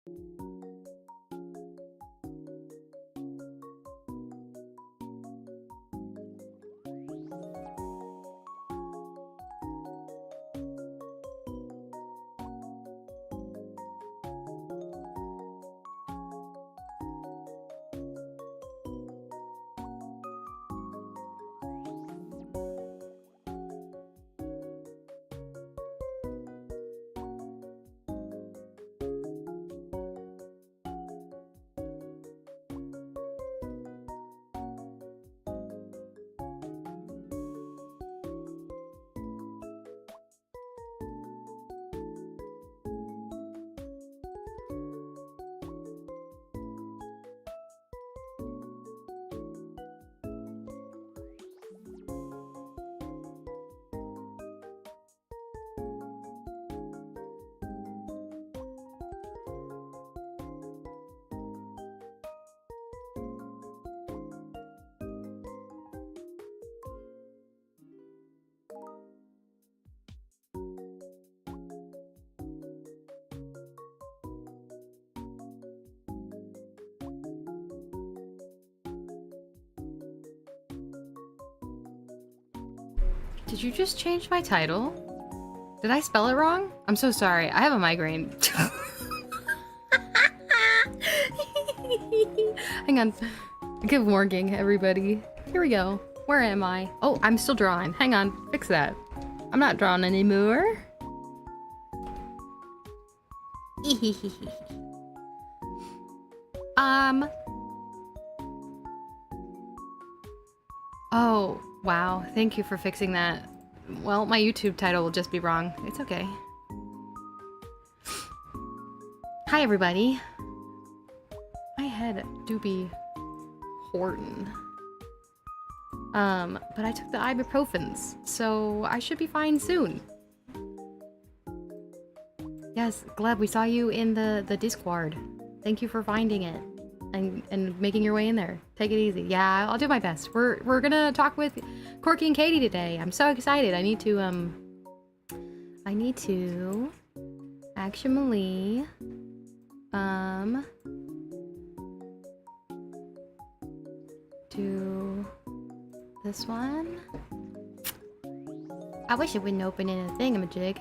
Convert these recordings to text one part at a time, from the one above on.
Did you just change my title? Did I spell it wrong? I'm so sorry. I have a migraine. Hang on. Good morning, everybody. Here we go. Where am I? Oh, I'm still drawing. Hang on. Fix that. I'm not drawing anymore. Oh, wow. Thank you for fixing that. Well, my YouTube title will just be wrong. It's okay. Hi, everybody. My head do be Horton. But I took the ibuprofens, so I should be fine soon. Yes, Gleb, we saw you in the Discord. Thank you for finding it and making your way in there. Take it easy. Yeah, I'll do my best. We're gonna talk with Corky and Katie today. I'm so excited. I need to actually do this one. I wish it wouldn't open in a thingamajig.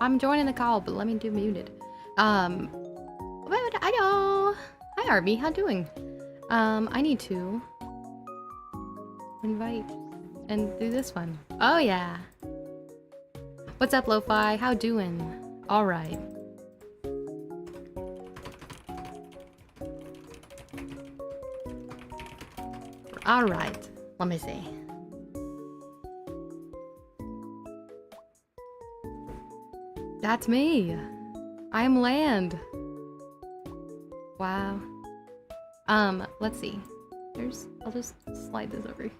I'm joining the call, but let me do muted. But I know. Hi Arby, how doing? I need to invite and do this one. Oh yeah. What's up, Lo-Fi? How doing? All right. All right. Let me see. That's me. I'm Land. Wow. Let's see. I'll just slide this over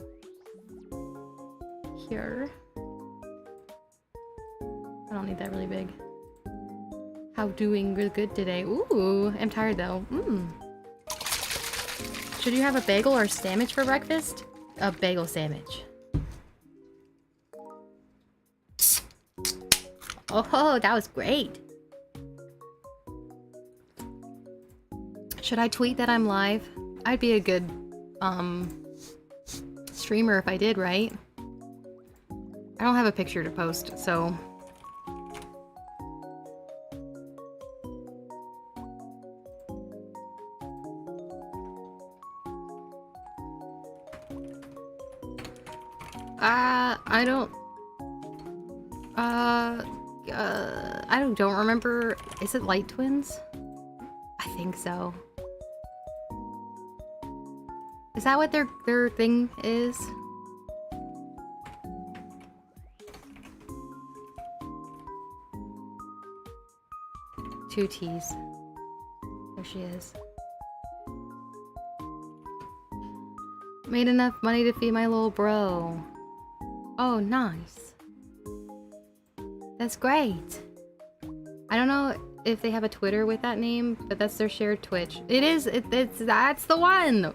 here. I don't need that really big. How doing good today? Ooh, I'm tired though. Should you have a bagel or a sandwich for breakfast? A bagel sandwich. Oh, that was great. Should I tweet that I'm live? I'd be a good, streamer if I did, right? I don't have a picture to post, so... I don't remember. Is it Light Twins? I think so. Is that what their thing is? Two T's. There she is. Made enough money to feed my little bro. Oh, nice. That's great. I don't know if they have a Twitter with that name, but that's their shared Twitch. It is. That's the one.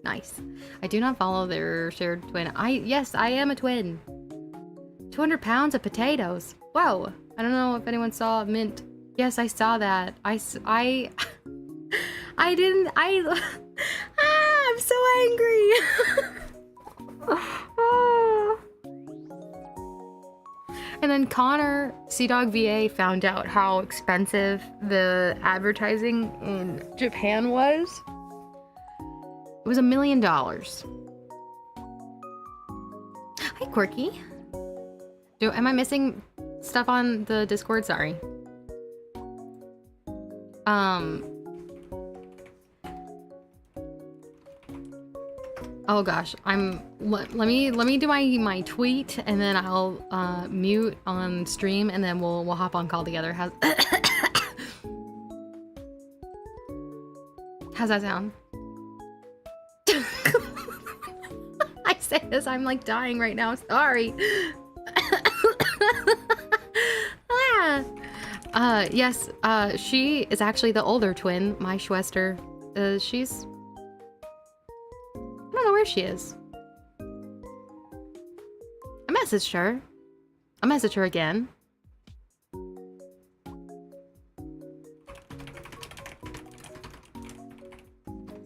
Nice. I do not follow their shared twin. Yes, I am a twin. 200 pounds of potatoes. Whoa. I don't know if anyone saw Mint Yes, I saw that. I didn't, I'm so angry. Ah. And then Connor, Dog VA, found out how expensive the advertising in Japan was. It was $1 million. Hi, Quirky. Am I missing stuff on the Discord? Sorry. Oh gosh, let me do my tweet, and then I'll mute on stream, and then we'll hop on call together. How's that sound? I say this, I'm like dying right now. Sorry. Yes. She is actually the older twin, my Schwester. She's. I don't know where she is. I messaged her. I'll message her again.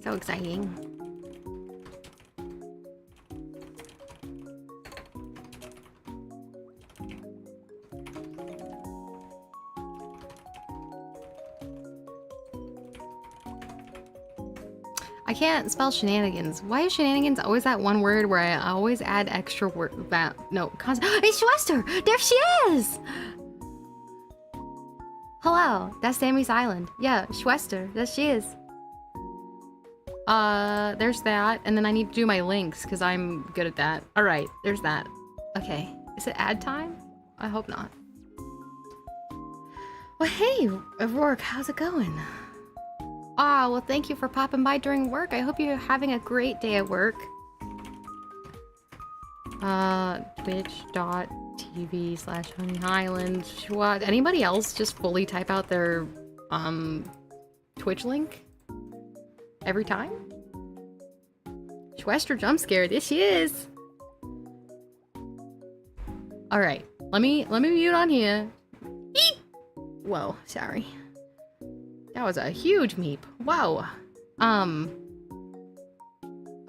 So exciting. I can't spell shenanigans. Why is shenanigans always that one word where I always add extra word that no It's Schwester! There she is! Hello, that's Sammy's Island. Yeah, Schwester, there she is. There's that, and then I need to do my links because I'm good at that. Alright, there's that. Okay. Is it ad time? I hope not. Well, hey, Rourke, how's it going? Ah, well, thank you for popping by during work. I hope you're having a great day at work. Twitch.tv/Honey Highland. What? Anybody else just fully type out their, Twitch link? Every time? Schwester jump scared. There she is. Alright. Let me mute on here. Eep! Whoa, sorry. That was a huge meep. Whoa.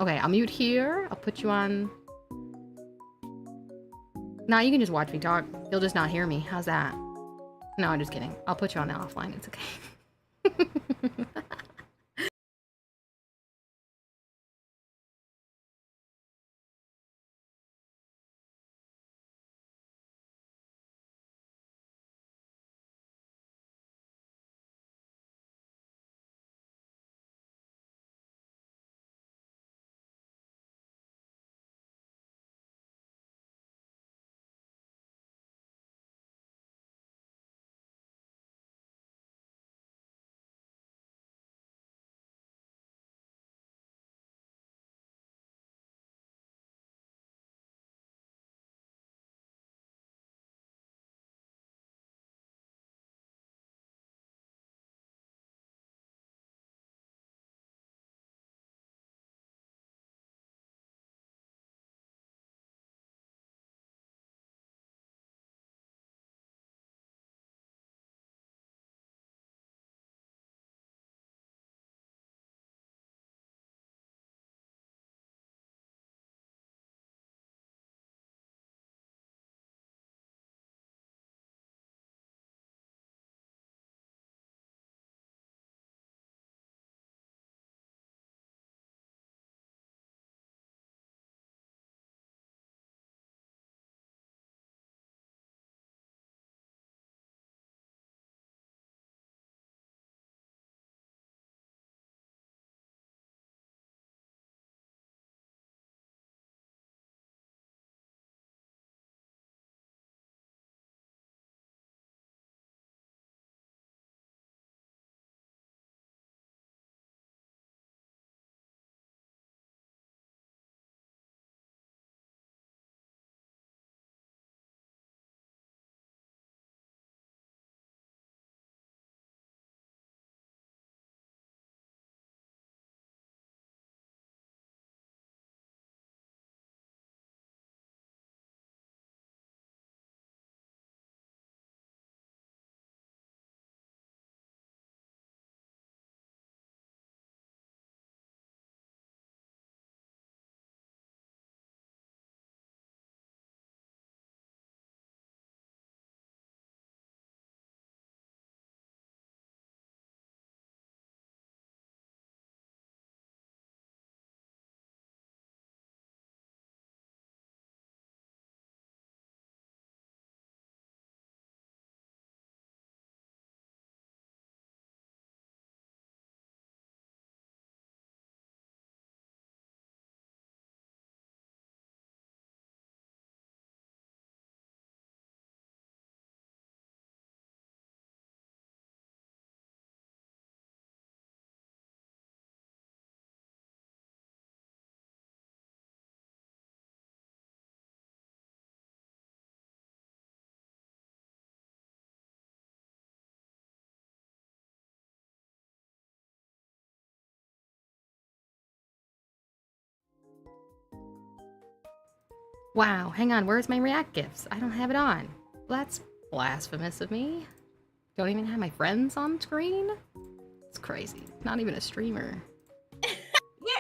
Okay, I'll mute here. I'll put you on. Nah, you can just watch me talk. You'll just not hear me. How's that? No, I'm just kidding. I'll put you on the offline. It's okay. Wow, hang on, where's my react gifs? I don't have it on. Well, that's blasphemous of me. Don't even have my friends on screen? It's crazy. Not even a streamer. Yeah,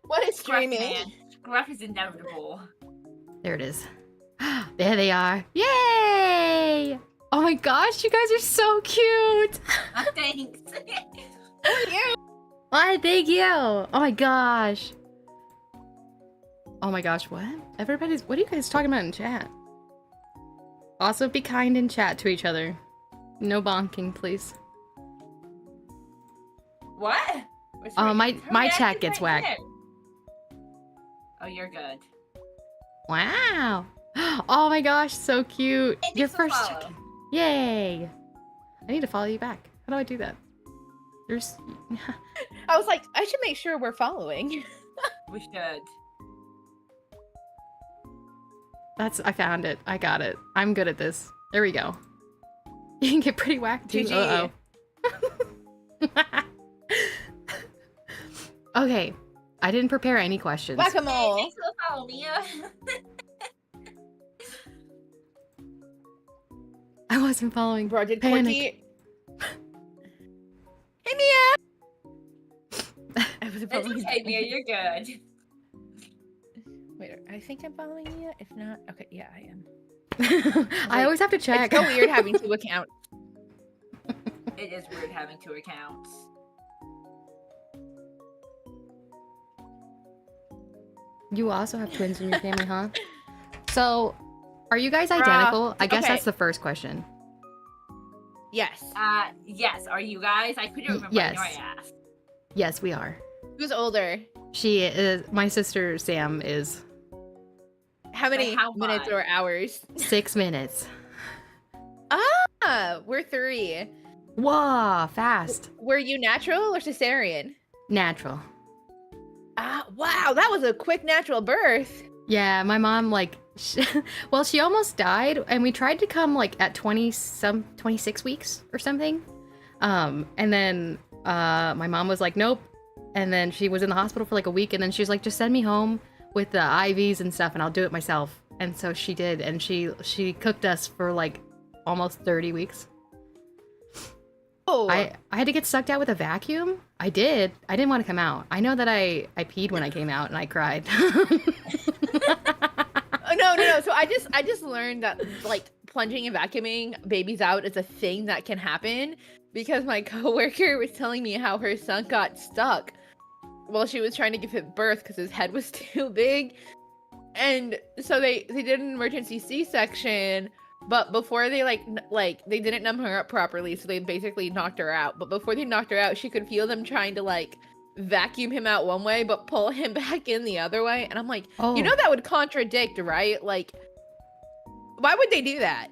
What is Scruff, streaming? man. Scruff is inevitable. There it is. There they are. Yay! Oh my gosh, you guys are so cute! Thanks. Why, thank you! Oh my gosh. Oh my gosh, what? What are you guys talking about in chat? Also, be kind in chat to each other. No bonking, please. What? Oh, my chat gets whacked. Here. Oh, you're good. Wow! Oh my gosh, so cute! Thanks Your for first follow. check-in. Yay! I need to follow you back. How do I do that? There's... I was like, I should make sure we're following. We should. I found it. I got it. I'm good at this. There we go. You can get pretty whacked too. GG. Uh-oh. Okay. I didn't prepare any questions. Whack-a-mole. Hey, thanks for the follow, Mia. I wasn't following. Project Panic. Quirky. Hey, Mia! I was It's following okay, Mia. You're good. Wait, I think I'm following Mia. If not, okay, yeah, I am. I always have to check. It's so weird having two accounts. It is weird having two accounts. You also have twins in your family, huh? So, are you guys identical? I guess okay. that's the first question. Yes. Yes. Are you guys? I couldn't remember. Yes. I know I asked. Yes, we are. Who's older? She is. My sister Sam is How many how minutes much? or hours? 6 minutes. Ah, we're 3. Whoa, fast. Were you natural or cesarean? Natural. Ah, wow, that was a quick natural birth. Yeah, my mom well, she almost died, and we tried to come like at 26 weeks or something. And then my mom was like, nope. And then she was in the hospital for like a week, and then she was like, just send me home with the IVs and stuff, and I'll do it myself. And so she did, and she cooked us for like almost 30 weeks. Oh, I had to get sucked out with a vacuum. I did. I didn't want to come out. I know that I peed when I came out and I cried. Oh, no. So I just learned that like plunging and vacuuming babies out is a thing that can happen because my coworker was telling me how her son got stuck while she was trying to give him birth because his head was too big, and so they did an emergency C-section. But before they they didn't numb her up properly, so they basically knocked her out. But before they knocked her out, she could feel them trying to like vacuum him out one way, but pull him back in the other way. And I'm like, Oh. you know that would contradict, right? Like, why would they do that?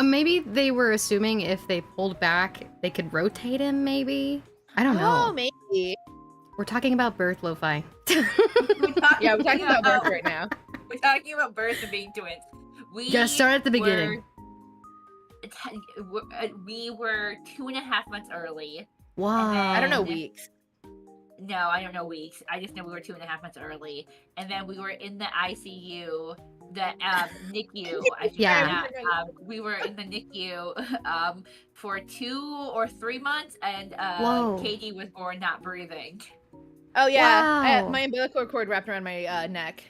Maybe they were assuming if they pulled back, they could rotate him, maybe? I don't know. Oh, maybe. We're talking about birth, Lo-Fi. Yeah, we're talking about birth right now. We're talking about birth and being twins. We Gotta start at the beginning. We were 2.5 months early. Wow. I don't know And- weeks. No, I don't know weeks. I just know we were 2.5 months early, and then we were in the ICU, the NICU. I should Yeah. say that. We were in the NICU for 2 or 3 months, and Whoa. Katie was born not breathing. Oh yeah, Wow. my umbilical cord wrapped around my neck.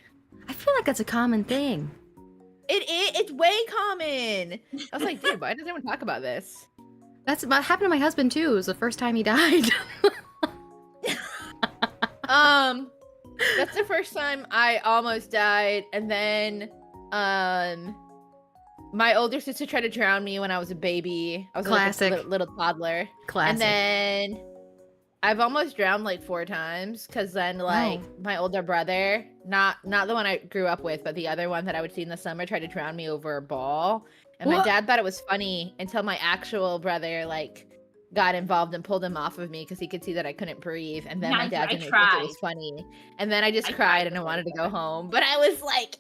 I feel like that's a common thing. It's way common. I was like, dude, why does anyone talk about this? That's what happened to my husband too. It was the first time he died. That's the first time I almost died, and then my older sister tried to drown me when I was a baby. I was Classic. like a little toddler. Classic. And then I've almost drowned like 4 times because then like my older brother, not the one I grew up with, but the other one that I would see in the summer, tried to drown me over a ball. And my What? dad thought it was funny until my actual brother like got involved and pulled him off of me because he could see that I couldn't breathe. And then my Nice, dad I didn't think tried. it was funny. And then I just I cried tried and I to wanted to breathe. go home. But I was like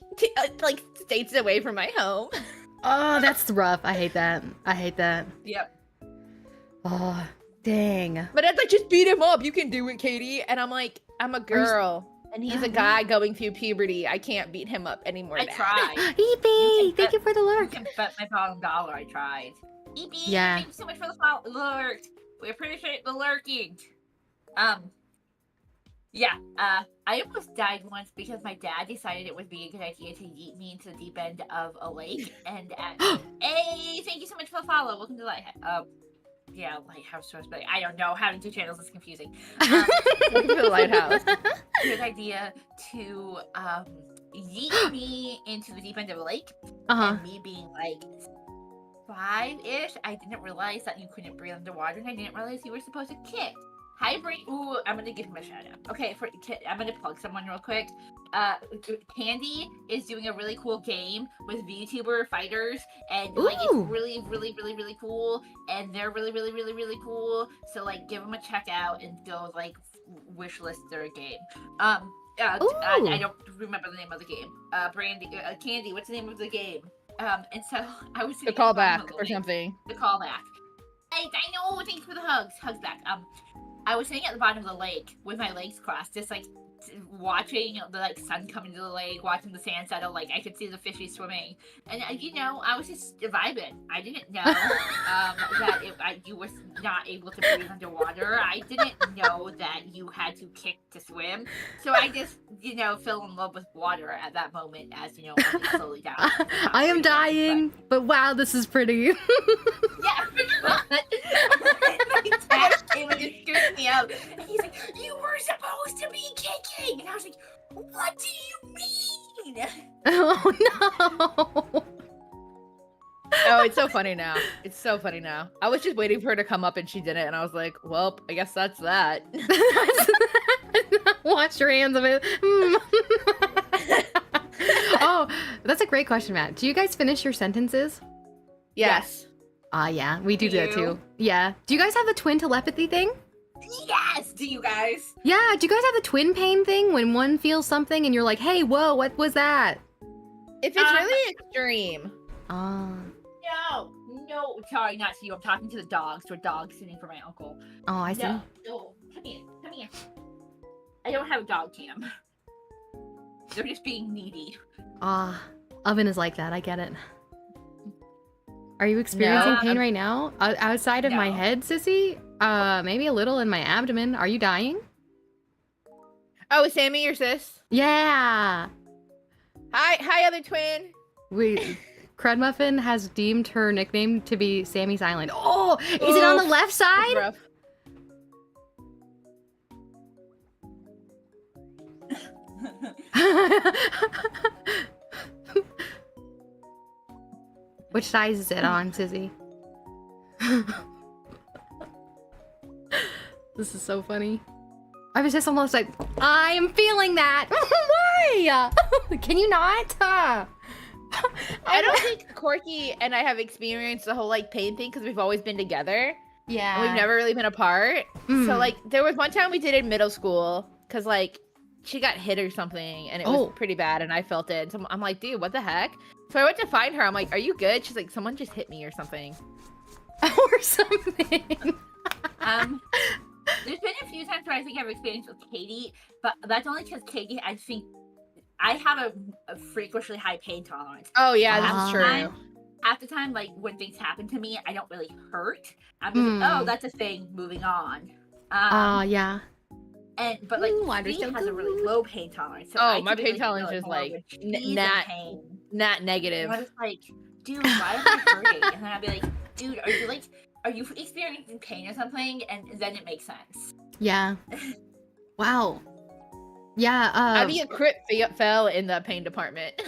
states away from my home. Oh, that's rough. I hate that. I hate that. Yep. Oh, dang. But I'd like, just beat him up. You can do it, Katie. And I'm like, I'm a girl. And he's a guy going through puberty. I can't beat him up anymore. I Dad. tried. Eepy! Thank you for the You lurk. can bet my $1 I tried. EP, Yeah. thank you so much for the lurk. We appreciate the lurking. Yeah, I almost died once because my dad decided it would be a good idea to yeet me into the deep end of a lake. And hey, thank you so much for the follow. Welcome to Lighthouse. Yeah, Lighthouse Trust, but I don't know. Having 2 channels is confusing. Welcome to the lighthouse. Good idea to yeet me into the deep end of a lake. Uh-huh. And me being like 5-ish, I didn't realize that you couldn't breathe underwater, and I didn't realize you were supposed to kick. Hi, Brain. Ooh, I'm gonna give him a shout out. Okay, I'm gonna plug someone real quick. Candy is doing a really cool game with Vtuber fighters, and like it's Ooh. really, really, really, really cool. And they're really, really, really, really cool. So like, give them a check out and go like wishlist their game. I don't remember the name of the game. Candy, what's the name of the game? And so I was The callback or something. The callback. Hey, I know. Thanks for the hugs. Hugs back. I was sitting at the bottom of the lake with my legs crossed, just like watching the like sun come into the lake, watching the sand settle. Like I could see the fishies swimming, and I was just vibing. I didn't know that you were not able to breathe underwater. I didn't know that you had to kick to swim. So I just fell in love with water at that moment. As I went slowly down. I am dying, but wow, this is pretty. Yeah, pretty much. My dad came and just scooped me up, and he's like, "You were supposed to be kicking," and I was like, "What do you mean?" Oh no. Oh, it's so funny now. It's so funny now. I was just waiting for her to come up and she didn't, and I was like, well, I guess that's that. Wash your hands of it. Oh, that's a great question, Matt. Do you guys finish your sentences? Yes. Yeah, we do Do that you? too. Yeah. Do you guys have the twin telepathy thing? Yes, do you guys? Yeah, do you guys have the twin pain thing when one feels something and you're like, hey, whoa, what was that? If it's really extreme. No, sorry, not to you. I'm talking to the dogs. To a dog sitting for my uncle. Oh, I see. No, come here. I don't have a dog cam. They're just being needy. Oven is like that. I get it. Are you experiencing pain right now? Outside of my No. head, sissy? Maybe a little in my abdomen. Are you dying? Oh, is Sammy your sis? Yeah. Hi, other twin. Crud Muffin has deemed her nickname to be Sammy's Island. Oh, is it on the left That's side? rough. Which side is it on, Sissy? This is so funny. I was just almost like, I am feeling that. Why? Can you not? I don't think Corky and I have experienced the whole like pain thing because we've always been together. Yeah. And we've never really been apart. So like there was one time we did it in middle school because like she got hit or something and it was pretty bad and I felt it. So I'm like, dude, what the heck? So I went to find her. I'm like, are you good? She's like, someone just hit me or something. Or something. There's been a few times where I think I've experienced with Katie, but that's only because Katie, I think I have a freakishly high pain tolerance. Oh yeah, this is true. Half the time, like when things happen to me, I don't really hurt. I'm just like, oh, that's a thing. Moving on. Yeah. But like, water's she so has a really good. low pain tolerance. So Oh, I my pain typically tolerance feel, is more like with cheese not- and pain. Not negative. And I was like, dude, why am I hurting? And then I'd be like, dude, are you experiencing pain or something? And then it makes sense. Yeah. Wow. Yeah. Abby a crit fell in the pain department.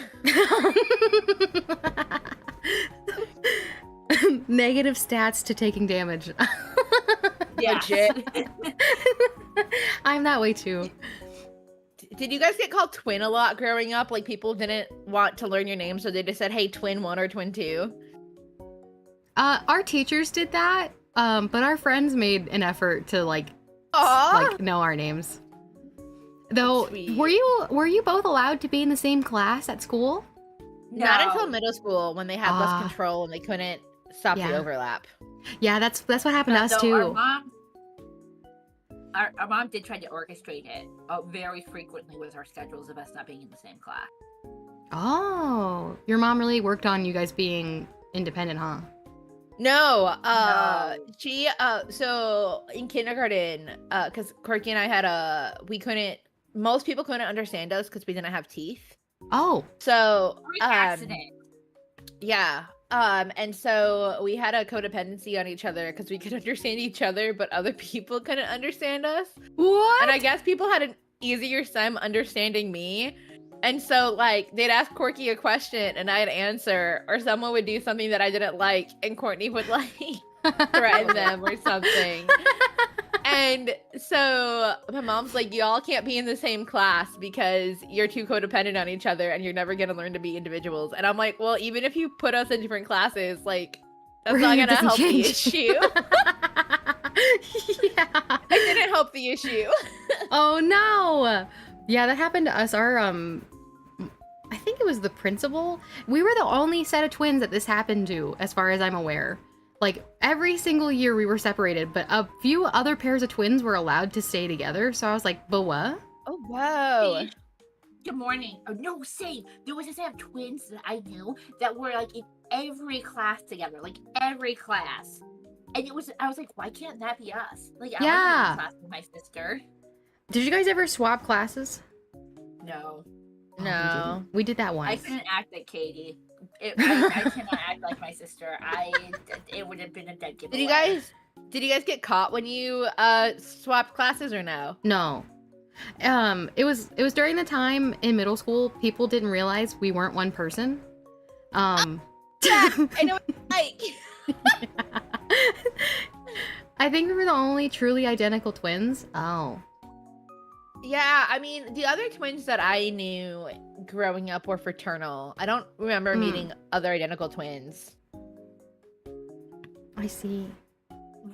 Negative stats to taking damage. Yeah. Legit. I'm that way too. Did you guys get called twin a lot growing up? Like people didn't want to learn your name, so they just said, hey, twin 1 or twin 2? Our teachers did that, but our friends made an effort to like know our names. Though, Sweet. were you both allowed to be in the same class at school? Not No. until middle school when they had less control and they couldn't stop the overlap. Yeah, that's what happened to us So too. our mom, our mom did try to orchestrate it very frequently with our schedules of us not being in the same class. Oh, your mom really worked on you guys being independent, huh? No, No. she so in kindergarten, because Corky and I had most people couldn't understand us because we didn't have teeth. Oh, So Freak accident. yeah. And so we had a codependency on each other because we could understand each other, but other people couldn't understand us. what? And I guess people had an easier time understanding me. And so, like, they'd ask Corky a question and I'd answer, or someone would do something that I didn't like, and Courtney would, like, threaten them or something. And so my mom's like, y'all can't be in the same class because you're too codependent on each other and you're never going to learn to be individuals. And I'm like, well, even if you put us in different classes, like, that's not going to help the issue. Yeah. It didn't help the issue. Oh no. Yeah, that happened to us. Our I think it was the principal. We were the only set of twins that this happened to, as far as I'm aware. Like, every single year we were separated, but a few other pairs of twins were allowed to stay together. So I was like, but what? Oh, wow. Good morning. Oh, no, same. There was a set of twins that I knew that were like in every class together, like every class. And I was like, why can't that be us? Like, I Yeah. was in class with my sister. Did you guys ever swap classes? No, No. We did that I once. couldn't act like Katie. I cannot act like my sister. It would have been a dead giveaway. Did you guys get caught when you swapped classes or no? No. It was during the time in middle school people didn't realize we weren't one person. Yeah, I know what it's like. I think we were the only truly identical twins. Oh. Yeah, I mean, the other twins that I knew growing up were fraternal. I don't remember meeting other identical twins. I see.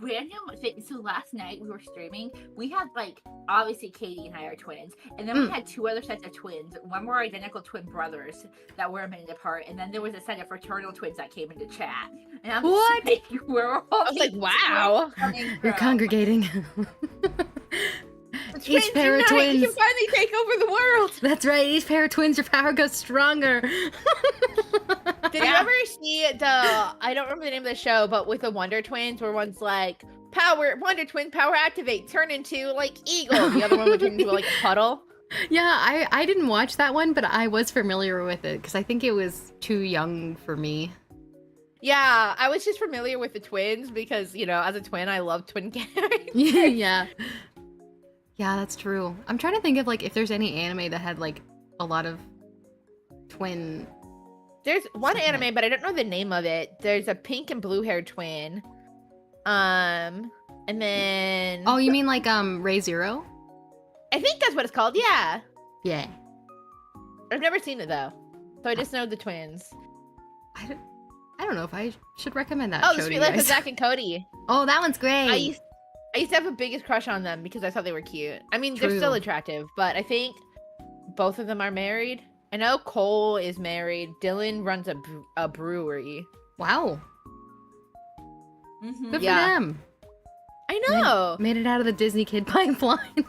Random thing. So last night we were streaming. We had, like, obviously Katie and I are twins, and then we had two other sets of twins. One were identical twin brothers that were a minute apart, and then there was a set of fraternal twins that came into chat. And I'm What? like, where are all I was like, these wow. twins coming You're from? congregating. Twins Each pair of unite, twins. you can finally take over the world. That's right. Each pair of twins, your power goes stronger. Did you ever see I don't remember the name of the show, but with the Wonder Twins, where one's like, Wonder Twin, power activate, turn into, like, eagle. The other one would turn into, like, a puddle. Yeah, I didn't watch that one, but I was familiar with it because I think it was too young for me. Yeah, I was just familiar with the twins because, you know, as a twin, I love twin characters. Yeah. Yeah, that's true. I'm trying to think of, like, if there's any anime that had, like, a lot of twin... There's one Something anime, but I don't know the name of it. There's a pink and blue haired twin. And then... Oh, you mean, like, Ray Zero? I think that's what it's called, yeah. Yeah. I've never seen it, though. So I just know the twins. I don't know if I should recommend that Oh, show The to Sweet you Life of guys. Zack and Cody. Oh, that one's great. I used to have a biggest crush on them because I thought they were cute. I mean, they're True. still attractive, but I think both of them are married. I know Cole is married. Dylan runs a brewery. Wow. Mhm. Good Yeah. for them. I know. Made it out of the Disney kid pipeline.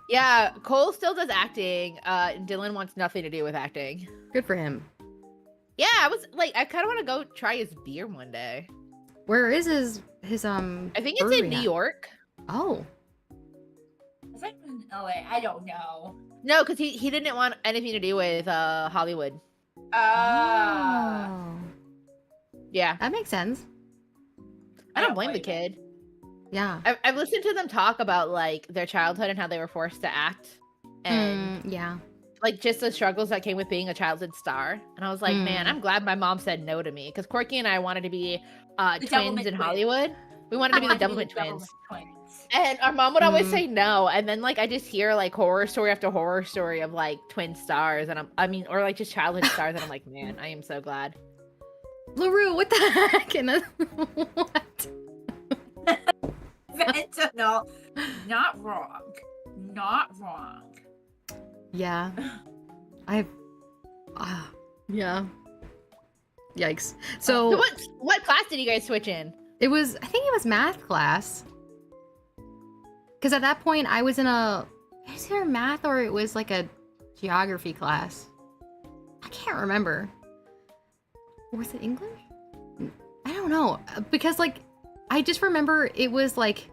Yeah, Cole still does acting. Dylan wants nothing to do with acting. Good for him. Yeah, I was like, I kind of want to go try his beer one day. Where is his I think it's brewery in New at? York. Oh. Is that in LA? I don't know. No, because he didn't want anything to do with Hollywood. Oh. Yeah, That makes sense. I don't blame the kid. Yeah. I've listened to them talk about, like, their childhood and how they were forced to act, and Yeah. like just the struggles that came with being a childhood star. And I was like, man, I'm glad my mom said no to me, because Corky and I wanted to be twins Doublemint in twins. Hollywood. We wanted to be the Doublemint twins. twins. And our mom would always say no, and then, like, I just hear, like, horror story after horror story of, like, twin stars, and or like just childhood stars, and I'm like, man, I am so glad. LaRue, what the heck? What? Fentanyl. Not wrong. Not wrong. Yeah. Yeah. Yikes. So So what class did you guys switch in? I think it was math class. Because at that point, I was in is there math or it was like a geography class? I can't remember. Or was it English? I don't know. Because, like, I just remember it was, like,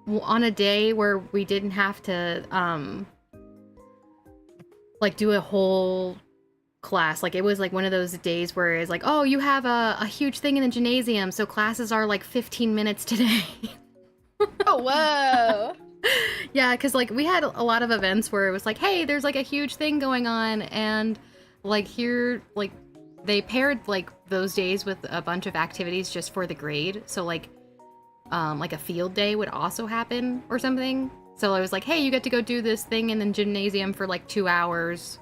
on a day where we didn't have to, like, do a whole class. Like, it was, like, one of those days where it's like, oh, you have a huge thing in the gymnasium, so classes are, like, 15 minutes today. Oh, whoa. Yeah, because, like, we had a lot of events where it was like, hey, there's, like, a huge thing going on, and, like, here, like, they paired, like, those days with a bunch of activities just for the grade. So, like a field day would also happen or something. So I was like, hey, you get to go do this thing in the gymnasium for, like, 2 hours.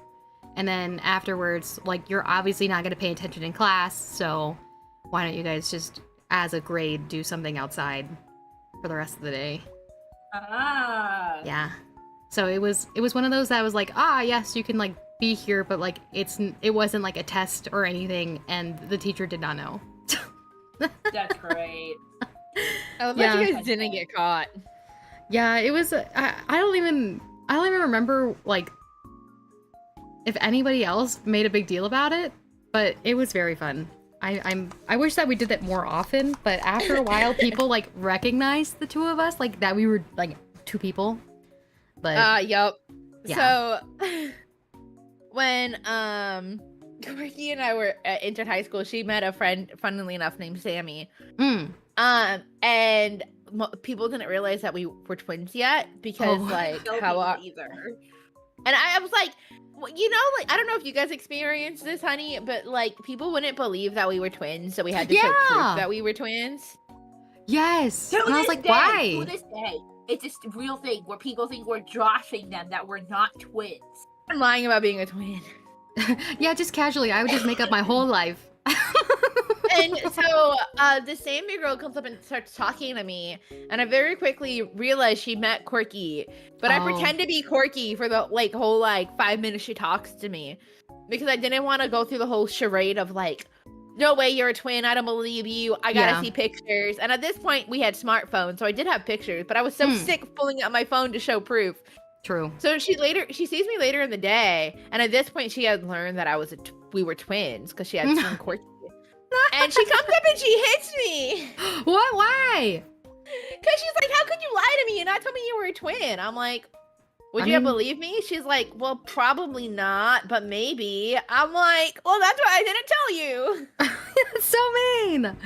And then afterwards, like, you're obviously not going to pay attention in class, so why don't you guys just, as a grade, do something outside for the rest of the day? Ah. Yeah. So it was one of those that was like, yes, you can, like, be here, but, like, it wasn't like a test or anything, and the teacher did not know. That's great. I love Yeah. that you guys didn't get caught. Yeah, it was. I don't even remember, like, if anybody else made a big deal about it, but it was very fun. I wish that we did that more often, but after a while, people, like, recognized the two of us, like, that we were, like, two people. But Yup. Yeah. So when Ricky and I were entered high school, she met a friend, funnily enough, named Sammy. And people didn't realize that we were twins yet because like Either. And I was like, well, you know, like, I don't know if you guys experienced this, honey, but like people wouldn't believe that we were twins, so we had to show proof that we were twins. Yes. To And I was this like, day, why? To this day, it's just a real thing where people think we're joshing them that we're not twins. I'm lying about being a twin. Yeah, just casually. I would just make up my whole life. And so the same girl comes up and starts talking to me, and I very quickly realized she met Quirky, but I pretend to be Quirky for the whole 5 minutes she talks to me, because I didn't want to go through the whole charade of like, no way, you're a twin, I don't believe you, I gotta see pictures. And at this point we had smartphones, so I did have pictures, but I was so sick pulling out my phone to show proof. True. So she sees me later in the day, and at this point she had learned that we were twins because she had seen Quirky. And she comes up and she hits me. What? Why? Because she's like, how could you lie to me and not tell me you were a twin? I'm like, would you believe me? She's like, well, probably not, but maybe. I'm like, well, that's why I didn't tell you. That's so mean.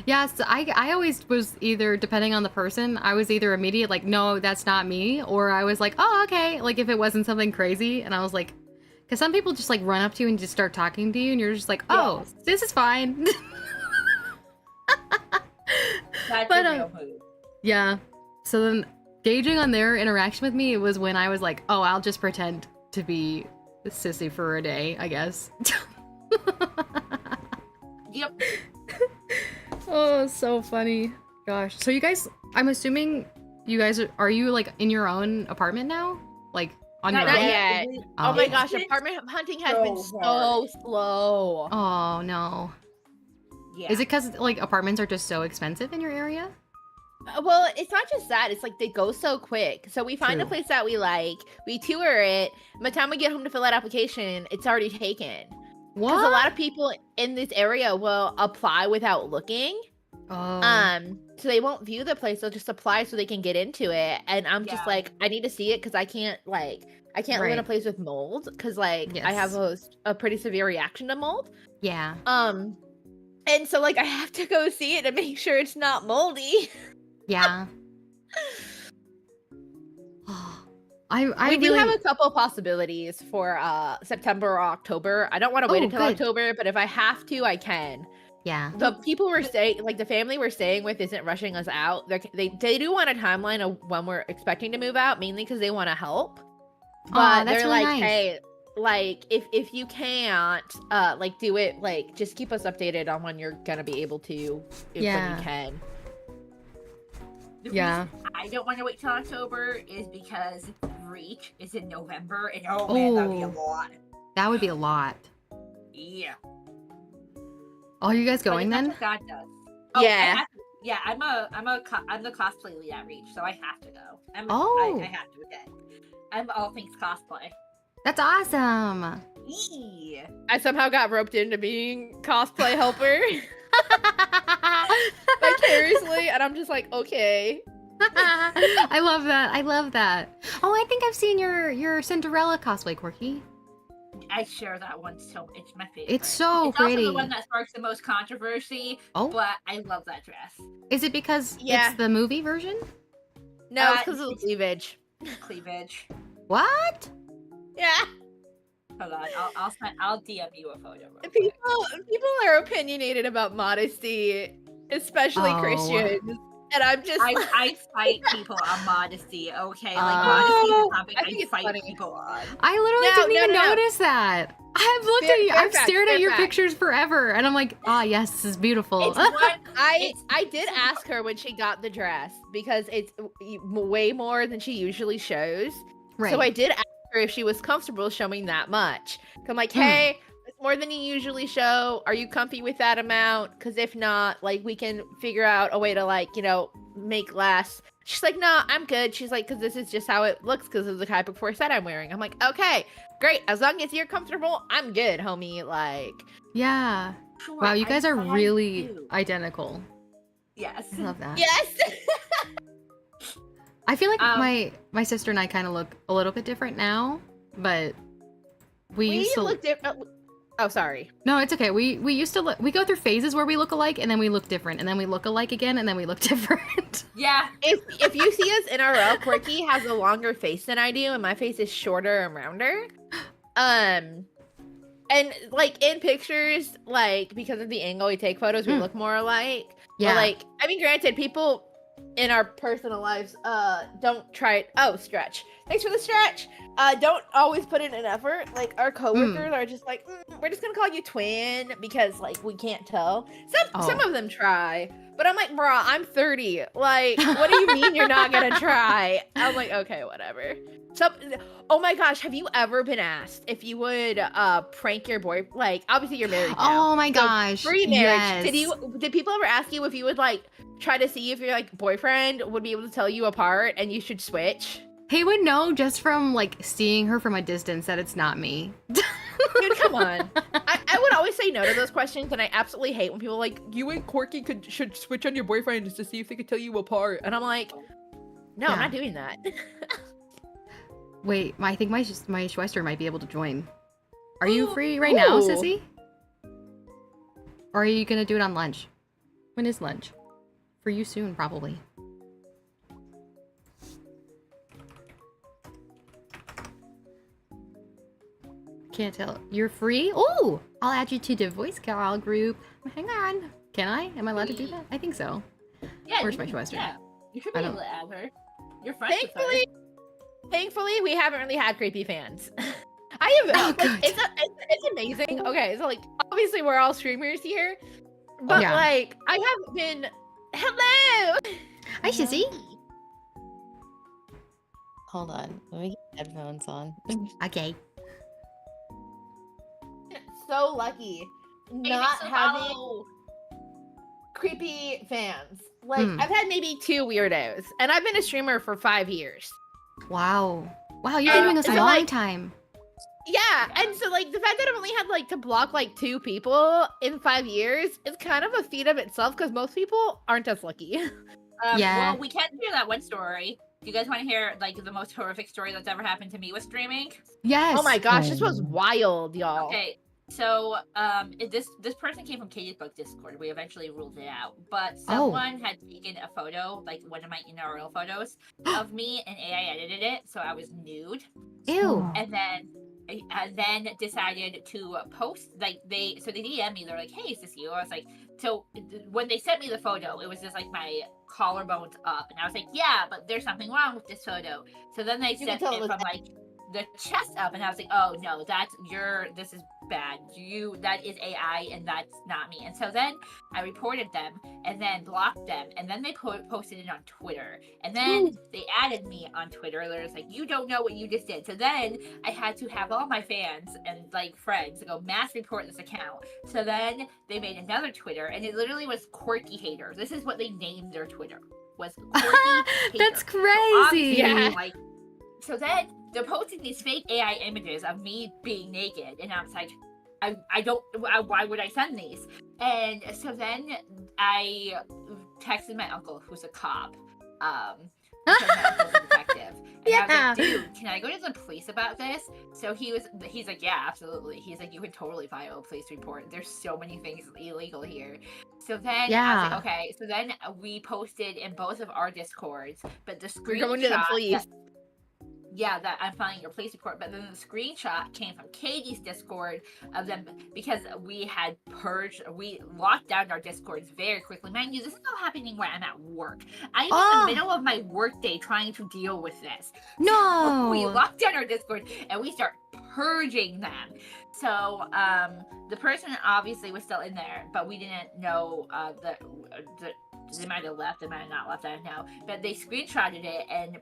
Yes, I always was either, depending on the person, I was either immediate, like, no, that's not me, or I was like, oh, okay, like, if it wasn't something crazy, and I was like, because some people just, like, run up to you and just start talking to you, and you're just like, oh, this is fine. That's a real move. Yeah. So then, gauging on their interaction with me, it was when I was like, oh, I'll just pretend to be a sissy for a day, I guess. Yep. Oh, so funny. Gosh. So you guys, I'm assuming you guys are you, like, in your own apartment now? Like, on your Not own? yet. Oh my gosh, apartment hunting has been so slow. Oh, no. Yeah. Is it because, like, apartments are just so expensive in your area? Well, it's not just that. It's like they go so quick. So we find a place that we like, we tour it. By the time we get home to fill out application, it's already taken. What? Because a lot of people in this area will apply without looking. Oh. So they won't view the place. They'll just apply so they can get into it. And I'm just like, I need to see it because I can't live in a place with mold because I have a pretty severe reaction to mold. Yeah. And so like I have to go see it to make sure it's not moldy. Yeah. We do have a couple possibilities for September or October. I don't want to wait until October, but if I have to, I can. Yeah. The people we're staying, like the family we're staying with, isn't rushing us out. They do want a timeline of when we're expecting to move out, mainly because they want to help. But that's they're really like, nice. hey, like if you can't, like do it, like just keep us updated on when you're gonna be able to, when you can. The reason I don't want to wait till October is because Reach is in November, and man, that'd be a lot. That would be a lot. Yeah. Oh, are you guys going then? God does. Yeah. Yeah, I'm the cosplay lead at Reach, so I have to go. Oh. I have to attend. I'm all things cosplay. That's awesome. Eee. I somehow got roped into being cosplay helper vicariously, and I'm just like, okay. I love that. I love that. Oh, I think I've seen your Cinderella cosplay, Quirky. I share that one so it's my favorite. It's so it's pretty. also the one that sparks the most controversy. Oh. But I love that dress. Is it because Yeah. it's the movie version? No, it's because of the cleavage. Cleavage. What? Yeah. Hold on, I'll DM you a photo. Real quick. People are opinionated about modesty, especially Oh. Christians, and I'm just I fight people on modesty. Okay, like Oh. modesty is a topic I think I it's fight funny. people on. I literally No, didn't no, even no. notice that. I've looked Fair- at you. fair I've facts, stared fair at your facts. pictures forever, and I'm like, ah, yes, this is beautiful. It's one. I did ask her when she got the dress because it's way more than she usually shows. Right. So I did ask her if she was comfortable showing that much. I'm like, hey, it's more than you usually show. Are you comfy with that amount? Because if not, like, we can figure out a way to, like, you know, make less. She's like, no, I'm good. She's like, because this is just how it looks because of the type of corset I'm wearing. I'm like, okay, great. As long as you're comfortable, I'm good, homie. Like, Yeah. Sure, Wow, you I guys are find really you. identical. Yes. I love that. yes. I feel like Um, my sister and I kind of look a little bit different now, but we used to look different. Oh, sorry. No, it's okay. We used to look. We go through phases where we look alike, and then we look different, and then we look alike again, and then we look different. Yeah. If you see us in IRL, Quirky has a longer face than I do, and my face is shorter and rounder. And like in pictures, like because of the angle we take photos, we look more alike. Yeah. But, like, I mean, granted, people in our personal lives don't try it. Oh, stretch. Thanks for the stretch. Don't always put in an effort. Like our coworkers are just like, we're just gonna call you twin because like we can't tell. Some of them try, but I'm like, bruh, I'm 30. Like, what do you mean you're not gonna try? I'm like, okay, whatever. Oh my gosh, have you ever been asked if you would prank your boy? Like, obviously you're married now. Oh my gosh. Pre-marriage, Yes. did people ever ask you if you would like try to see if your like boyfriend would be able to tell you apart and you should switch? He would know just from like seeing her from a distance that it's not me. Dude, come on. I would always say no to those questions, and I absolutely hate when people are like, you and Corky should switch on your boyfriend just to see if they could tell you apart. And I'm like, no, I'm Yeah. not doing that. Wait, I think my Schwester might be able to join. Are you free right now, Ooh. Sissy? Or are you gonna do it on lunch? When is lunch? For you soon, probably. Can't tell. You're free? Oh! I'll add you to the voice call group. Hang on. Can I? Am I allowed to do that? I think so. Yeah. Where's you my can- Schwester? Yeah. You should be I able don't- to add her. You're friends with her. Thankfully, we haven't really had creepy fans. I have, Oh, like, good. it's amazing. Okay, so like, obviously we're all streamers here, but Yeah. like, I have been, hello! Hi, Sissy. Hold on, let me get headphones on. Okay. So lucky not having creepy fans. Like, I've had maybe 2 weirdos, and I've been a streamer for 5 years. Wow. Wow, you've been doing this a so, long like- time. Yeah, and so like the fact that I've only had like to block like 2 people in 5 years is kind of a feat of itself because most people aren't as lucky. Yeah. Well, we can hear that one story. Do you guys want to hear like the most horrific story that's ever happened to me with streaming? Yes. Oh my gosh, this was wild, y'all. Okay, so this person came from Katie's book Discord. We eventually ruled it out, but someone had taken a photo, like one of my IRL photos, of me, and AI edited it, so I was nude, Ew. and then decided to post like they DM'd me. They're like, "Hey, is this you?" I was like, so when they sent me the photo, it was just like my collarbones up, and I was like, "Yeah, but there's something wrong with this photo." So then they You sent can tell it it was from like. the chest up, and I was like, oh no, this is bad. That is AI, and that's not me. And so then I reported them, and then blocked them, and then they posted it on Twitter, and then they added me on Twitter. They're just like, you don't know what you just did. So then I had to have all my fans and like friends go mass report this account. So then they made another Twitter, and it literally was quirky hater. This is what they named their Twitter, was quirky hater. That's So crazy. Yeah. like, so then they're posting these fake AI images of me being naked, and I was like, why would I send these? And so then I texted my uncle, who's a cop, because my uncle's a detective. And I was like, dude, can I go to the police about this? So he's like, yeah, absolutely. He's like, you could totally file a police report. There's so many things illegal here. So then I was like, okay. So then we posted in both of our Discords, but the screenshot. We're going to the police. That I'm filing your police report, but then the screenshot came from Katie's Discord of them, because we locked down our Discords very quickly. Mind you, this is all happening when I'm at work. I'm in the middle of my workday trying to deal with this. No. So we locked down our Discord and we start purging them. So the person obviously was still in there, but we didn't know they might have left, they might have not left, I don't know. But they screenshotted it and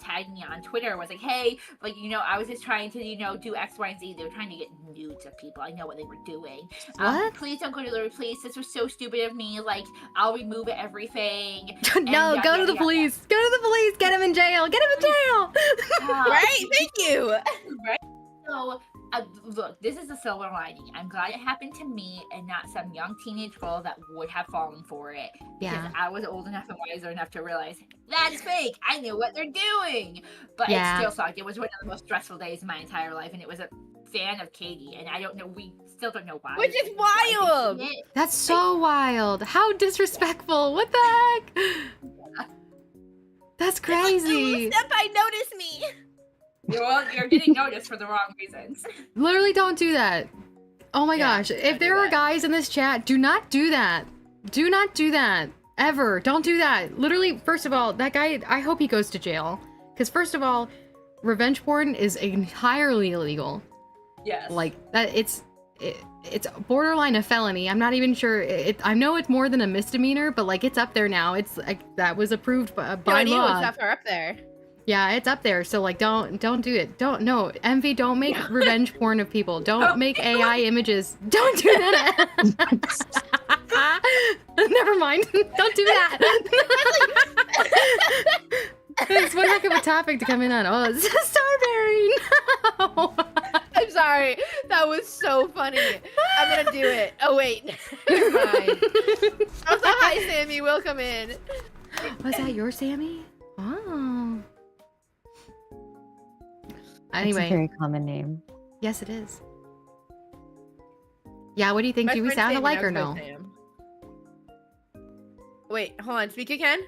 tagged me on Twitter. Was like, hey, like, I was just trying to, do X, Y, and Z. They were trying to get nudes of people. I know what they were doing. What? Please don't go to the police. This was so stupid of me. Like, I'll remove everything. No, go to the police. Go to the police. Get him in jail. Get him in jail. Right? Thank you. Right? So, look, this is the silver lining. I'm glad it happened to me and not some young teenage girl that would have fallen for it. Because I was old enough and wiser enough to realize that's fake. I knew what they're doing. But it still sucked. It was one of the most stressful days of my entire life, and it was a fan of Katie, and I don't know, we still don't know why. Which is wild. That's so wild. How disrespectful. What the heck? That's crazy. Like, senpai, notice me. You're getting noticed for the wrong reasons. Literally don't do that. Oh my gosh. If there are guys in this chat, do not do that. Do not do that. Ever. Don't do that. Literally, first of all, that guy, I hope he goes to jail. Because first of all, revenge porn is entirely illegal. Yes. Like, that it's borderline a felony. I'm not even sure. I know it's more than a misdemeanor, but like, it's up there now. It's like, that was approved by law. It's up there. Yeah, it's up there. So like, don't do it. No, Envy, don't make revenge porn of people. Don't make AI images. Don't do that. Never mind. Don't do that. It's one heck of a topic to come in on. Oh, it's Starberry. No. I'm sorry. That was so funny. I'm gonna do it. Oh wait. Never mind. Also, hi Sammy. Welcome in. Was that your Sammy? Oh. Anyway. It's a very common name. Yes, it is. Yeah, what do you think? Do we sound alike or no? Wait, hold on. Speak again.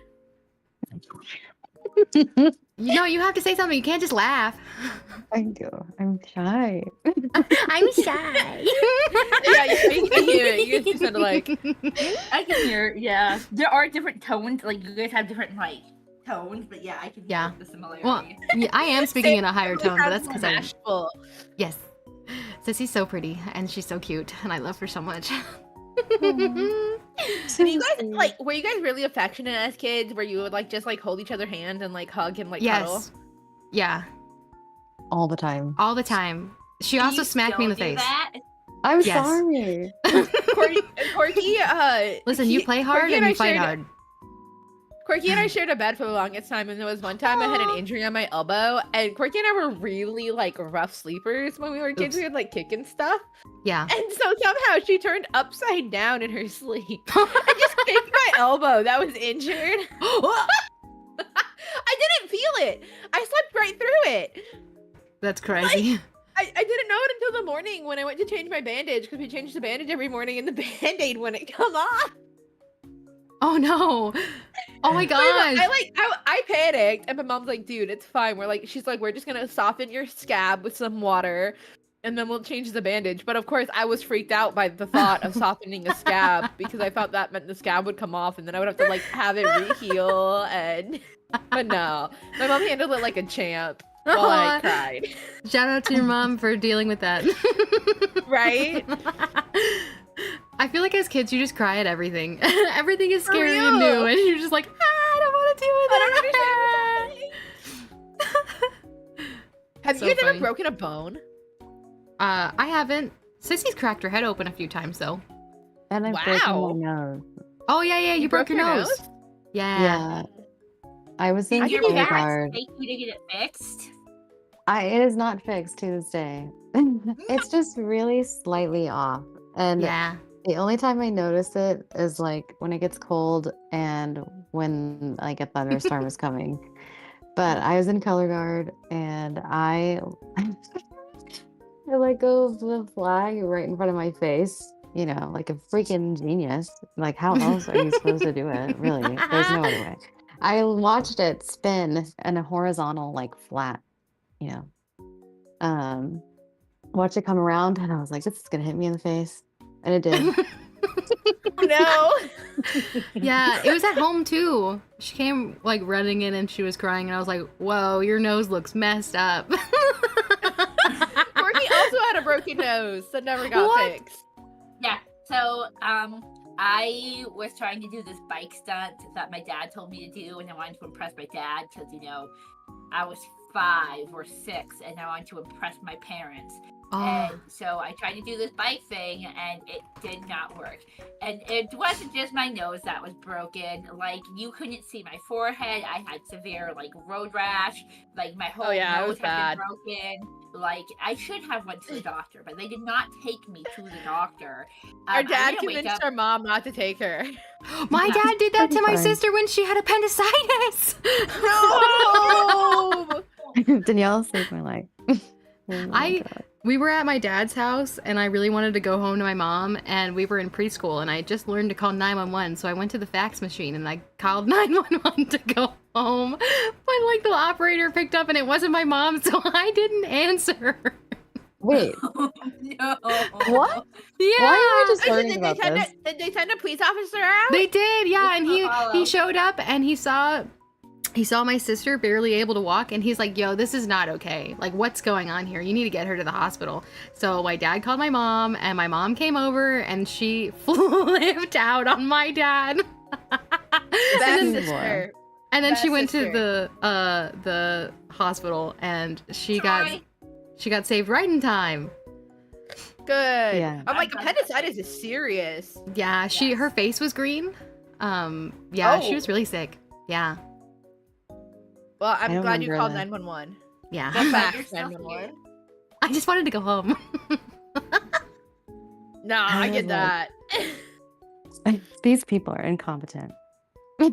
You have to say something. You can't just laugh. I do. I'm shy. I'm shy. Yeah, you can hear it. You guys sound alike. I can hear, yeah. There are different tones. Like, you guys have different, like, tones, but yeah, I can hear the similarity. Well, yeah, I am speaking in a higher tone, but that's because I'm bashful. Yes. Sissy's so pretty, and she's so cute, and I love her so much. So you guys like? Were you guys really affectionate as kids? Where you would like just like hold each other's hands and like hug and like cuddle? Yeah. All the time. All the time. She also smacked me in the face. I'm sorry. Corky, listen, you play hard and you fight hard. Corky and I shared a bed for the longest time, and there was one time I had an injury on my elbow, and Corky and I were really like rough sleepers when we were kids. We would like kick and stuff. Yeah. And so somehow she turned upside down in her sleep and just kicked my elbow that was injured. I didn't feel it. I slept right through it. That's crazy. I didn't know it until the morning when I went to change my bandage, because we changed the bandage every morning and the band-aid wouldn't come off. Oh no. Oh my gosh. I panicked, and my mom's like, dude, it's fine. She's like, we're just gonna soften your scab with some water and then we'll change the bandage. But of course I was freaked out by the thought of softening a scab, because I thought that meant the scab would come off and then I would have to like have it re-heal. But no, my mom handled it like a champ. Well, I Aw. cried. Shout out to your mom for dealing with that. Right? I feel like as kids, you just cry at everything. Everything is For scary and new, real. and you're just like, I don't want to deal with I it. don't understand what's happening. Have So you guys ever funny. broken a bone? I haven't. Sissy's cracked her head open a few times though. And I've broken Wow. my nose. Oh yeah, you broke your nose. Yeah. Yeah. I was in Did your can do that. parents kindergarten. take you to get it fixed? It is not fixed to this day. It's just really slightly off. And Yeah. the only time I notice it is like when it gets cold and when like a thunderstorm is coming. But I was in color guard and I let go of the flag right in front of my face, like a freaking genius. Like, how else are you supposed to do it? Really, there's no other way. I watched it spin in a horizontal, like flat, you know. Watched it come around, and I was like, "This is gonna hit me in the face," and it did. Oh, no. Yeah, it was at home too. She came like running in and she was crying, and I was like, "Whoa, your nose looks messed up." Courtney also had a broken nose that never got What? fixed. Yeah. So, I was trying to do this bike stunt that my dad told me to do, and I wanted to impress my dad because, I was 5 or 6, and I wanted to impress my parents. Oh, And so I tried to do this bike thing, and it did not work. And it wasn't just my nose that was broken. Like, you couldn't see my forehead. I had severe, like, road rash. Like, my whole yeah, it nose was had bad. been broken. Like, I should have went to the doctor, but they did not take me to the doctor. Our I dad didn't wake convinced up- our mom not to take her. my dad did that to my Fine. sister when she had appendicitis. No! Danielle saved my life. Oh my God. We were at my dad's house, and I really wanted to go home to my mom, and we were in preschool, and I just learned to call 911, so I went to the fax machine, and I called 911 to go home, but like the operator picked up, and it wasn't my mom, so I didn't answer. Wait, No. what? Yeah, Why am I just Did learning they, about send this? did they send a police officer out? they did, yeah, and Follow. he showed up, and he saw my sister barely able to walk, and he's like, "Yo, this is not okay. Like, what's going on here? You need to get her to the hospital." So my dad called my mom, and my mom came over, and she flipped out on my dad. Best and then, sister. and then she best went sister. to the hospital, and she Sorry. got saved right in time. Good. Yeah. I'm like, appendicitis is serious. Yeah, Yes. her face was green. Yeah, she Oh. was really sick. Yeah, Well, I I'm don't glad you remember called that. 911. yeah. Well, You're fax still 911. I just wanted to go home. Nah, I I get was that. These people are incompetent. I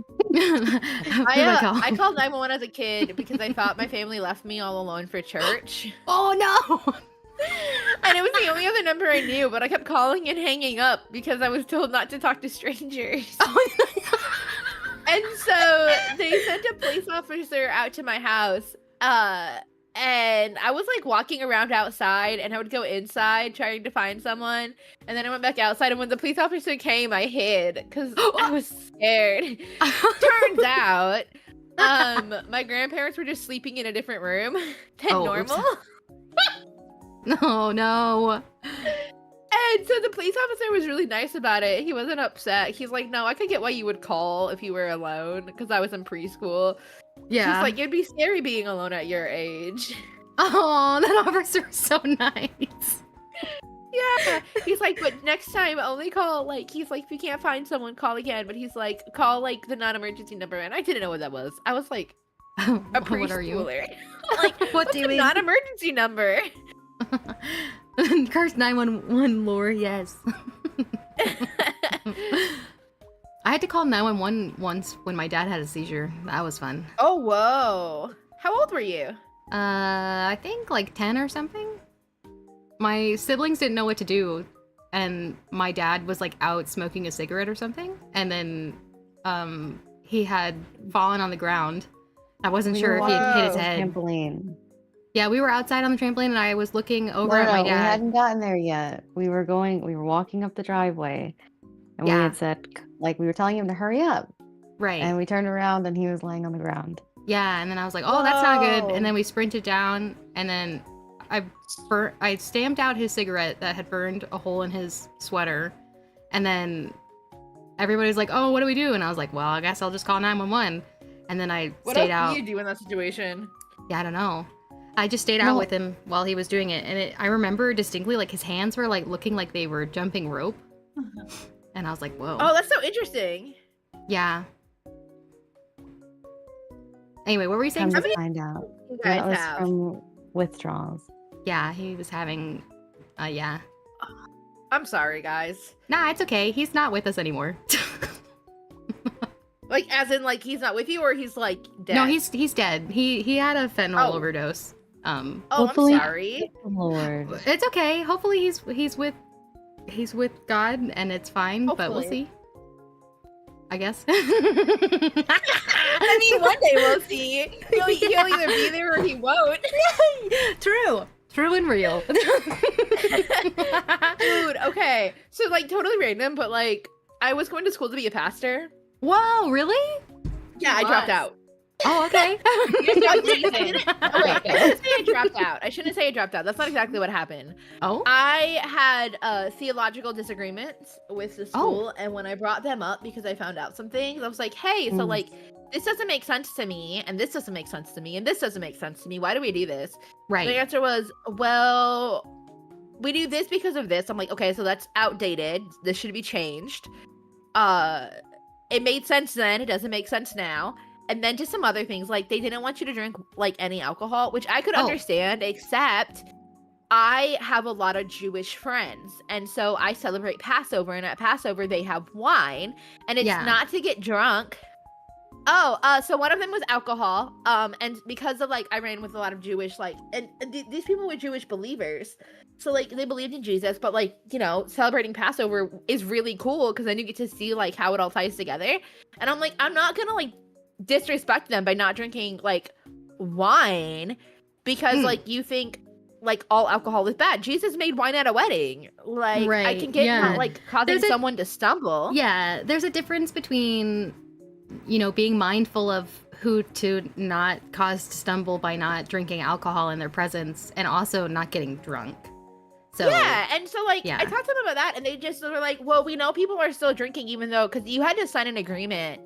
called 911 as a kid because I thought my family left me all alone for church. Oh no! And it was the only other number I knew, but I kept calling and hanging up because I was told not to talk to strangers. And so they sent a police officer out to my house. And I was like walking around outside, and I would go inside trying to find someone. And then I went back outside, and when the police officer came, I hid because I was scared. Turns out, my grandparents were just sleeping in a different room than Oh, normal. oops. No. And so the police officer was really nice about it. He wasn't upset. He's like, "No, I could get why you would call if you were alone," because I was in preschool. Yeah. He's like, "It'd be scary being alone at your age." Oh, that officer was so nice. Yeah. He's like, "But next time only call, like," he's like, "if you can't find someone, call again." But he's like, "Call like the non-emergency number." And I didn't know what that was. I was like a preschooler. What are you? Like, What what's do you the mean? non-emergency number? Curse 911 lore, yes. I had to call 911 once when my dad had a seizure. That was fun. Oh, whoa. How old were you? I think like 10 or something. My siblings didn't know what to do, and my dad was like out smoking a cigarette or something, and then he had fallen on the ground. I wasn't sure if he had hit his Whoa. head. Trampoline. Yeah, we were outside on the trampoline, and I was looking over No, at my we dad. hadn't gotten there yet. We were walking up the driveway, and we Yeah. had said, like, we were telling him to hurry up, Right. and we turned around, and he was laying on the ground. Yeah, and then I was like, oh, that's not good. Whoa. And then we sprinted down, and then I stamped out his cigarette that had burned a hole in his sweater, and then everybody's like, oh, what do we do? And I was like, well, I guess I'll just call 911. And then I What stayed else out. do you do in that situation? Yeah, I don't know. I just stayed out with him while he was doing it, and I remember distinctly, like, his hands were like looking like they were jumping rope, and I was like, whoa. Oh, that's so interesting. Yeah. Anyway, what were you saying? Come to many- find out. You That guys was have. from withdrawals. Yeah, he was having, yeah. I'm sorry, guys. Nah, it's okay. He's not with us anymore. Like, as in, like, he's not with you, or he's like dead? No, he's dead. He had a fentanyl Oh. overdose. Oh, Hopefully- I'm sorry. Lord. It's okay. Hopefully he's with God and it's fine, but we'll Hopefully. see. I guess. I mean, one day we'll see. He'll either be there or he won't. True and real. Dude, okay. So, like, totally random, but, like, I was going to school to be a pastor. Whoa, really? Yeah, I dropped out. Oh, okay. Amazing. Oh, wait, I shouldn't say I dropped out. I shouldn't say I dropped out. That's not exactly what happened. Oh, I had theological disagreements with the school, and when I brought them up because I found out some things, I was like, hey, so, Mm. like, this doesn't make sense to me, and this doesn't make sense to me, and this doesn't make sense to me. Why do we do this? The right. answer was, well, we do this because of this. I'm like, okay, so that's outdated. This should be changed. It made sense then. It doesn't make sense now. And then just some other things, like they didn't want you to drink like any alcohol, which I could Oh. understand, except I have a lot of Jewish friends. And so I celebrate Passover, and at Passover they have wine, and it's Yeah. not to get drunk. So one of them was alcohol. And because of, like, I ran with a lot of Jewish, like, and these people were Jewish believers. So, like, they believed in Jesus, but, like, you know, celebrating Passover is really cool because then you get to see, like, how it all ties together. And I'm like, I'm not gonna, like, disrespect them by not drinking, like, wine because, like, you think, like, all alcohol is bad. Jesus made wine at a wedding. Like, I Right, can get yeah. not, like, causing There's a- someone to stumble. Yeah, there's a difference between, you know, being mindful of who to not cause to stumble by not drinking alcohol in their presence and also not getting drunk. So, Yeah, and so, like, yeah. I talked to them about that, and they just were like, well, we know people are still drinking, even though, because you had to sign an agreement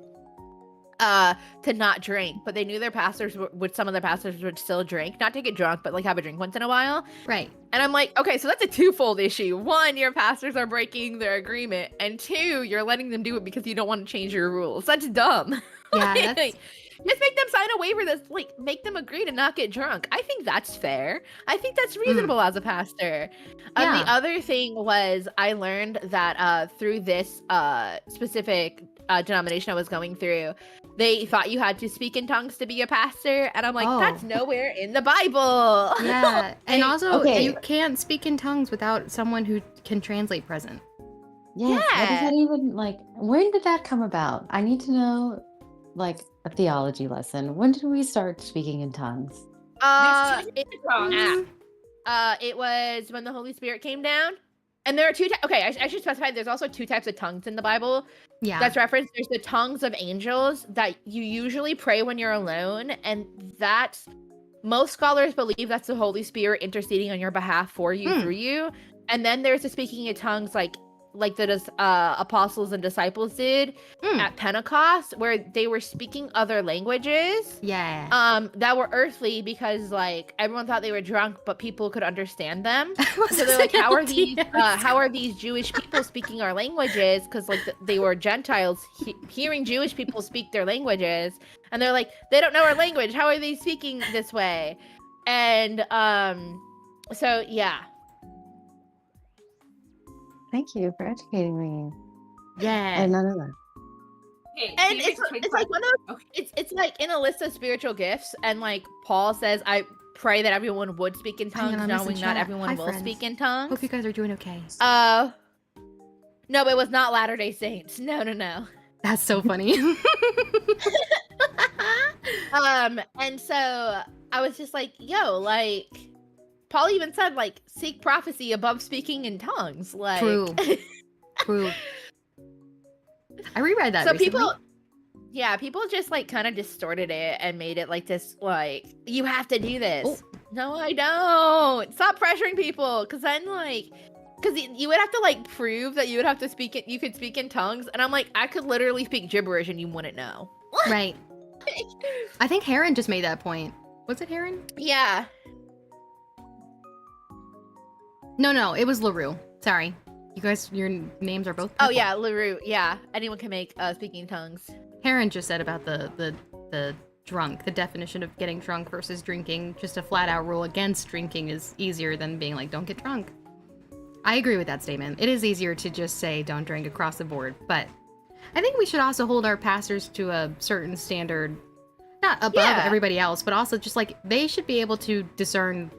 to not drink, but they knew their pastors some of their pastors would still drink, not to get drunk, but, like, have a drink once in a while. right. And I'm like, okay, so that's a twofold issue. One, your pastors are breaking their agreement, and two, you're letting them do it because you don't want to change your rules. That's dumb. Yeah, Like, that's, just make them sign a waiver that's, like, make them agree to not get drunk. I think that's fair. I think that's reasonable as a pastor. Yeah. The other thing was I learned that through this specific denomination I was going through, they thought you had to speak in tongues to be a pastor, and I'm like, Oh. that's nowhere in the Bible. yeah. And also, Okay. you can't speak in tongues without someone who can translate present. Yes. What does Yeah. that even like? When did that come about? I need to know, like, a theology lesson. When did we start speaking in tongues? There's two It, tongues. it was when the Holy Spirit came down. And there are two. Okay, I should specify. There's also two types of tongues in the Bible. Yeah. That's referenced. There's the tongues of angels that you usually pray when you're alone, and that's most scholars believe that's the Holy Spirit interceding on your behalf for you through you. And then there's the speaking in tongues, like the apostles and disciples did at Pentecost, where they were speaking other languages. Yeah. That were earthly because, like, everyone thought they were drunk, but people could understand them. So So they're like, how are these Jewish people speaking our languages? Because, like, they were Gentiles hearing Jewish people speak their languages, and they're like, they don't know our language. How are they speaking this way? And so yeah. Thank you for educating me. Yeah. And none of that. Okay, And Phoenix it's Twin like one of those, Okay. it's like in a list of spiritual gifts, and, like, Paul says, I pray that everyone would speak in Hang on, tongues, I'm knowing missing not chat. everyone Hi, will friends. speak in tongues. Hope you guys are doing okay. No, it was not Latter-day Saints. No. That's so funny. And so I was just like, yo, like, Paul even said, like, seek prophecy above speaking in tongues. Like, True. True. I reread that so recently. Yeah, people just like kind of distorted it and made it like this, like, you have to do this. Oh. No, I don't. Stop pressuring people, because then like, because you would have to like prove that you would have to speak it. You could speak in tongues, and I'm like, I could literally speak gibberish and you wouldn't know. Right. I think Heron just made that point. Was it Heron? Yeah. No, it was LaRue. Sorry. You guys, your names are both Oh purple. yeah, LaRue. Yeah, anyone can make speaking tongues. Heron just said about the drunk. The definition of getting drunk versus drinking. Just a flat out rule against drinking is easier than being like, don't get drunk. I agree with that statement. It is easier to just say don't drink across the board, but I think we should also hold our pastors to a certain standard, not above everybody else, but also just like they should be able to discern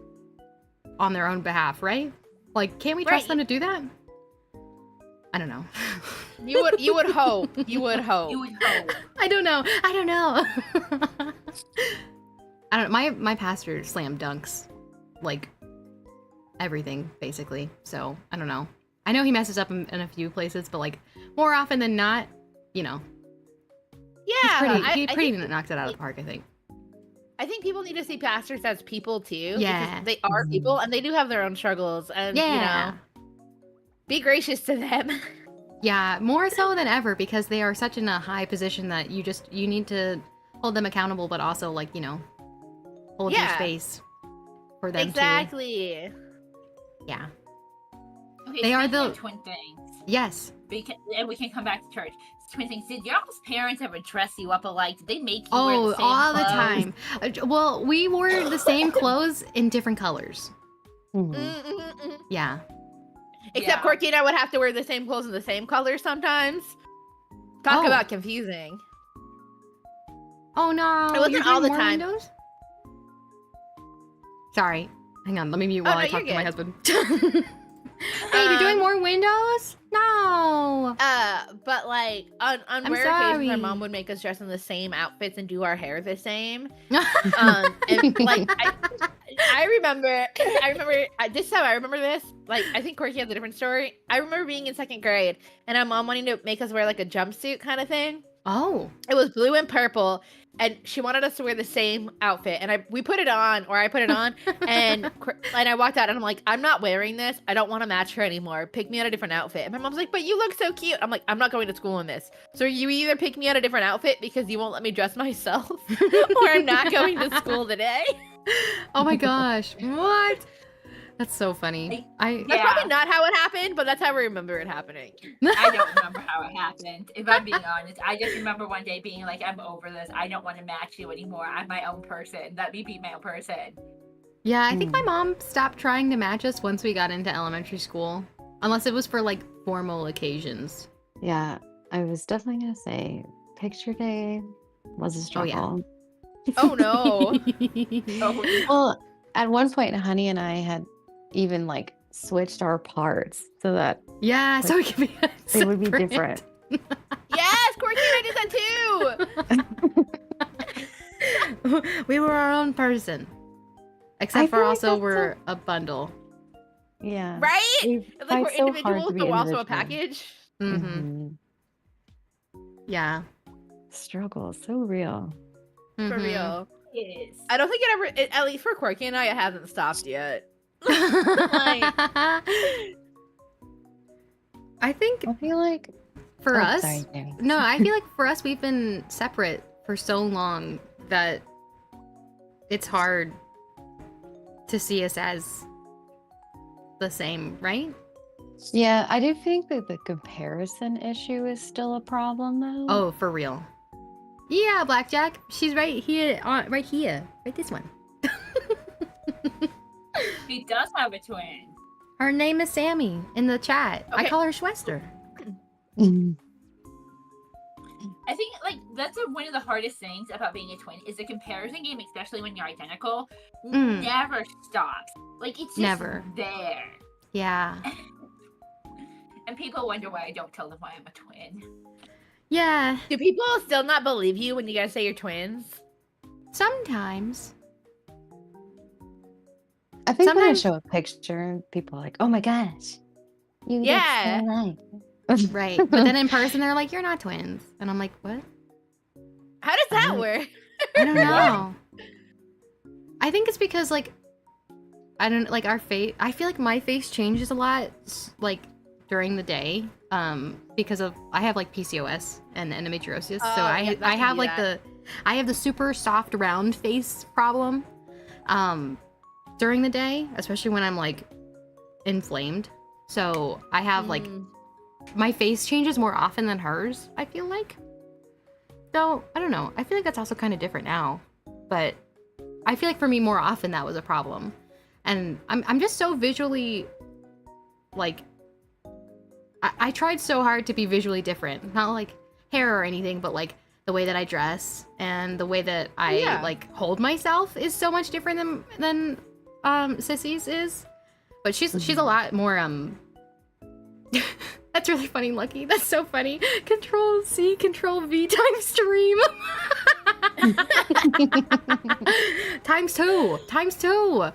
on their own behalf, right? Like, can't we trust them to do that? I don't know. You would hope. You would hope. You would hope. I don't know. I don't know. My pastor slam dunks like everything basically. So I don't know. I know he messes up in a few places, but like more often than not, you know. Yeah, he pretty knocked it out of the park, I think. I think people need to see pastors as people too. Yeah. Because they are people and they do have their own struggles. And, you know, be gracious to them. Yeah, more so than ever because they are such in a high position that you need to hold them accountable, but also like, you know, hold your space for them Exactly. Yeah. Okay, They are speaking the of twin things. Yes. And we can come back to church. Twin things. Did y'all's parents ever dress you up alike? Did they make you wear the same all clothes? the time. Well, we wore the same clothes in different colors. Mhm. Yeah. Except Corky and I would have to wear the same clothes in the same color sometimes. Talk about confusing. Oh no. It wasn't You're all doing the more time. windows? Sorry. Hang on. Let me mute while I talk to my husband. Hey, you're doing more windows? No. But like on rare occasions, our mom would make us dress in the same outfits and do our hair the same. And like I remember this time I remember this. Like I think Corky has a different story. I remember being in 2nd grade and our mom wanting to make us wear like a jumpsuit kind of thing. Oh. It was blue and purple, and she wanted us to wear the same outfit. And I put it on, and I walked out, and I'm like, I'm not wearing this. I don't want to match her anymore. Pick me out a different outfit. And my mom's like, but you look so cute. I'm like, I'm not going to school in this. So you either pick me out a different outfit because you won't let me dress myself, or I'm not going to school today. Oh my gosh. What? That's so funny. That's probably not how it happened, but that's how I remember it happening. I don't remember how it happened. If I'm being honest, I just remember one day being like, I'm over this. I don't want to match you anymore. I'm my own person. Let me be my own person. Yeah, I think my mom stopped trying to match us once we got into elementary school. Unless it was for like formal occasions. Yeah, I was definitely gonna say picture day was a struggle. Oh no. Well, at one point, Honey and I had even like switched our parts so that so it could be they would be different. Yes, Corky and I did that too. We were our own person. Except for also we're a bundle. Yeah. Right? We It's like fight we're so hard individuals, to be but we're also a individual. package. Mm-hmm. Yeah. Struggle, so real. For real. Yes. I don't think at least for Corky and I, it hasn't stopped yet. I think I feel like for us, sorry, Jamie. no, I feel like for us, we've been separate for so long that it's hard to see us as the same, right? Yeah, I do think that the comparison issue is still a problem, though. Oh, for real. Yeah, Blackjack. She's right here. Right here. Right this one. She does have a twin. Her name is Sammy in the chat. I Okay. call her Schwester. Mhm. I think like that's one of the hardest things about being a twin is the comparison game, especially when you're identical, never stops. Like it's just Never. there. Yeah. And people wonder why I don't tell them why I'm a twin. Yeah. Do people still not believe you when you guys say you're twins? Sometimes. I think when I Sometimes- show a picture, people are like, "Oh my gosh, you look Yeah. so alike." Right. But then in person, they're like, you're not twins. And I'm like, what? How does that work? I don't know. I think it's because like I don't like our face. I feel like my face changes a lot like during the day because of I have like PCOS and endometriosis. So I have like I have the super soft round face problem during the day, especially when I'm like inflamed. So I have like my face changes more often than hers, I feel like. So I don't know. I feel like that's also kind of different now, but I feel like for me more often that was a problem. And I'm just so visually like I tried so hard to be visually different. Not like hair or anything, but like the way that I dress and the way that I like hold myself is so much different than Sissy's is. But she's a lot more that's really funny, Lucky. That's so funny. Control C, Control V times stream. Times two. Times two.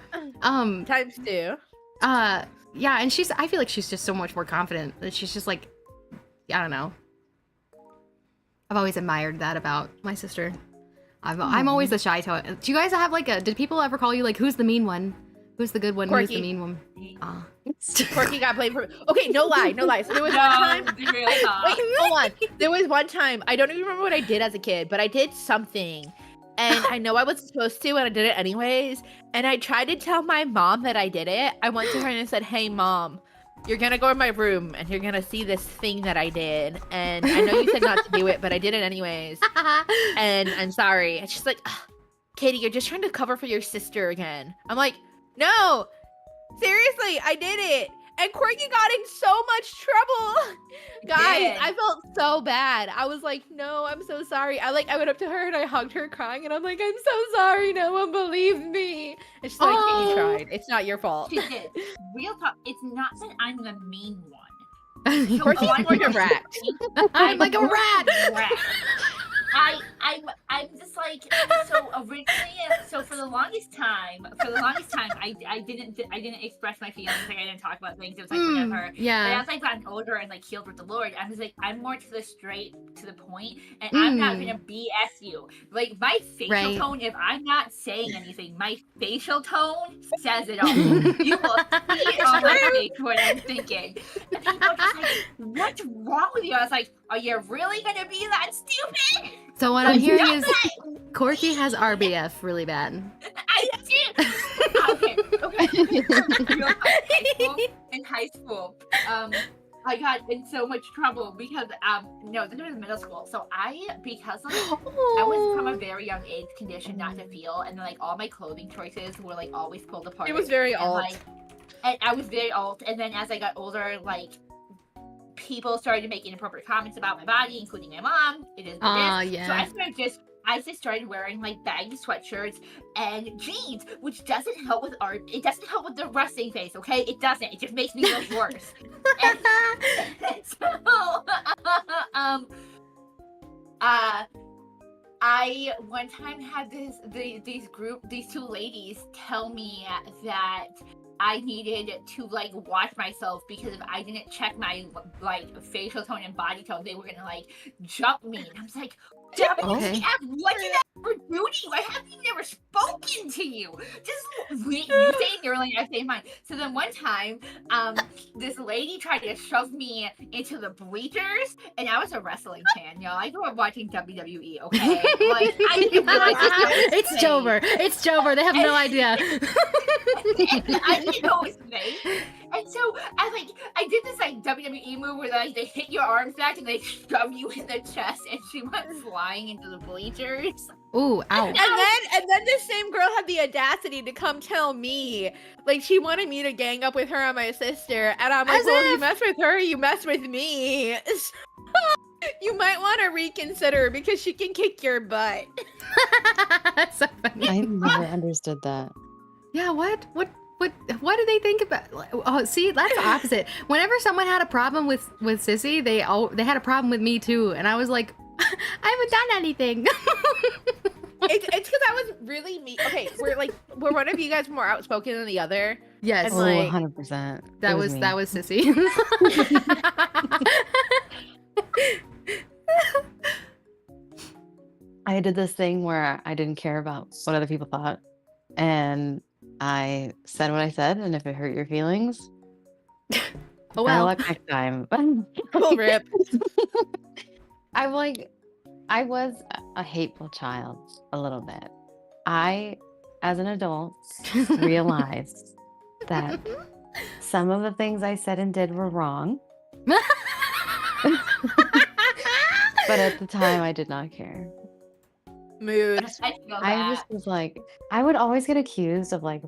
Yeah, and I feel like she's just so much more confident. That she's just like, I don't know. I've always admired that about my sister. I'm always the shy toad. Do you guys have like did people ever call you like, who's the mean one? Who's the good one? Corky. Who's the mean one? Corky got blamed for. Okay, no lie. So there was one time. Wait, hold on. There was one time. I don't even remember what I did as a kid, but I did something, and I know I wasn't supposed to, and I did it anyways. And I tried to tell my mom that I did it. I went to her and I said, "Hey, mom, you're gonna go in my room and you're gonna see this thing that I did. And I know you said not to do it, but I did it anyways. And I'm sorry." And she's like, "Katie, you're just trying to cover for your sister again." I'm like, "No, seriously, I did it." And Corky got in so much trouble. Guys, I felt so bad. I was like, "No, I'm so sorry." I went up to her and I hugged her crying and I'm like, "I'm so sorry. No one believed me." And she's like, "You tried. It's not your fault." She did. Real talk. It's not that I'm the mean one. Corky's like a rat. I'm like a rat. I'm just like, so originally, so for the longest time, I didn't express my feelings, like I didn't talk about things. It was like whatever. Yeah. And as I've gotten older and like healed with the Lord, I was like, I'm more to the straight, to the point, and I'm not gonna BS you. Like my facial tone, if I'm not saying anything, my facial tone says it all. You will see it on my face what I'm thinking. And people are just like, "What's wrong with you?" I was like, "Are you really gonna be that stupid?" So what I'm hearing is Corky has RBF really bad. I do. Okay. In high school, I got in so much trouble because no, this was middle school. So because like, I was from a very young age conditioned not to feel, and then like all my clothing choices were like always pulled apart. It was very alt. And I was very alt, and then as I got older, like people started making inappropriate comments about my body, including my mom. It is what it is. Yeah. So I just started wearing like baggy sweatshirts and jeans, which doesn't help with art. It doesn't help with the resting face, okay? It doesn't. It just makes me look worse. and so, I one time had these two ladies tell me that I needed to like watch myself because if I didn't check my like facial tone and body tone, they were gonna like jump me. And I was like, WTF, what did I ever do to you? I haven't even ever spoken to you. Just you say your lane, I say mine. So then one time, this lady tried to shove me into the bleachers, and I was a wrestling fan, y'all. I grew up watching WWE, okay? Like I didn't realize it's Jover. It's Jover. They have no idea. I didn't know it was fake. And so I did this like WWE move where like they hit your arms back and they shove you in the chest, and she went flying into the bleachers. Ooh, ow. And then this same girl had the audacity to come tell me, like she wanted me to gang up with her and my sister, and I'm like, well, you mess with her, you mess with me. You might want to reconsider because she can kick your butt. That's so funny. I never understood that. Yeah, what do they think about? Oh, see, that's the opposite. Whenever someone had a problem with Sissy, they had a problem with me too, and I was like, I haven't done anything. It's because I was really mean. Okay, we're one of you guys more outspoken than the other. Yes, and, like, 100%. That was Sissy. I did this thing where I didn't care about what other people thought, and I said what I said, and if it hurt your feelings, Oh better well. luck next time. Cool rip. I'm like, I was a hateful child a little bit. I, as an adult, realized that some of the things I said and did were wrong, but at the time I did not care. Mood. I feel I that. just was like, I would always get accused of like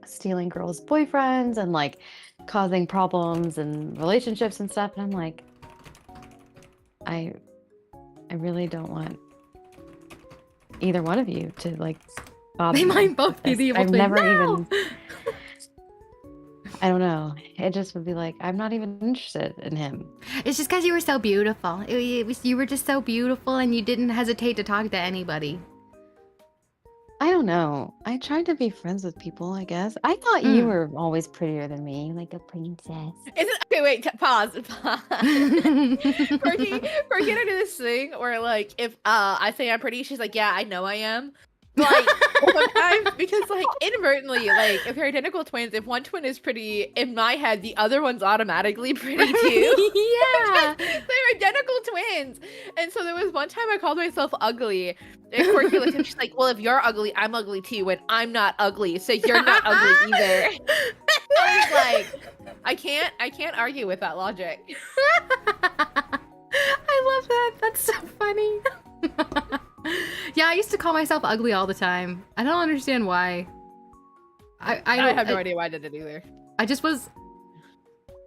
stealing girls' boyfriends and like causing problems and relationships and stuff. And I'm like, I really don't want either one of you to like bother They me might with both be this. the evil I've twin. never No! even, I don't know. It just would be like, I'm not even interested in him. It's just because you were so beautiful. You were just so beautiful, and you didn't hesitate to talk to anybody. I don't know. I tried to be friends with people, I guess. I thought you Mm. were always prettier than me, like a princess. Is it okay? Wait, pause. Corky and I do this thing where like if I say I'm pretty, she's like, yeah, I know I am. Like sometimes because like inadvertently, like if you're identical twins, if one twin is pretty, in my head, the other one's automatically pretty too. Yeah. They're identical twins. And so there was one time I called myself ugly. And Corky looked and she's like, well, if you're ugly, I'm ugly too. And I'm not ugly, so you're not ugly either. I was like, I can't argue with that logic. I love that. That's so funny. Yeah, I used to call myself ugly all the time. I don't understand why. I have no idea why I did it either. I just was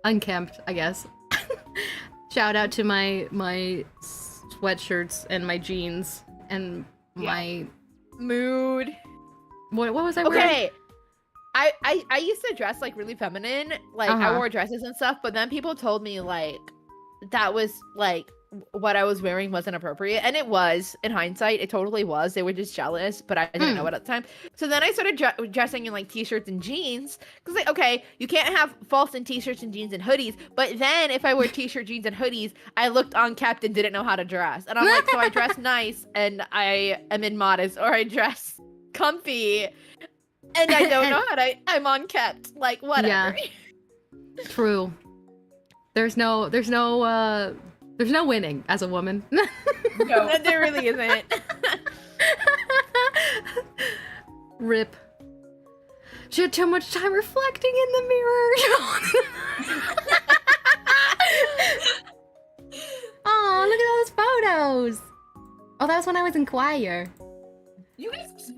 unkempt, I guess. Shout out to my sweatshirts and my jeans and my Mood. what was I wearing? Okay. I used to dress like really feminine. Like I Uh-huh. wore dresses and stuff, but then people told me like that was like what I was wearing wasn't appropriate. And it was, in hindsight, it totally was. They were just jealous, but I didn't know it at the time. So then I started dressing in like t-shirts and jeans. Because like, okay, you can't have false in t-shirts and jeans and hoodies. But then if I wear t-shirt, jeans, and hoodies, I looked unkept and didn't know how to dress. And I'm like, so I dress nice and I am immodest, or I dress comfy and I don't know how to, I'm unkept. Like, whatever. Yeah. True. There's no winning as a woman. No. There really isn't. Rip. She had too much time reflecting in the mirror. Oh, look at all those photos. Oh, that was when I was in choir. You guys.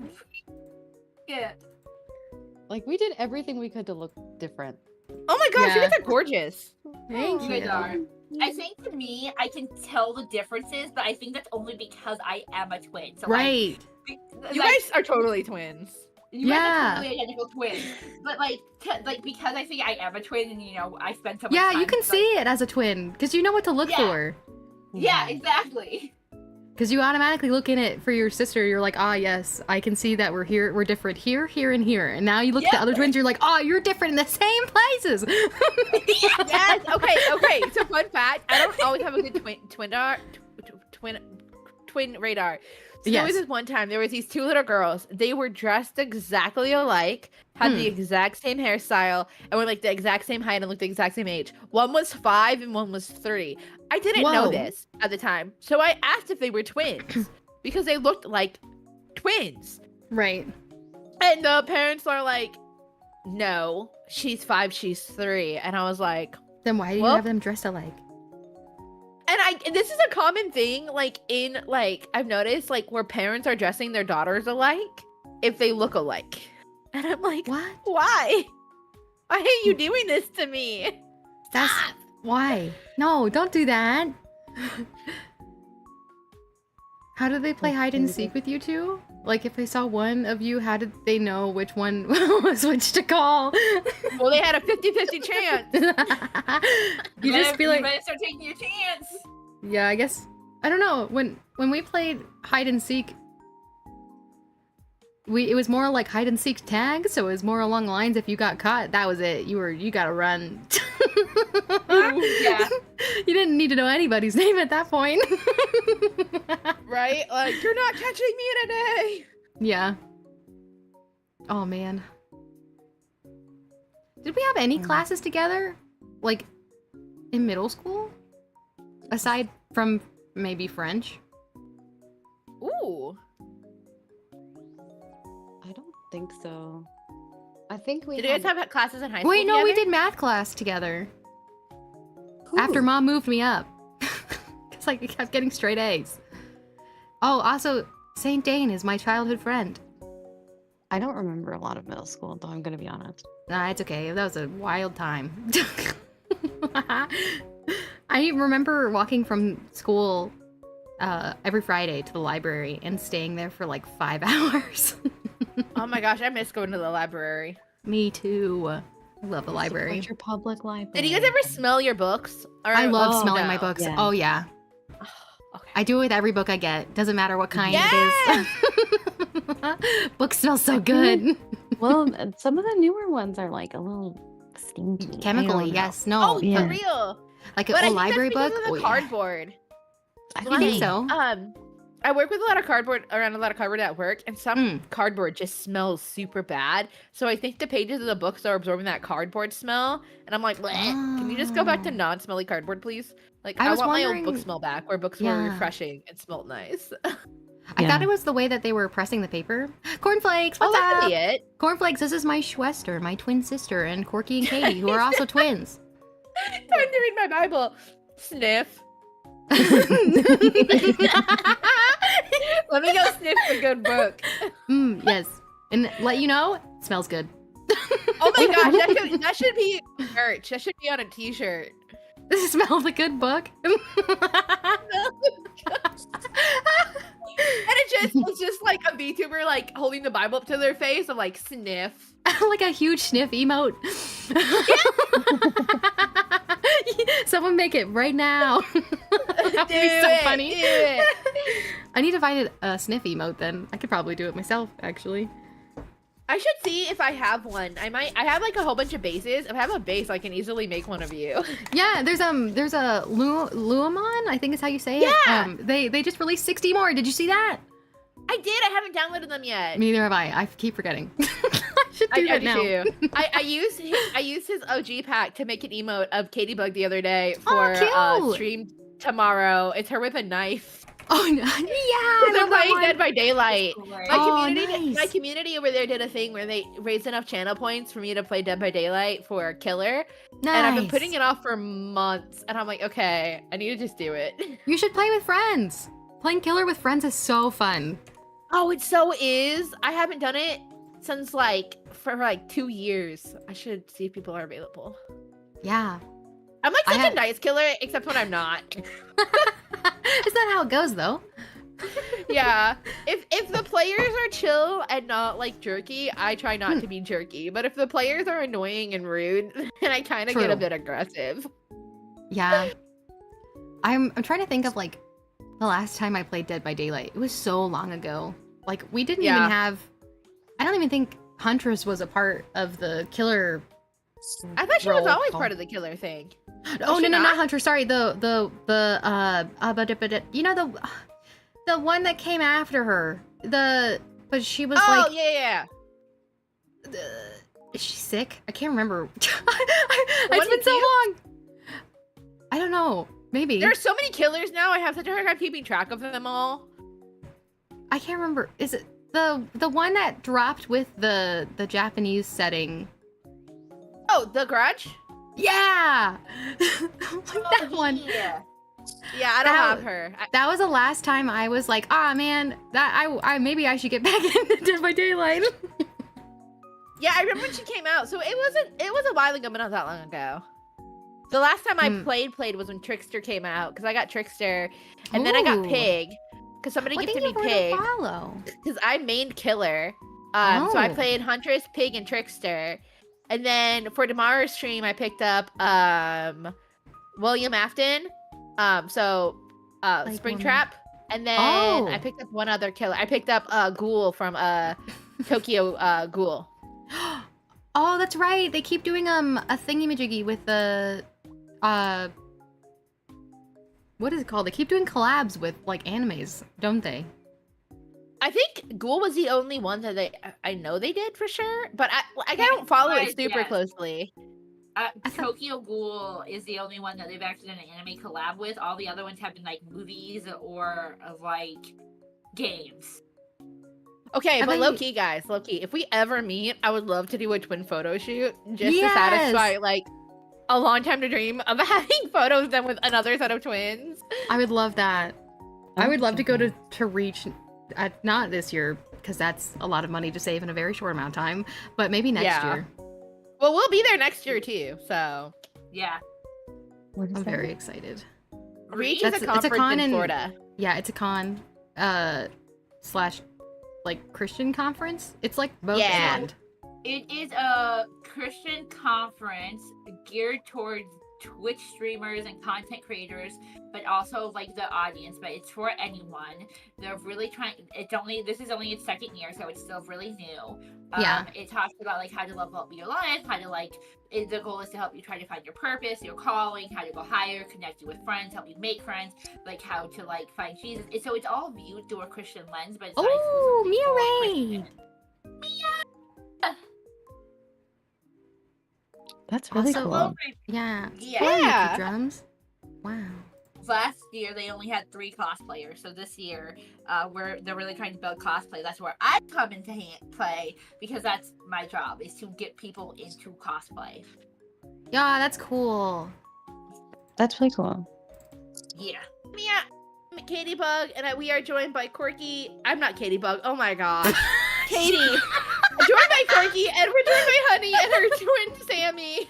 Yeah. Like, we did everything we could to look different. Oh my gosh, you Yeah. guys are gorgeous. Thank You you. guys are. I think for me, I can tell the differences, but I think that's only because I am a twin. So Right. Like, You guys are totally twins. you guys Yeah. are totally identical twins. But like, because I think I am a twin, and I spent so much Yeah, time. you can like- see it as a twin because you know what to look Yeah. for. Yeah, exactly. Because you automatically look in it for your sister. You're like, ah, yes, I can see that we're here. We're different here, here, and here. And now you look at the Yeah. other twins. You're like, oh, you're different in the same places. Yes. Okay. So fun fact: I don't always have a good twin radar. So there was Yes. this one time. There was these two little girls. They were dressed exactly alike, had the exact same hairstyle, and were like the exact same height and looked the exact same age. One was 5 and one was 3. I didn't know Whoa. this at the time, so I asked if they were twins because they looked like twins. Right. And the parents are like, no, she's 5, she's 3. And I was like, Then why do you Well- have them dressed alike? and this is a common thing, like in like I've noticed, like where parents are dressing their daughters alike if they look alike. And I'm like, What? why? Why are you doing this to me? That's why. No, don't do that. How did they play hide and seek with you two? Like, if they saw one of you, how did they know which one was which to call? Well, they had a 50-50 chance. You just be You like, better start taking your chance. yeah, I guess. I don't know. When we played hide and seek, it was more like hide and seek tag, so it was more along the lines if you got caught, that was it. You gotta run. Yeah. You didn't need to know anybody's name at that point. Right? Like, you're not catching me today. Yeah. Oh man. Did we have any classes together? Like in middle school? Aside from maybe French? Ooh. I don't think so. I think we Did you guys have classes in high school Wait, no, we together? did math class together. Who? After mom moved me up. Because I kept getting straight A's. Oh, also, Saint Dane is my childhood friend. I don't remember a lot of middle school, though, I'm gonna be honest. Nah, it's okay. That was a wild time. I remember walking from school every Friday to the library and staying there for like 5 hours. Oh my gosh, I miss going to the library. Me too. I love the library. Support your public library. Did you guys ever smell your books? Or, I love oh, smelling no. my books. Yeah. Oh yeah. Okay. I do it with every book I get. Doesn't matter what kind Yes! it is. Books smell so good. Well, some of the newer ones are like a little stinky. I don't Chemically, know. yes. No. Oh, Yeah. for real. Like But a I think library that's book. because of the Oh, yeah. cardboard. I You think so? I work with a lot of cardboard at work, and some cardboard just smells super bad. So I think the pages of the books are absorbing that cardboard smell, and I'm like, "Bleh, can you just go back to Oh. non-smelly cardboard, please? Like, I I was want my old book wondering- smell back, where books were Yeah. refreshing and smelled nice. I Yeah. thought it was the way that they were pressing the paper. Cornflakes, Oh, what's that up? could be it. Cornflakes, this is my Schwester, my twin sister, and Corky and Katie, who are also twins. Time to read my Bible. Sniff. Let me go sniff the good book. Yes. And let you know, it smells good. Oh my gosh, that should be merch. That should be on a t-shirt. Smell the good book. And it's just like a VTuber like holding the Bible up to their face. I'm like, sniff. Like a huge sniff emote. Someone make it right now. That would be so funny. Do it. I need to find a sniff emote then. I could probably do it myself, actually. I should see if I have one. I have like a whole bunch of bases. If I have a base, I can easily make one of you. Yeah, there's a Luamon, I think is how you say it. Yeah. They just released 60 more. Did you see that? I did. I haven't downloaded them yet. Neither have I. I keep forgetting. I should do I that do now. too. I used his OG pack to make an emote of Katie Bug the other day Oh, for cute. stream tomorrow. It's her with a knife. Oh no. Yeah, I They're love that playing one. Dead by Daylight. Great. Oh, My nice. community over there did a thing where they raised enough channel points for me to play Dead by Daylight for Killer. Nice. And I've been putting it off for months. And I'm like, okay, I need to just do it. You should play with friends. Playing Killer with friends is so fun. Oh, it so is. I haven't done it since for 2 years. I should see if people are available. Yeah. I'm like I such have- a nice killer, except when I'm not. Is that how it goes though? Yeah. If the players are chill and not like jerky, I try not to be jerky. But if the players are annoying and rude, then I kind of get a True. bit aggressive. Yeah. I'm trying to think of like the last time I played Dead by Daylight. It was so long ago. Like we didn't even Yeah. have I don't even think Huntress was a part of the Killer. I thought she Roll was always call. part of the killer thing. Oh she no, not? not Huntress. Sorry, the you know the one that came after her. But she was Oh, like yeah. is she sick? I can't remember. It's one been with so you? long. I don't know. Maybe. There's so many killers now. I have such a hard time keeping track of them all. I can't remember. Is it the one that dropped with the Japanese setting? Oh, the Grudge? Yeah. That one. Yeah. Yeah, I don't That- have her. That was the last time I was like, ah man, that I maybe I should get back into Dead by Daylight. Yeah, I remember when she came out. So it was a while ago, but not that long ago. The last time I played was when Trickster came out, because I got Trickster, and then I got Ooh. Pig, because somebody What gifted thing me you Pig, to follow? because I mained Killer. So I Oh. played Huntress, Pig, and Trickster. And then for tomorrow's stream, I picked up William Afton, Like Springtrap, William- and then Oh. I picked up one other killer. I picked up Ghoul from Tokyo Ghoul. Oh, that's right. They keep doing a thingy-majiggy with the what is it called? They keep doing collabs with like animes, don't they? I think Ghoul was the only one that I know they did for sure, but I don't follow it super Yes. closely. Tokyo Ghoul is the only one that they've actually done an anime collab with. All the other ones have been like movies or like games. Okay, Are but they- low key, guys, low key. If we ever meet, I would love to do a twin photo shoot just Yes! to satisfy like a long time to dream of having photos done with another set of twins. I would love that. I would love to go Okay. to Reach, not this year, because that's a lot of money to save in a very short amount of time, but maybe next Yeah. year. Well, we'll be there next year too. So Yeah. What is I'm that? very excited. Reach That's- is a it's a conference con in in- Florida. Yeah, it's a con, slash, like, Christian conference. It's like both Yeah. and. It is a Christian conference geared towards Twitch streamers and content creators, but also like the audience. But it's for anyone. They're really trying. This is only its second year, so it's still really new. Yeah. It talks about like how to level up your life, how to like. The goal is to help you try to find your purpose, your calling, how to go higher, connect you with friends, help you make friends, like how to like find Jesus. So it's all viewed through a Christian lens, but it's not Oh, exclusively for Mia Ray! Christian. That's really Also- cool. Yeah. Yeah. Wow, Yeah. Yuki drums. Wow. Last year they only had 3 cosplayers, so this year they're really trying to build cosplay. That's where I come into play because that's my job, is to get people into cosplay. Yeah, that's cool. That's really cool. Yeah. Mia, I'm Katie Bug, and we are joined by Corky. I'm not Katie Bug. Oh my god, Katie. Joined by Corky, and we're joined by Honey and her twin Sammy.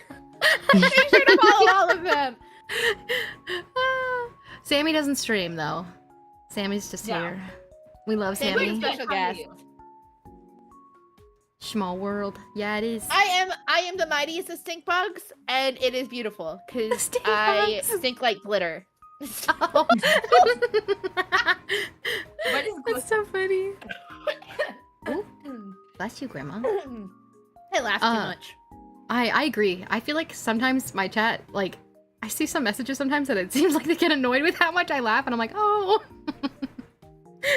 Make sure to follow all of them. Sammy doesn't stream though. Sammy's just No. here. We love Sammy Sammy. is special guest. Small world. Yeah, it is. I am the mightiest of stink bugs, and it is beautiful because Stink I bugs. stink like glitter. Oh. What is That's so funny. Bless you, Grandma. I laugh too much. I agree. I feel like sometimes my chat, like, I see some messages sometimes that it seems like they get annoyed with how much I laugh, and I'm like, oh.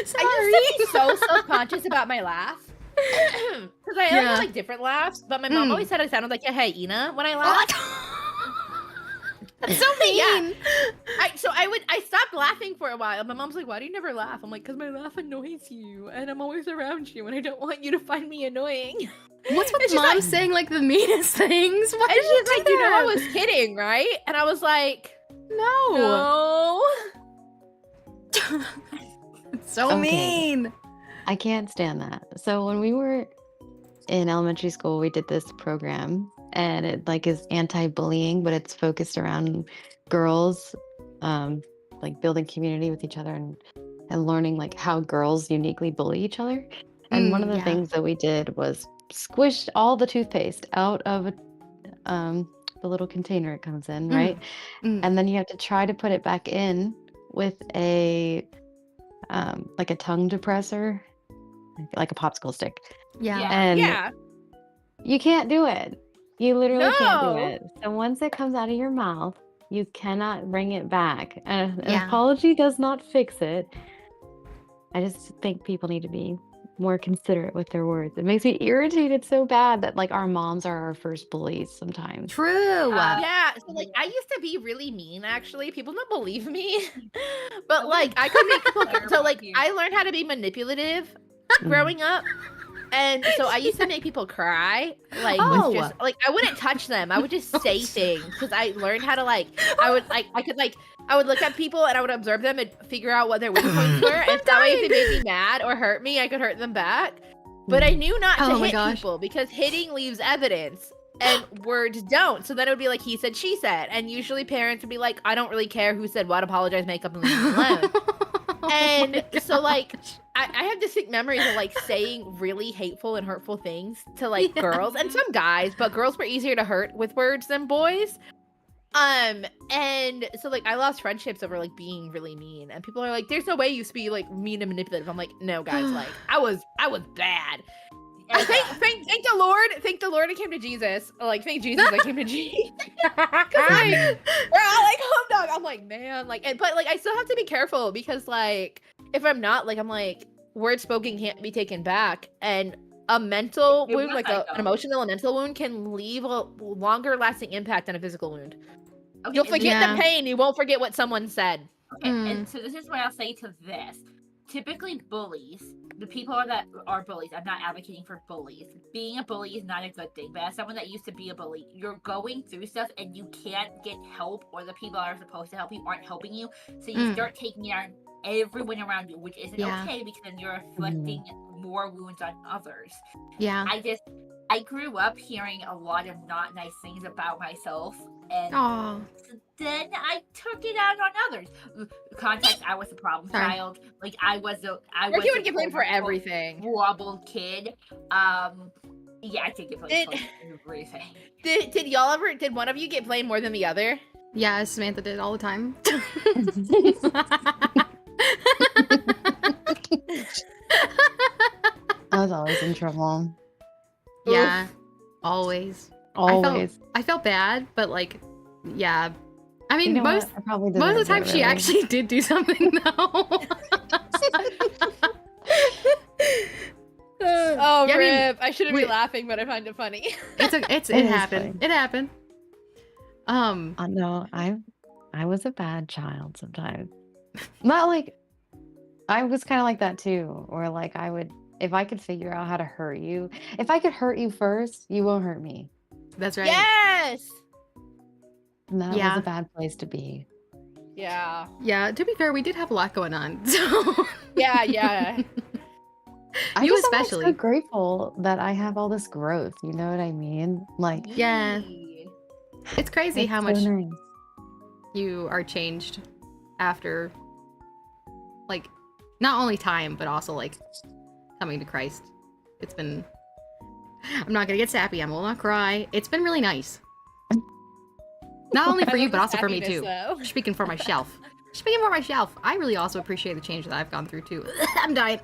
Sorry. I used to be so self-conscious about my laugh. Because I Yeah. have like different laughs, but my mom always said I sounded like a hyena when I laughed. That's so mean. Yeah. I stopped laughing for a while. My mom's like, why do you never laugh? I'm like, because my laugh annoys you, and I'm always around you, and I don't want you to find me annoying. What's with And she's mom like- saying like the meanest things? Why And did you she's do like, you know, I that? was kidding, right? And I was like, No. no. It's so Okay. mean. I can't stand that. So when we were in elementary school, we did this program, and it like is anti-bullying, but it's focused around girls, like building community with each other and learning like how girls uniquely bully each other. And one of the yeah. things that we did was squish all the toothpaste out of the little container it comes in, right? And then you have to try to put it back in with a like a tongue depressor, like a popsicle stick. Yeah. Yeah. And Yeah. you can't do it. You literally can't do No. it. So once it comes out of your mouth, you cannot bring it back. And an Yeah. apology does not fix it. I just think people need to be more considerate with their words. It makes me irritated so bad that like our moms are our first bullies sometimes. True. Yeah, so like I used to be really mean actually. People don't believe me. But like I could make people so like I learned how to be manipulative growing up. And so I used to make people cry, like Oh. with just like I wouldn't touch them. I would just say things because I learned how to like I would look at people and I would observe them and figure out what their weak points were. And that way, if they made me mad or hurt me, I could hurt them back. But I knew not to Oh my hit gosh. people because hitting leaves evidence and words don't. So then it would be like he said, she said, and usually parents would be like, I don't really care who said what. Apologize, make up, and leave me alone. And so like I have distinct memories of like saying really hateful and hurtful things to like girls and some guys, but girls were easier to hurt with words than boys. And so like I lost friendships over like being really mean, and people are like, there's no way you used to be like mean and manipulative. I'm like, no guys, like I was bad. Thank the Lord. Thank the Lord I came to Jesus. Like, thank Jesus I came to Jesus. 'Cause, like, we're all like, home dog. I'm like, man, like, but like, I still have to be careful because, like, if I'm not, like, I'm like, word spoken can't be taken back, and a mental It wound, was like like, an emotional and mental wound, can leave a longer lasting impact than a physical wound. okay, You'll and forget Yeah. the pain. You won't forget what someone said. Okay, Mm. and so this is what I'll say to this. Typically, bullies, the people that are bullies, I'm not advocating for bullies. Being a bully is not a good thing, but as someone that used to be a bully, you're going through stuff and you can't get help, or the people that are supposed to help you aren't helping you. So you start taking it on everyone around you, which isn't Yeah. okay because then you're inflicting more wounds on others. Yeah. I grew up hearing a lot of not nice things about myself, and Oh. then I took it out on others. Context: I was a problem Sorry. child. Like I was Ricky would get blamed for everything. wobbled kid. Yeah, I did get blamed for everything. Did y'all ever? Did one of you get blamed more than the other? Yeah, Samantha did all the time. I was always in trouble. Yeah, always. Always. I felt bad, but like, yeah. I mean, You know most what? I probably most of deserved the time it, she really. actually did do something though. Oh, Yeah, I mean, rip! I shouldn't be we- laughing, but I find it funny. it It happened. is It happened. No, I was a bad child sometimes. Not like I was kind of like that too, or like I would, if I could figure out how to hurt you, if I could hurt you first, you won't hurt me. That's right. Yes. And that Yeah. was a bad place to be. Yeah. Yeah. To be fair, we did have a lot going on. So Yeah. Yeah. I You just am, like, especially. so grateful that I have all this growth. You know what I mean? Like, Yeah. Yee. it's crazy it's how so much nice. you are changed after, like, not only time but also like coming to Christ. It's been. I'm not gonna get sappy. I will not cry. It's been really nice. Not only I for you, love but the also for me happiness, too. though. Speaking for myself. Speaking for myself, I really also appreciate the change that I've gone through too. I'm dying.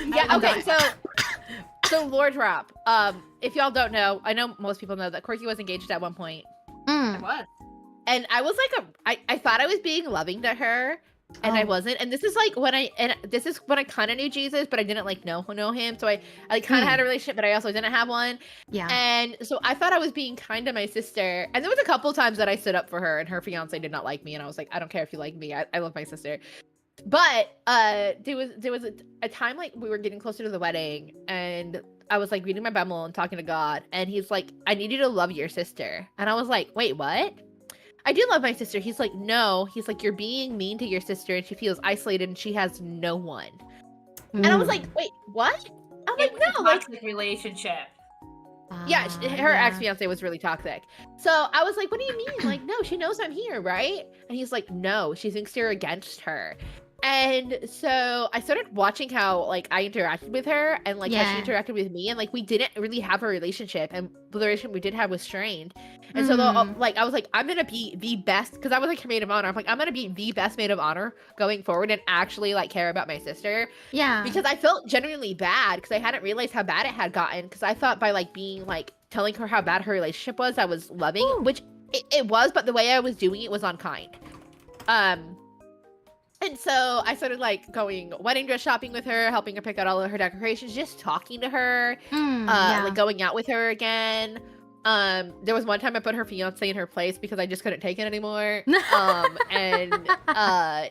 Yeah. I'm Okay. dying. So Lord Drop. If y'all don't know, I know most people know that Corky was engaged at one point, I was. and I was like I thought I was being loving to her, and I Oh. wasn't. And this is like when I kind of knew Jesus, but I didn't like know him. So I like kind of had a relationship, but I also didn't have one. Yeah. And so I thought I was being kind to my sister. And there was a couple times that I stood up for her, and her fiance did not like me. And I was like, I don't care if you like me. I love my sister. But there was a time like we were getting closer to the wedding, and I was like reading my Bible and talking to God, and he's like, I need you to love your sister. And I was like, wait, what? I do love my sister. He's like, no. He's like, you're being mean to your sister, and she feels isolated, and she has no one. And I was like, wait, what? I'm It like, was a no, like, toxic relationship. yeah, her yeah. ex-fiance was really toxic. So I was like, what do you mean? Like, no, she knows I'm here, right? And he's like, no, she thinks you're against her. And so I started watching how like I interacted with her, and like how Yeah. she interacted with me, and like we didn't really have a relationship, and the relationship we did have was strained. And so like I was like, I'm gonna be the best, because I was like her maid of honor. I'm like, I'm gonna be the best maid of honor going forward and actually like care about my sister, Yeah. because I felt genuinely bad because I hadn't realized how bad it had gotten, because I thought by like being like telling her how bad her relationship was, I was loving, which it was, but the way I was doing it was unkind. And so I started like going wedding dress shopping with her, helping her pick out all of her decorations, just talking to her, yeah. like going out with her again. There was one time I put her fiance in her place because I just couldn't take it anymore. And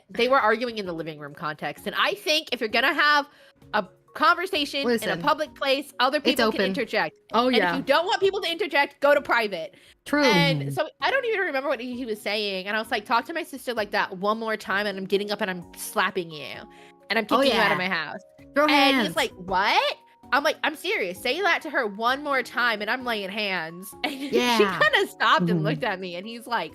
they were arguing in the living room context. And I think if you're gonna have a conversation in Listen, a public place, other people can open. interject. Oh And yeah. if you don't want people to interject, go to private. True. And so I don't even remember what he was saying. And I was like, talk to my sister like that one more time, and I'm getting up and I'm slapping you. And I'm kicking you out of my house. Throw And hands. he's like, what? I'm like, I'm serious. Say that to her one more time, and I'm laying hands. And she Yeah. kind of stopped and Mhm. looked at me, and he's like,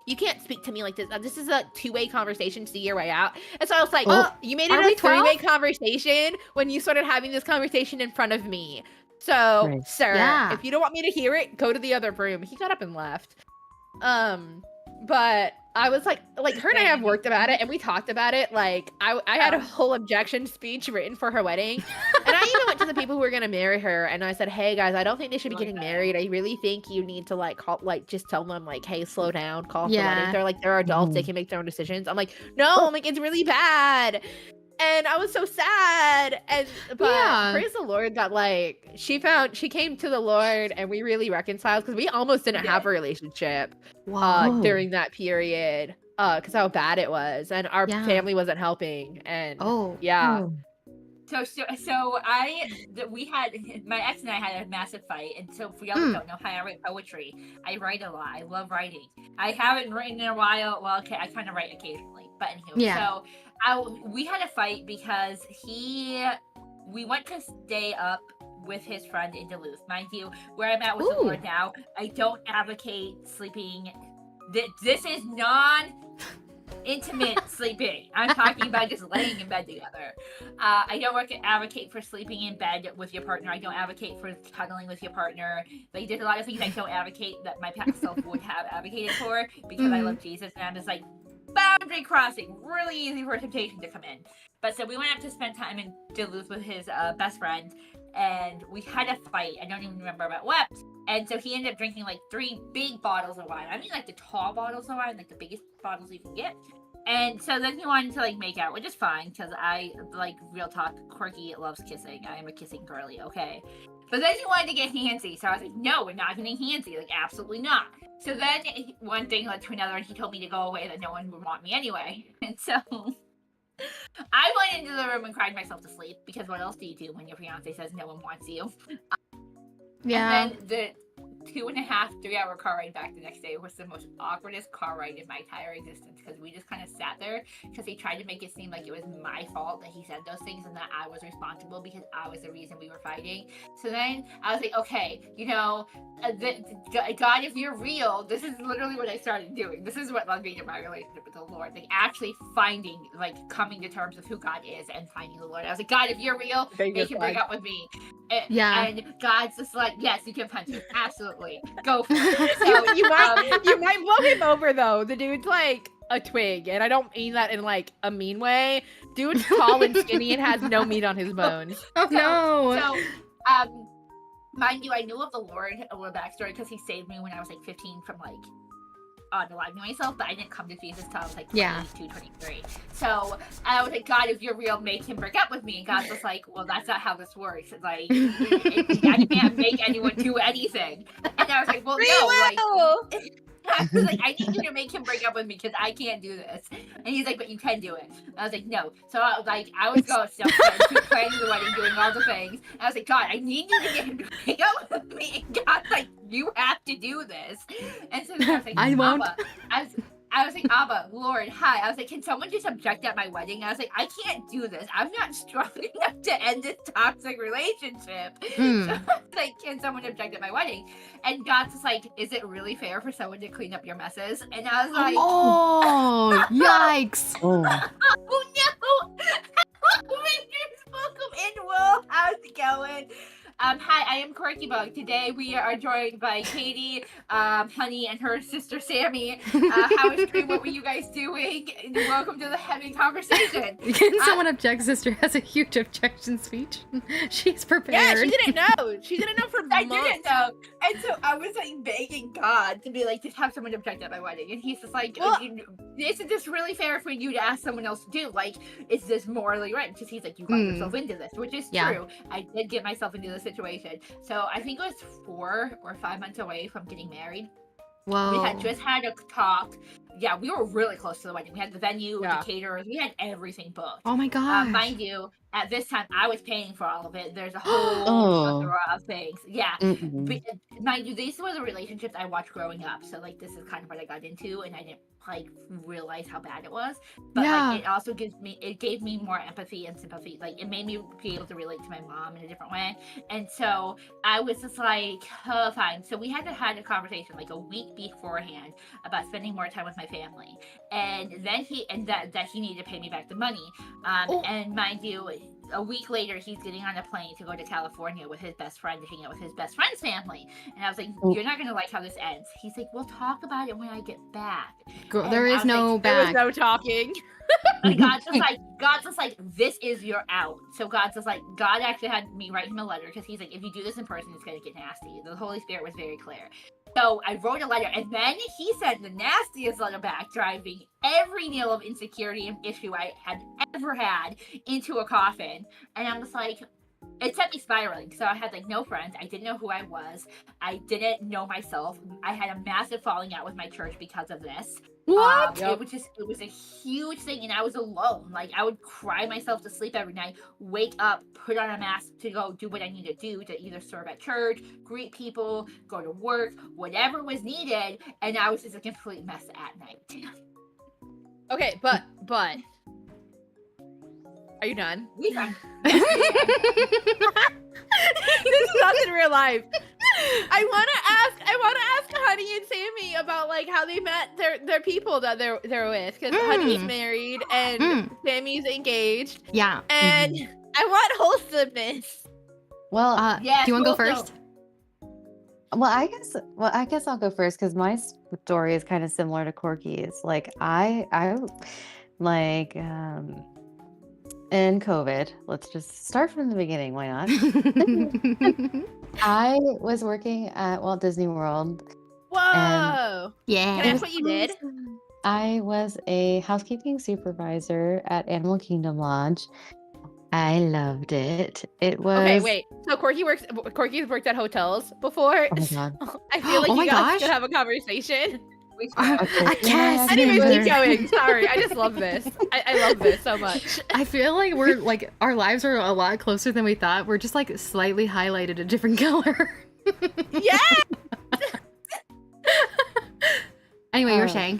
you can't speak to me like this. This is a two-way conversation. See your way out. And so I was like, Oh, you made are it we a three-way 12? conversation when you started having this conversation in front of me. So, Right. sir, Yeah. if you don't want me to hear it, go to the other room. He got up and left. But I was like her and I have worked about it and we talked about it. Like I had a whole objection speech written for her wedding. And I even went to the people who were going to marry her and I said, hey guys, I don't think they should be getting married. I really think you need to like call, like just tell them like, hey, slow down, call off the wedding. They're like, they're adults, they can make their own decisions. I'm like, no, I'm like, it's really bad. And I was so sad. But praise the Lord that like she came to the Lord and we really reconciled because we almost didn't have a relationship during that period because how bad it was and our family wasn't helping. And we had my ex and I had a massive fight, and so for y'all that don't know how I write poetry, I write a lot. I love writing. I haven't written in a while. Well, okay, I kind of write occasionally, but anywho, so we had a fight because we went to stay up with his friend in Duluth. Mind you, where I'm at with the Lord now, I don't advocate sleeping. This is intimate sleeping. I'm talking about just laying in bed together. I don't advocate for sleeping in bed with your partner. I don't advocate for cuddling with your partner. Like, there's a lot of things I don't advocate that my past self would have advocated for because I love Jesus, and I'm just like, boundary crossing, really easy for temptation to come in. But so we went up to spend time in Duluth with his best friend, and we had a fight. I don't even remember about what. And so he ended up drinking like 3 big bottles of wine. I mean like the tall bottles of wine, like the biggest bottles you can get. And so then he wanted to like make out, which is fine because I like, real talk, quirky loves kissing. I am a kissing girly, okay? But then he wanted to get handsy. So I was like, no, we're not getting handsy. Like, absolutely not. So then one thing led to another and he told me to go away, that no one would want me anyway. And so I went into the room and cried myself to sleep because what else do you do when your fiance says no one wants you? And then the 2.5, 3 hour car ride back the next day was the most awkwardest car ride in my entire existence because we just kind of sat there because he tried to make it seem like it was my fault that he said those things and that I was responsible because I was the reason we were fighting. So then I was like, okay, you know, God, if you're real, this is literally what I started doing. This is what led me to my relationship with the Lord. Like, actually finding, like, coming to terms with who God is and finding the Lord. I was like, God, if you're real, make him break up with me. And God's just like, yes, you can punch him. Absolutely. Go for it. So, you might blow him over, though. The dude's like a twig, and I don't mean that in like a mean way. Dude's tall and skinny and has no meat on his bones. So, mind you, I knew of the Lord, a little backstory, because he saved me when I was like 15 from like unaliving myself, but I didn't come to Jesus until I was like 22, 23. So I was like, God, if you're real, make him break up with me. And God was like, well, that's not how this works. Like, I can't make anyone do anything. And I was like, well, no, like, I was like, I need you to make him break up with me because I can't do this. And he's like, but you can do it. And I was like, no. So I was going planning the wedding, doing all the things. And I was like, God, I need you to get him to break up with me. And God's like, you have to do this. And so then I was like, I won't. I was like, Abba, Lord, hi. I was like, can someone just object at my wedding? I was like, I can't do this. I'm not strong enough to end this toxic relationship. So I was like, can someone object at my wedding? And God's just like, is it really fair for someone to clean up your messes? And I was like, oh, yikes. Oh no. Welcome in, Will. How's it going? Hi, I am Quirky Bug. Today we are joined by Katie, Honey, and her sister Sammy. How is stream? What were you guys doing? And welcome to the heavy conversation. Can someone object? Sister has a huge objection speech. She's prepared. Yeah, she didn't know. She didn't know for months. I didn't know. And so I was like begging God to be like, just have someone object at my wedding. And he's just like, isn't this really fair for you to ask someone else to do? Like, is this morally right? Because he's like, you got yourself into this, which is true. I did get myself into this situation. So I think it was 4 or 5 months away from getting married. Whoa. We had just had a talk. Yeah, we were really close to the wedding. We had the venue, the caterers, we had everything booked. Oh my god. Mind you, at this time I was paying for all of it. There's a whole plethora of things. Yeah. But, mind you, these were the relationships I watched growing up. So like this is kind of what I got into, and I didn't like realize how bad it was. But like, it also gave me more empathy and sympathy. Like, it made me be able to relate to my mom in a different way. And so I was just like, oh, fine. So we had a conversation like a week beforehand about spending more time with my family, and then that he needed to pay me back the money. And mind you, a week later, he's getting on a plane to go to California with his best friend to hang out with his best friend's family. And I was like, you're not gonna like how this ends. He's like, we'll talk about it when I get back. Girl, And there I is was no like, There was back. no talking. and God's just like, this is your out. So God actually had me write him a letter because he's like, if you do this in person, it's gonna get nasty. The Holy Spirit was very clear. So I wrote a letter, and then he sent the nastiest letter back, driving every nail of insecurity and issue I had ever had into a coffin. And I'm just like, it sent me spiraling. So I had like no friends. I didn't know who I was. I didn't know myself. I had a massive falling out with my church because of this. What? It was a huge thing, and I was alone. Like, I would cry myself to sleep every night, wake up, put on a mask to go do what I need to do to either serve at church, greet people, go to work, whatever was needed, and I was just a complete mess at night. Okay, but are you done? We done. This is not in real life. I want to ask Honey and Sammy about like how they met their people that they're with, because Honey's married and Sammy's engaged. Yeah. And I want wholesomeness. Well, Yes, do you want to go also- first? I guess I'll go first because my story is kind of similar to Corky's. Like I like in COVID. Let's just start from the beginning. Why not? I was working at Walt Disney World. Whoa! Can I Yeah. ask what you did? I was a housekeeping supervisor at Animal Kingdom Lodge. I loved it. It was Okay, wait. So Corky's worked at hotels before. Oh my god. I feel like Oh my you guys gosh. should have a conversation. Okay, I can't. Anyways, neither. keep going. Sorry, I just love this. I love this so much. I feel like we're like our lives are a lot closer than we thought. We're just like slightly highlighted a different color. Yeah. Anyway, you're Uh, saying.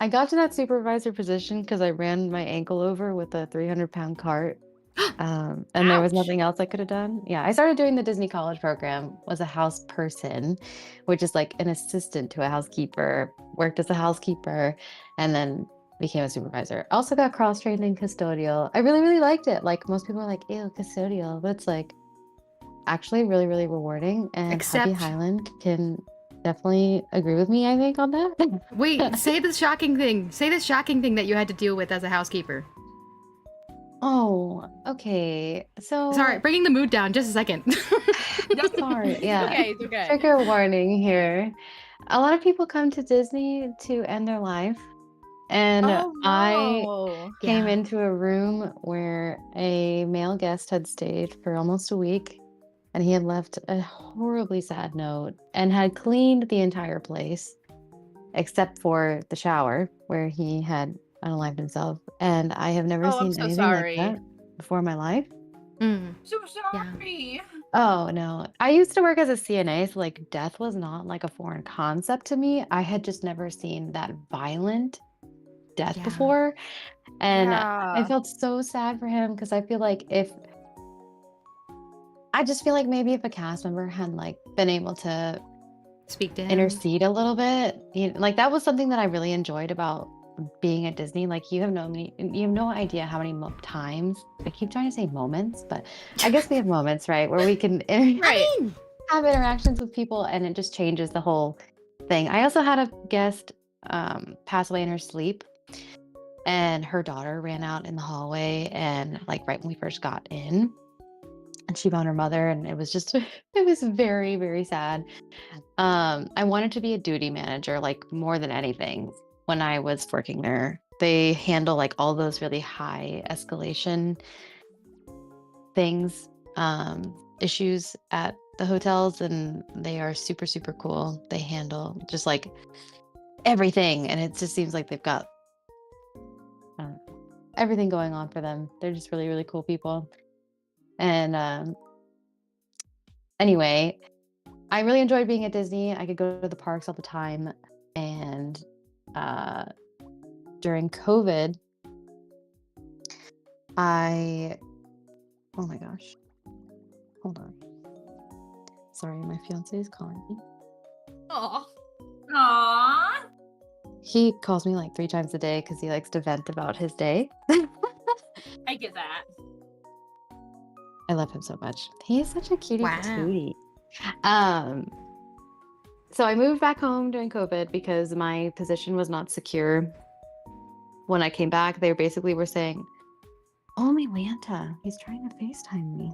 I got to that supervisor position because I ran my ankle over with a 300-pound cart. And there was Ouch. nothing else I could have done. Yeah, I started doing the Disney College program, was a house person, which is like an assistant to a housekeeper, worked as a housekeeper, and then became a supervisor. Also got cross-trained in custodial. I really, really liked it. Like most people are like, ew, custodial, but it's like actually really, really rewarding. And Happy Except- Highland can definitely agree with me, I think, on that. Wait, say the shocking thing. Say the shocking thing that you had to deal with as a housekeeper. Oh, okay. So Sorry, bringing the mood down just a second. sorry. Yeah. Okay, it's okay. Trigger warning here. A lot of people come to Disney to end their life. And Oh, I no. came Yeah. into a room where a male guest had stayed for almost a week, and he had left a horribly sad note and had cleaned the entire place except for the shower where he had unalived himself. And I have never Oh, I'm seen so anything sorry. like that before in my life. Mm. So sorry. Oh no. I used to work as a CNA, so like death was not like a foreign concept to me. I had just never seen that violent death Yeah. before. And I Yeah. felt so sad for him because I feel like maybe if a cast member had like been able to Speak to him. intercede a little bit, like that was something that I really enjoyed about being at Disney. Like you have no idea how many times, I keep trying to say moments, but I guess we have moments, right, where we can Right. have interactions with people, and it just changes the whole thing. I also had a guest pass away in her sleep, and her daughter ran out in the hallway, and like right when we first got in, and she found her mother, and it was very, very sad. I wanted to be a duty manager, like more than anything. When I was working there, they handle like all those really high escalation things, issues at the hotels, and they are super, super cool. They handle just like everything, and it just seems like they've got everything going on for them. They're just really, really cool people. And anyway, I really enjoyed being at Disney. I could go to the parks all the time, and during COVID, oh my gosh, hold on. Sorry, my fiance is calling me. Aww. He calls me like 3 times a day because he likes to vent about his day. I get that. I love him so much. He is such a cutie Wow. patootie. So I moved back home during COVID because my position was not secure. When I came back, they basically were saying, "Only Lanta. He's trying to FaceTime me."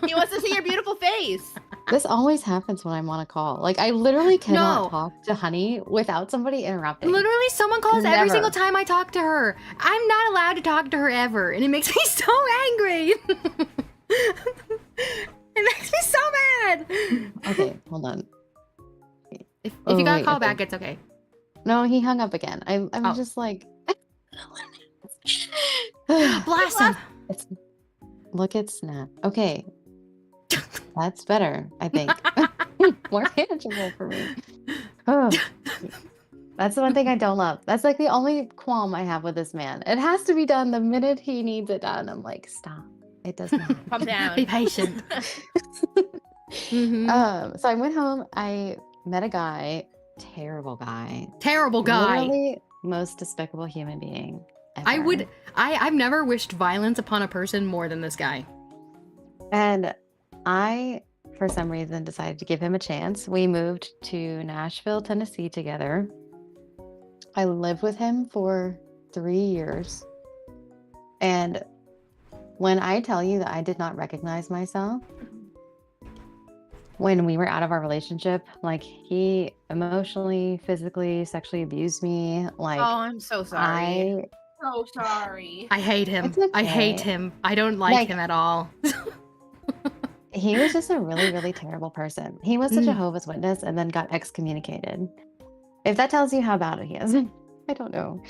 He wants to see your beautiful face. This always happens when I'm on a call. Like, I literally cannot No. talk to Honey without somebody interrupting. Literally, someone calls every Never. single time I talk to her. I'm not allowed to talk to her ever, and it makes me so angry. It makes me so mad. Okay, hold on. If Oh, you got a wait, call okay. back, it's okay. No, he hung up again. I was Oh. just like... Blast him. It's... Look at Snap. Okay. That's better, I think. More manageable for me. Oh. That's the one thing I don't love. That's like the only qualm I have with this man. It has to be done the minute he needs it done. I'm like, stop. It does not. Calm down. Be patient. Mhm. So I went home. I met a guy. Terrible guy. Terrible guy. Literally most despicable human being ever. I've never wished violence upon a person more than this guy. And I, for some reason, decided to give him a chance. We moved to Nashville, Tennessee together. I lived with him for 3 years. And when I tell you that I did not recognize myself, when we were out of our relationship, like, he emotionally, physically, sexually abused me. Like, Oh, I'm so sorry. So sorry. I hate him. It's okay. I hate him. I don't like him at all. He was just a really, really terrible person. He was a Mm. Jehovah's Witness and then got excommunicated. If that tells you how bad he is, I don't know.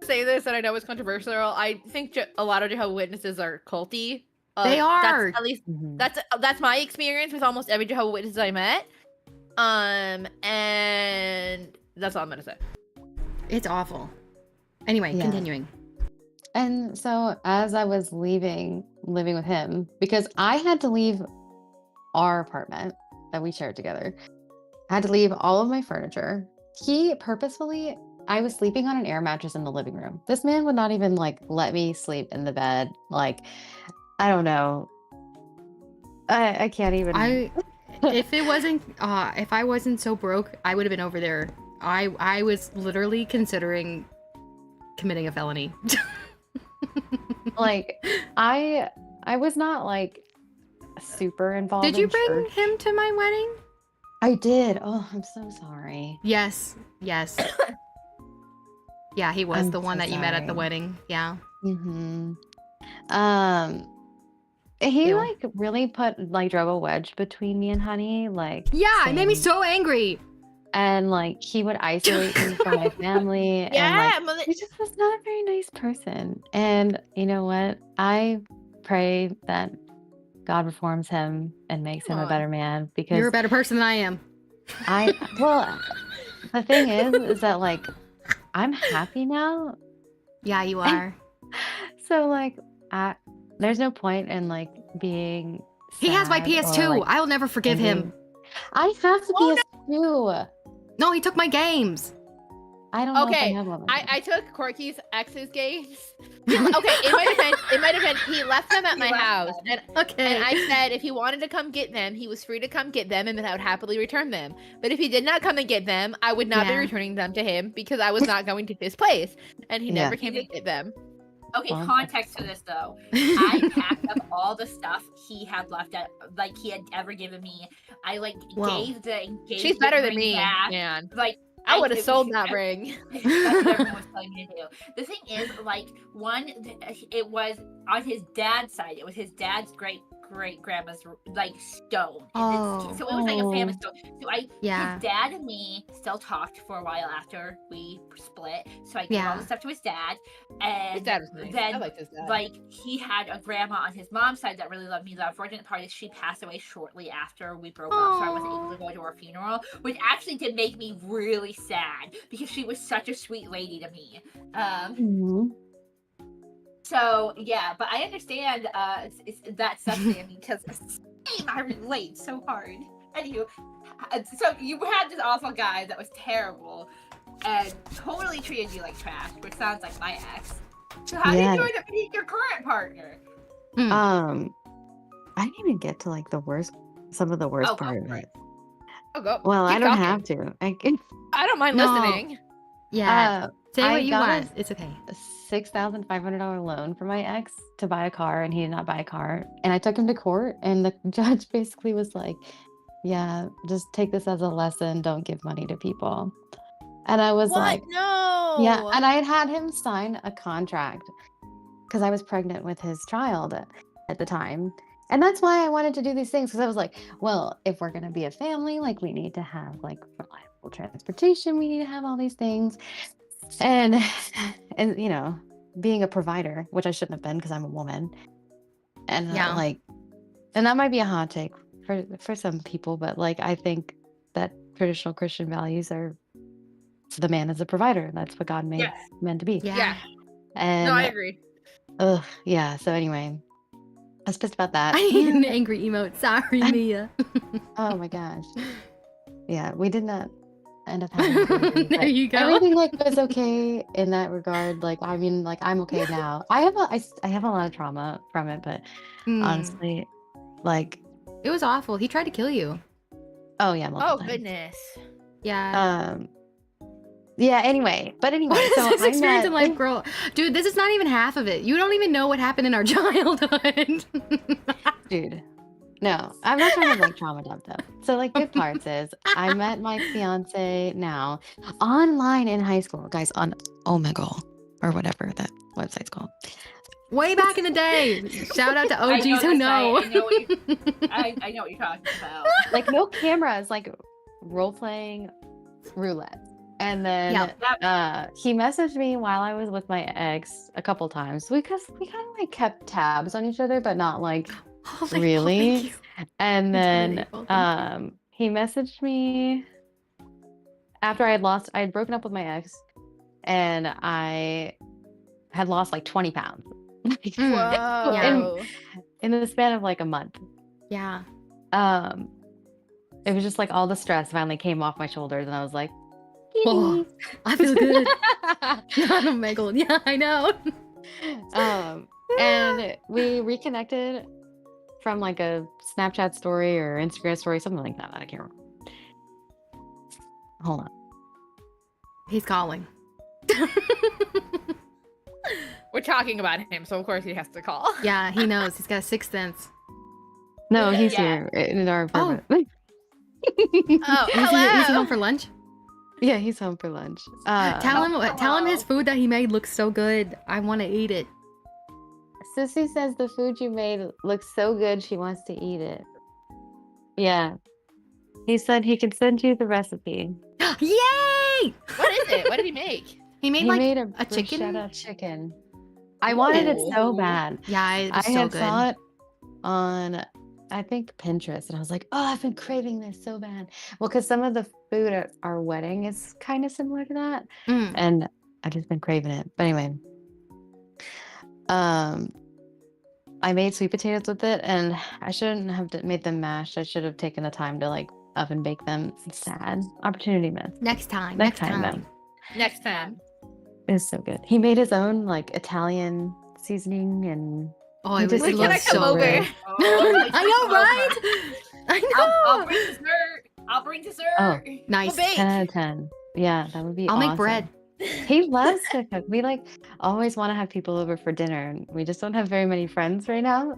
Say this, and I know it's controversial. I think a lot of Jehovah's Witnesses are culty. They are. That's, at least Mhm. that's my experience with almost every Jehovah's Witness I met. And that's all I'm gonna say. It's awful. Anyway, Yeah. continuing. And so as I was living with him, because I had to leave our apartment that we shared together, I had to leave all of my furniture. He purposefully, I was sleeping on an air mattress in the living room. This man would not even like let me sleep in the bed. Like, I don't know. I can't even. If I wasn't so broke, I would have been over there. I was literally considering committing a felony. Like, I was not like super involved. Did you in bring church. him to my wedding? I did. Oh, I'm so sorry. Yes. Yeah, he was I'm the one so that you met at the sorry. wedding. Yeah. Mm-hmm. He Ew. like really drove a wedge between me and Honey. Like, Yeah, it made me saying- so angry. and like he would isolate me from my family. Yeah, And like, he just was not a very nice person. And you know what? I pray that God reforms him and makes him a Aw. better man, because You're a better person than I am. well, the thing is that like I'm happy now. Yeah, you are. So like there's no point in like being He has my sad PS2. or, like, I'll never forgive him. angry. I have the Oh, PS2. No, he took my games. I don't know if I Okay, have one. I took Corky's ex's games. Okay, in my defense, he left them at my He left house, them. Okay. and I said if he wanted to come get them, he was free to come get them, and then I would happily return them. But if he did not come and get them, I would not be Yeah. returning them to him because I was not going to his place, and he Yeah. never came to get them. Okay, Well, context to this though. I packed up all the stuff he had left at, like he had ever given me. I like Whoa. gave the engagement She's better than ring me, back. man. Like I would have did- sold that ring. That's what everyone was telling me to do. The thing is, like, it was on his dad's side. It was his dad's great grandma's like stone. Oh. So it was like a family Oh. stone. So Yeah. his dad and me still talked for a while after we split. So I gave all Yeah. the stuff to his dad, and His dad was nice. then I liked his dad. like he had a grandma on his mom's side that really loved me. The unfortunate part is she passed away shortly after we broke up, so I wasn't able to go to her funeral, which actually did make me really sad because she was such a sweet lady to me. Mhm. So yeah, but I understand that stuff, Sammy, because I relate so hard. Anywho, so you had this awful guy that was terrible and totally treated you like trash, which sounds like my ex. So how Yeah. did you end up meeting your current partner? I didn't even get to like some of the worst Oh, go part of for it. it. Oh, go. Well, I Keep don't talking. have to. I can, I don't mind No. listening. Yeah. Say I what you got want. It's okay. a $6,500 loan from my ex to buy a car, and he did not buy a car. And I took him to court, and the judge basically was like, "Yeah, just take this as a lesson. Don't give money to people." And I was What? like, No. "Yeah." And I had him sign a contract because I was pregnant with his child at the time. And that's why I wanted to do these things, because I was like, well, if we're going to be a family, like we need to have like reliable transportation, we need to have all these things. And you know, being a provider, which I shouldn't have been because I'm a woman. And Yeah. like, and that might be a hot take for some people, but like I think that traditional Christian values are the man as a provider. That's what God made Yes. men to be. Yeah. And No, I agree. yeah. So anyway, I was pissed about that. I need an angry emote. Sorry, Mia. Oh my gosh. Yeah, we did not end up having a baby, There but you go. everything like was okay in that regard. Like, I mean, like I'm okay now. I have a lot of trauma from it, but honestly, like, It was awful. He tried to kill you. oh yeah, multiple Oh times. goodness. Yeah. Yeah. Anyway, but anyway, What is so this I experience met. in life, girl? Dude, this is not even half of it. You don't even know what happened in our childhood. Dude, no, I'm not trying to like trauma dump them. So like good parts is I met my fiance now online in high school, guys, on Omegle or whatever that website's called. Way back in the day. Shout out to I OGs know who this know. site. I know what you're talking about. Like no cameras, like role playing roulette. And then he messaged me while I was with my ex a couple times because we kind of like kept tabs on each other, but not like Oh, really. thank you. And It's then very welcome. he messaged me after I had broken up with my ex, and I had lost like 20 pounds. Whoa. in the span of like a month. Yeah. It was just like all the stress finally came off my shoulders, and I was like, Oh, I feel good. Not a Megalod. Yeah, I know. And we reconnected from like a Snapchat story or Instagram story, something like that. I can't remember. Hold on. He's calling. We're talking about him, so of course he has to call. Yeah, he knows. He's got a sixth sense. No, he's Yeah. here in our Oh. apartment. Oh, Is he home for lunch? Yeah, he's home for lunch. Tell him his food that he made looks so good. I want to eat it. Sissy says the food you made looks so good she wants to eat it. Yeah. He said he could send you the recipe. Yay! What is it? What did he make? He made He like made a chicken. bruschetta chicken. I wanted it so Ooh. bad. Yeah, it I was so had good. saw it on, I think, Pinterest, and I was like, oh, I've been craving this so bad. Well, because some of the food at our wedding is kind of similar to that, and I've just been craving it. But anyway, I made sweet potatoes with it, and I shouldn't have made them mashed. I should have taken the time to like oven bake them. Sad opportunity missed. Next time. Next time, though. Next time. It's so good. He made his own like Italian seasoning, and Oh, he it was just When can I looks come so over? good. Oh, I know, right? I know. I'll bring dessert. I'll bring dessert. Oh. Nice. We'll bake. 10 out of 10. Yeah, that would be I'll awesome. make bread. He loves to cook. We like always want to have people over for dinner, and we just don't have very many friends right now.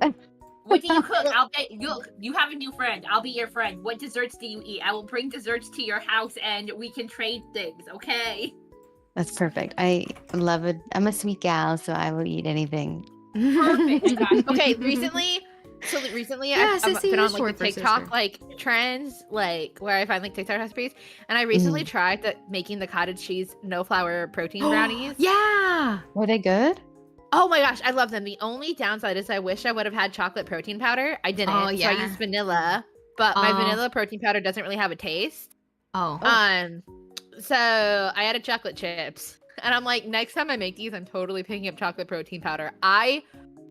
What do you cook? I'll bet you have a new friend. I'll be your friend. What desserts do you eat? I will bring desserts to your house and we can trade things, okay? That's perfect. I love it. I'm a sweet gal, so I will eat anything. Perfect. I got you. Okay, recently Yeah, I've Sissy been is on like short the for TikTok sister. like trends, like where I find like TikTok recipes, and I recently tried making the cottage cheese no flour protein brownies. Yeah. Were they good? Oh my gosh, I love them. The only downside is I wish I would have had chocolate protein powder. I didn't, Oh, so yeah. I used vanilla, but my Oh. vanilla protein powder doesn't really have a taste. Oh. So I added chocolate chips, and I'm like, next time I make these, I'm totally picking up chocolate protein powder. I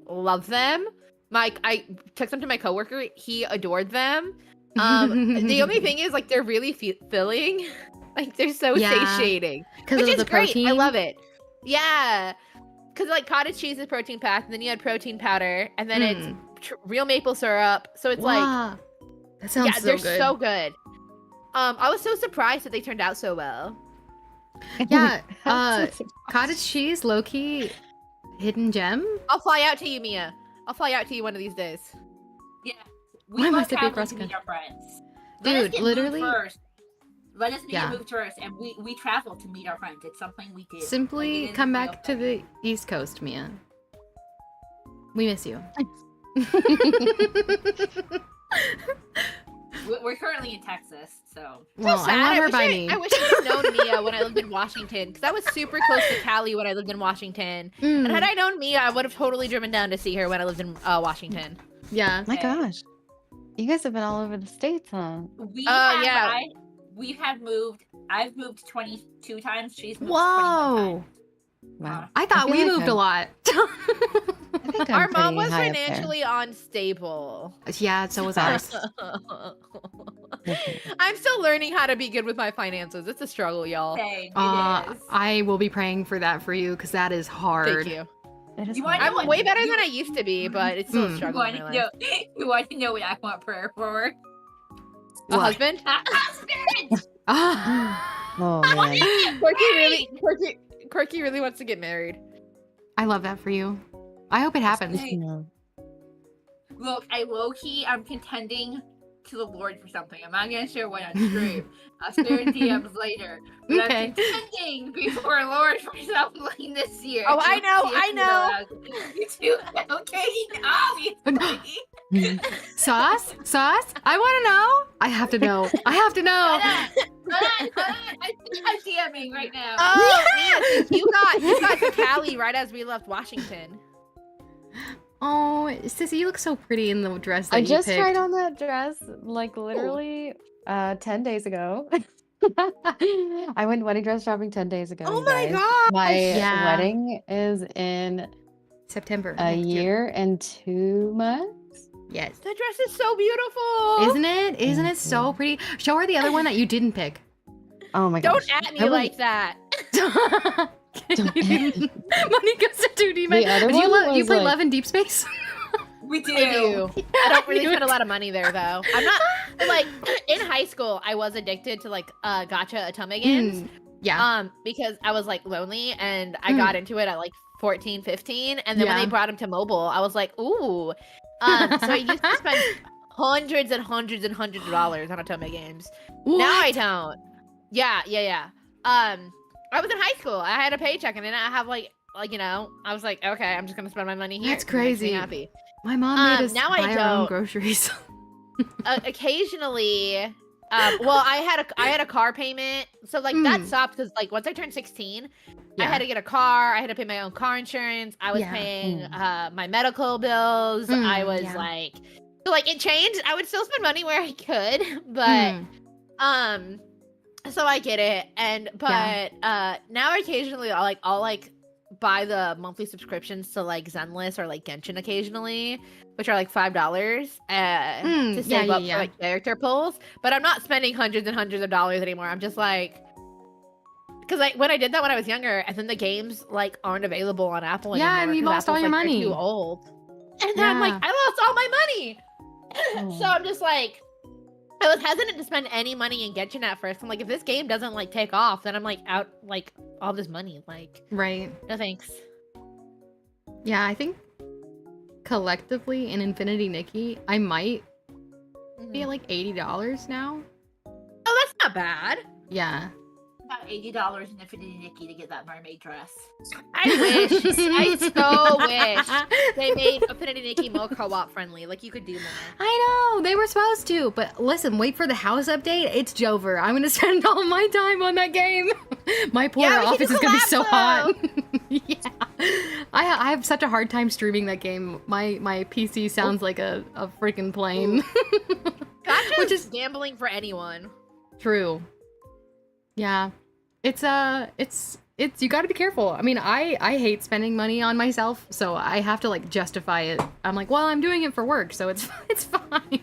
love them. I took some to my coworker. He adored them. The only thing is, like, they're really filling. Like, they're so Yeah. satiating, Because which of is the great. protein. I love it. Yeah. because like cottage cheese is protein packed, and then you had protein powder, and then it's real maple syrup. So it's like, Wow. That sounds yeah, so they're good. so good. I was so surprised that they turned out so well. Yeah, cottage cheese, low-key, hidden gem? I'll fly out to you, Mia. I'll fly out to you one of these days. Yeah. Why We must both it be travel across to the meet country? our friends. Dude, literally- First. Let us Yeah. move first, and we travel to meet our friends. It's something we do. Simply Like, it is come a real back to the East Coast, Mia. We miss you. We're currently in Texas, so. Well, sad. I love her by wish me. I wish I had known Mia when I lived in Washington, because I was super close to Cali when I lived in Washington. And had I known Mia, I would have totally driven down to see her when I lived in Washington. Yeah. My gosh. You guys have been all over the states, huh? I've moved 22 times. She's moved 21 Whoa! times. Wow. I thought feel we like moved a I'm- lot. I think I'm Our mom pretty was high up there. financially unstable. Yeah, so was ours. I'm still learning how to be good with my finances. It's a struggle, y'all. Same, it is. I will be praying for that for you because that is hard. Thank you. It is You wanna hard. know I'm way better than I used to be, but it's still a struggle in my life. You want to know what I want prayer for? A What? husband? Spirit! Ah, Oh man. Quirky really wants to get married. I love that for you. I hope it happens. Hey. No. Look, I'm contending to the Lord for something. I'm not gonna share what on stream. I'll share in DMs later. But Okay. I'm contending before Lord for something this year. Oh, I know. You too. Okay, obviously. Sauce? I want to know. I have to know. I have to know. Hold on. I'm DMing right now. Oh, yeah, you got to Cali right as we left Washington. Oh, Sissy, you look so pretty in the dress that I you just picked. tried on that dress like literally 10 days ago. I went wedding dress shopping 10 days ago. Oh you my guys. god! My Yeah. wedding is in September. a next year and 2 months. Yes. That dress is so beautiful. Isn't it? Isn't it so pretty? Show her the other one that you didn't pick. Oh my gosh. Don't at me That was- like that. Money goes to 2D. The other Do you, one you was play like- Love in Deep Space? We do. I do. I don't really You spend a lot of money there though. I'm not like in high school. I was addicted to like gacha otome games. Yeah. Because I was like lonely and I got into it at like 14, 15, and then when Yeah. they brought him to mobile, I was like, ooh. So I used to spend hundreds and hundreds and hundreds of dollars on otome games. Now I don't. Yeah. I was in high school. I had a paycheck, and then I have like you know, I was like, okay, I'm just gonna spend my money here. That's It makes me crazy. happy. My mom made us now I buy our own don't. groceries. Occasionally, well, I had a car payment, so like that stopped because like once I turned 16, I had to get a car. I had to pay my own car insurance. I was Yeah. paying my medical bills. I was yeah. like, so like it changed. I would still spend money where I could, but so I get it. And but now occasionally I'll buy the monthly subscriptions to like Zenless or like Genshin occasionally, which are like $5 to save up for like character pulls. But I'm not spending hundreds and hundreds of dollars anymore. I'm just like, because like when I did that when I was younger, and then the games like aren't available on Apple anymore. Yeah, and you 'cause lost all Apple's, your like, they're money. Too old. And then I'm like, Yeah. I lost all my money. Oh. So I'm just like, I was hesitant to spend any money in Genshin at first. I'm like, if this game doesn't like take off, then I'm like out like all this money. Like, Right. no thanks. Yeah, I think collectively in Infinity Nikki, I might be at like $80 now. Oh, that's not bad. Yeah. About $80 in Infinity Nikki to get that mermaid dress. I wish. I so wish they made Affinity Nikki more co-op friendly. Like you could do more. I know, they were supposed to, but listen, wait for the house update. It's Jover. I'm gonna spend all my time on that game. My poor Yeah, we should office do is gonna be so hot. collab Yeah. I have such a hard time streaming that game. My PC sounds like a freaking plane. Gotcha. Which Which is- is gambling for anyone. True. Yeah. It's you gotta be careful. I mean, I hate spending money on myself, so I have to like justify it. I'm like, well, I'm doing it for work, so it's fine.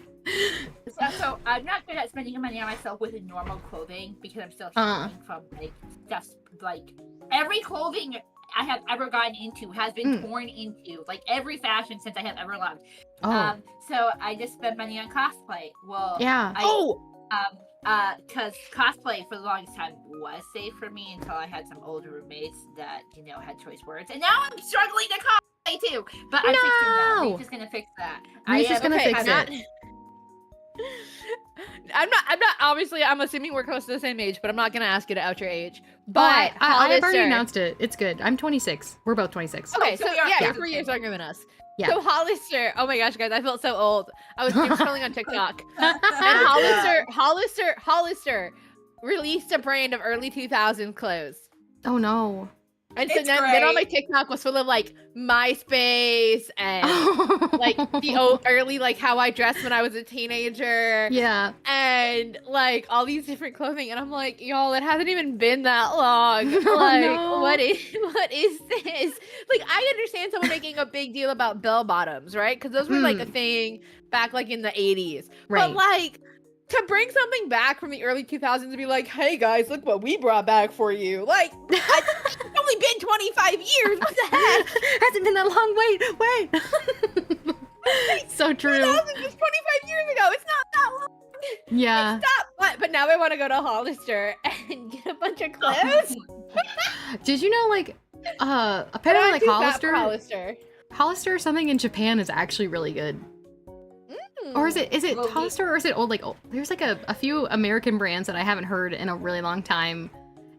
So I'm not good at spending money on myself with normal clothing because I'm still struggling from like just like every clothing I have ever gotten into has been torn into, like every fashion since I have ever loved. Oh. So I just spend money on cosplay. Well, Yeah. Because cosplay for the longest time was safe for me until I had some older roommates that, you know, had choice words. And now I'm struggling to cosplay too. But I'm fixing that. I'm just gonna fix that. Ree's just gonna fix it. I'm not obviously I'm assuming we're close to the same age, but I'm not gonna ask you to out your age. But I've already announced it. It's good. I'm 26. We're both 26. Okay, so yeah, you're 3 okay. years younger than us. Yeah. So Hollister, oh my gosh, guys, I felt so old. I was scrolling on TikTok, and Hollister released a brand of early 2000s clothes. Oh no. And so then all my TikTok was full of like MySpace and like the early like how I dressed when I was a teenager. Yeah. And like all these different clothing, and I'm like, y'all, it hasn't even been that long. Oh, Like, no. what is this? Like, I understand someone making a big deal about bell bottoms, right? Because those were like a thing back like in the 80s. Right. But like, to bring something back from the early 2000s and be like, hey guys, look what we brought back for you. Like, it's only been 25 years. What the heck? Hasn't been that long. Wait. So true. 2000 was 25 years ago. It's not that long. Yeah. Like, stop. But now I want to go to Hollister and get a bunch of clothes. Did you know, like, apparently, like, Hollister Hollister or something in Japan is actually really good. Or is it Hollister, or is it old? There's like a few American brands that I haven't heard in a really long time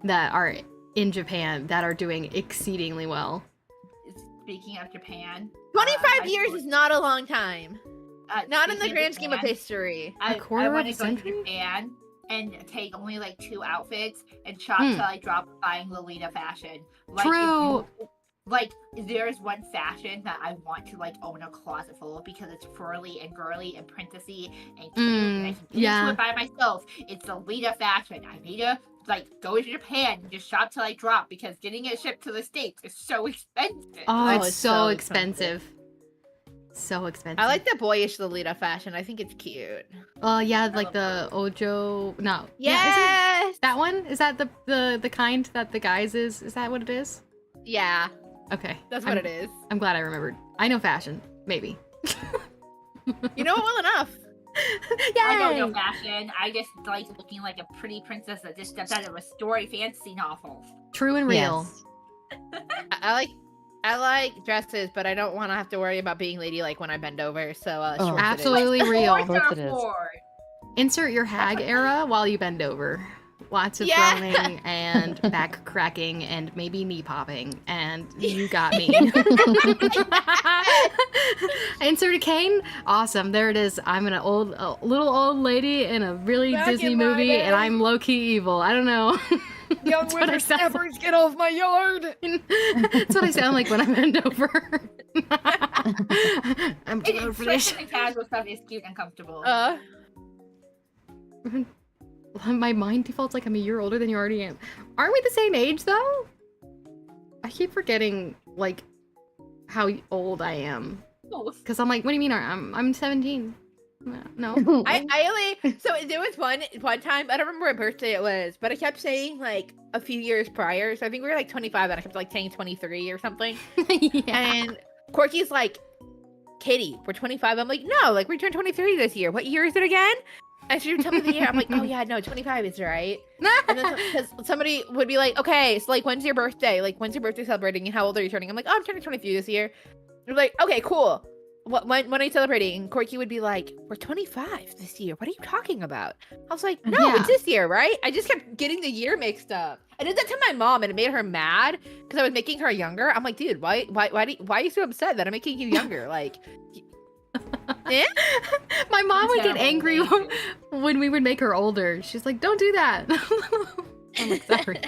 that are in Japan that are doing exceedingly well. Speaking of Japan, 25 years is not a long time. Not in the grand scheme of history. A quarter I want of to a go to century? Japan and take only like 2 outfits and shop till I drop buying Lolita fashion. Like, True. Like, there's one fashion that I want to like own a closet full of because it's furry and girly and princessy and cute, and I can get into it by myself. It's Lolita fashion. I need to like go to Japan and just shop till I drop because getting it shipped to the States is so expensive. Oh, it's so expensive. So expensive. I like the boyish Lolita fashion. I think it's cute. Oh yeah, like the Ojo. No. Yes. Yeah, is it that one? Is that the kind that the guys is? Is that what it is? Yeah. Okay. That's what it is. I'm glad I remembered. I know fashion. Maybe. You know it well enough. Yay! I don't know fashion. I just like looking like a pretty princess that just stepped out of a story fantasy novel. True and real. Yes. I like dresses, but I don't want to have to worry about being ladylike when I bend over. So Oh, shorts it is. Absolutely real. Of course it is. Insert your hag era while you bend over. Lots of Yeah. groaning and back cracking and maybe knee popping, and you got me. Insert a cane. Awesome. There it is. I'm a little old lady in a really Back Disney in my movie, day. and I'm low key evil. I don't know. Young That's what I sound whippersnappers, get off my yard! That's what I sound like when I bend over. I'm too old for this. Especially the casual stuff is cute and comfortable. My mind defaults like I'm a year older than you already am. Aren't we the same age though? I keep forgetting like how old I am. Because I'm like, what do you mean? I'm 17. No. I only so there was one time, I don't remember what birthday it was, but I kept saying like a few years prior. So I think we were like 25 and I kept like saying 23 or something. Yeah. And Corky's like, Katie, we're 25. I'm like, no, like we turned 23 this year. What year is it again? And she would tell me the year. I'm like, oh yeah, no, 25 is right. And then because somebody would be like, okay, so like when's your birthday? Like when's your birthday celebrating and how old are you turning? I'm like, oh, I'm turning 23 this year. They're like, okay, cool. When are you celebrating? And Corky would be like, we're 25 this year. What are you talking about? I was like, no, Yeah. it's this year, right? I just kept getting the year mixed up. I did that to my mom and it made her mad because I was making her younger. I'm like, dude, why are you so upset that I'm making you younger? Like, eh? My mom would get Terrible angry lady. when we would make her older. She's like, don't do that. I'm like, sorry.